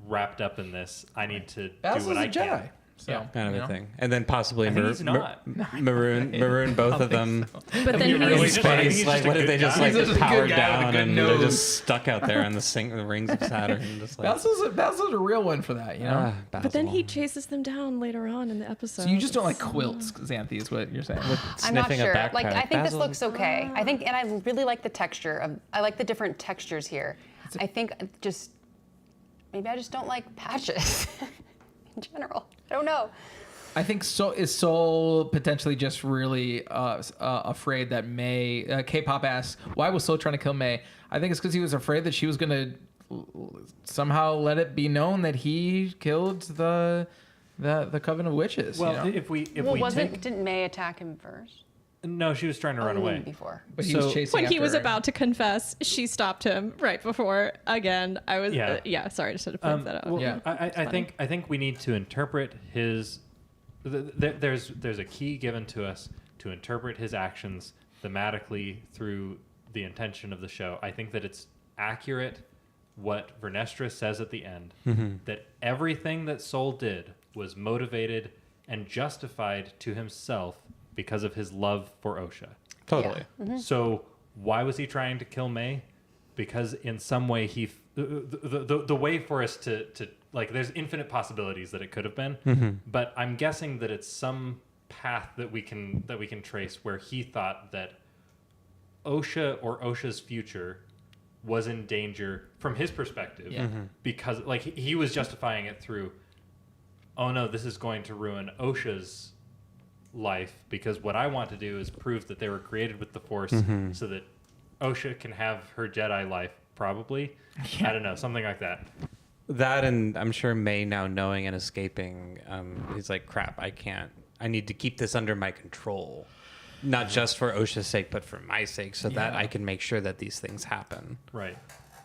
wrapped up in this. I need to Basil's do what a I Jedi. can. So, Yeah. kind of you a know. thing, and then possibly I think he's not. maroon both of them But then in really he's just- I think space. he's Like, just a what if good they just guy. like He's just a good powered guy with a down good and they're nose. just stuck out there on the rings of Saturn? Just like, Basil's a real one for that, you know. But then he chases them down later on in the episode. So you just don't like quilts, Xanthe, is what you're saying. I'm not sniffing a sure. Like, backpack. I think this Basil- looks okay. I think, and I really like the texture of. I like the different textures here. I think maybe I just don't like patches in general. I don't know. I think is Soul potentially just really afraid that May. K-pop asks, why was Soul trying to kill May? I think it's because he was afraid that she was gonna somehow let it be known that he killed the Coven of Witches. Well, you know? if we didn't May attack him first? no, she was trying to run away. Before. But he was chasing When he after was her. about to confess, she stopped him right before. Again, I was sorry, just had to point that out. Well, Yeah. I think we need to interpret his. There's a key given to us to interpret his actions thematically through the intention of the show. I think that it's accurate what Vernesta says at the end, that everything that Soul did was motivated and justified to himself because of his love for Osha. Totally. Yeah. So why was he trying to kill May? Because in some way the way for us to like, there's infinite possibilities that it could have been, but I'm guessing that it's some path that we can trace where he thought that Osha or Osha's future was in danger from his perspective, because like he was justifying it through, oh no, this is going to ruin Osha's life, because what I want to do is prove that they were created with the Force so that Osha can have her Jedi life, probably. I don't know, something like that. That, and I'm sure May now knowing and escaping, he's like, crap, I need to keep this under my control. Not just for Osha's sake, but for my sake, so that I can make sure that these things happen. Right.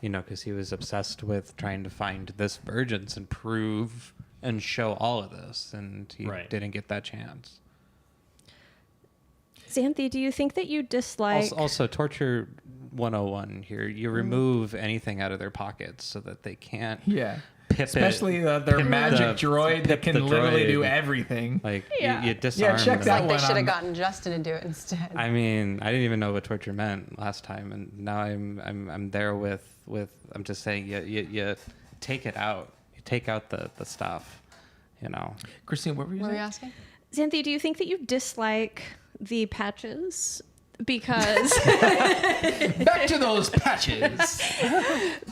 You know, because he was obsessed with trying to find this virgins and prove and show all of this, and he didn't get that chance. Xanthe, do you think that you dislike... Also, Torture 101 here. You remove anything out of their pockets so that they can't pip especially their pip magic droid that pip can the literally droid. do everything. Like, Yeah. you disarm check them. that Like they one should on- have gotten Justin to do it instead. I mean, I didn't even know what torture meant last time, and now I'm there with I'm just saying you take it out. You take out the stuff, you know. Christina, what were you saying? asking? Xanthe, do you think that you dislike the patches? Because Back to those patches.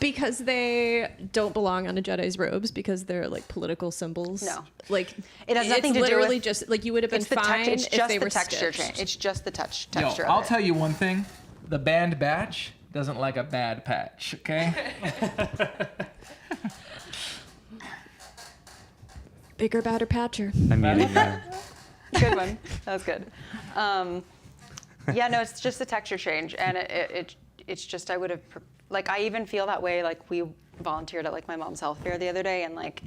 because they don't belong on a Jedi's robes, because they're like political symbols. No. Like It has nothing it's to do literally with- just like you would have been It's the fine it's if just they the were texture stitched. change. It's just the Yo, texture. I'll of it. tell you one thing. The band batch doesn't like a bad patch, okay? Bigger, badder, patcher. I mean, Good one. That was good. Yeah, no, it's just the texture change, and it's just I would have like I even feel that way. Like we volunteered at like my mom's health fair the other day, and like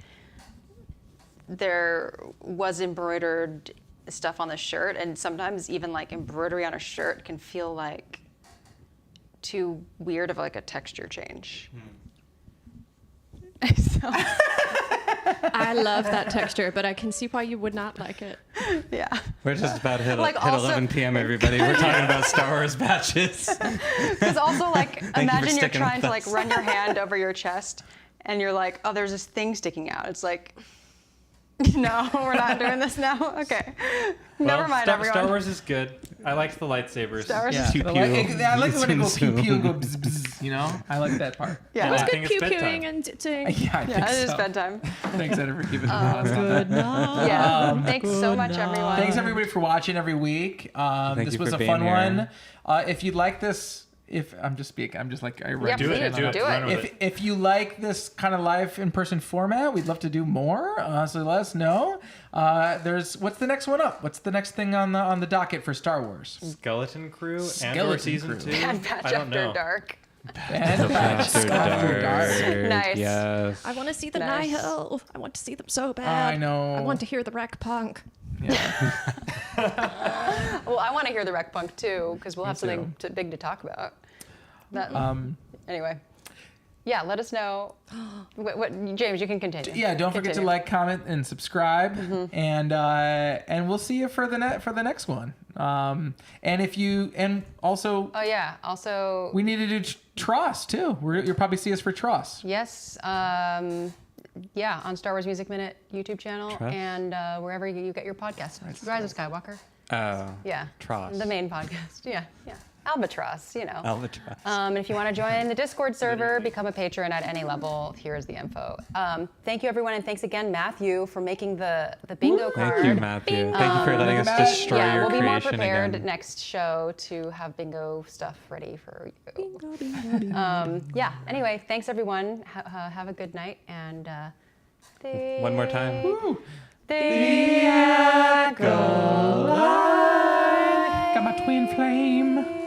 there was embroidered stuff on the shirt, and sometimes even like embroidery on a shirt can feel like too weird of like a texture change. So, I love that texture, but I can see why you would not like it. yeah. we're just about hit Like, 11 p.m. Everybody, we're talking about Star Wars batches. Because also, like, you for imagine you're sticking trying with to, like, us. run your hand over your chest, and you're like, oh, there's this thing sticking out. It's like, no, we're not doing this now? Okay. Never mind, everyone. Star Wars is good. I liked the lightsabers. Star Wars Yeah. is I like when it goes pew pew and go bzz, bzz, you know? I like that part. Yeah. It was I good think it's pew bedtime. pewing and doing. Yeah, I think Yeah, it is so. bedtime. Thanks, Ed, for keeping it honest on that. Yeah. Thanks so much, everyone. Thanks everybody for watching every week. This you was for a being fun here. one. If you like this, if I'm just speaking, I'm just like I write Do please, it. Do it. do it. Run with it. If you like this kind of live in-person format, we'd love to do more. So let us know. What's the next one up? What's the next thing on the docket for Star Wars? Skeleton Crew and or Skeleton season Crew. 2. And Patch I don't After know. Dark. Bad Batch After Dark. Nice. Yes. I want to see the Nice. Nihil. I want to see them so bad. I know. I want to hear the wreck punk. Yeah. Well, I want to hear the Rec Punk, too, because we'll have Me something big to talk about. That, Um, anyway. Yeah, let us know. What James, you can continue. yeah, don't forget to Continue. like, comment, and subscribe, and we'll see you for the next one. And also Oh, yeah. Also, we need to do Tross too. You'll probably see us for Tross. yes. Yeah, on Star Wars Music Minute YouTube channel Trust? and wherever you get your podcasts. Rise of Skywalker. Oh. Yeah. Tross. The main podcast. Yeah, yeah. Albatross, you know. Albatross. And if you want to join the Discord server, become a patron at any level. Here's the info. Thank you, everyone, and thanks again, Matthew, for making the bingo card. Thank you, Matthew. Thank you for letting us destroy yeah, your we'll be more creation prepared again. next show to have bingo stuff ready for you. Yeah. Anyway, thanks everyone. Have a good night and. One more time. Woo. The Acolyte. Got my twin flame.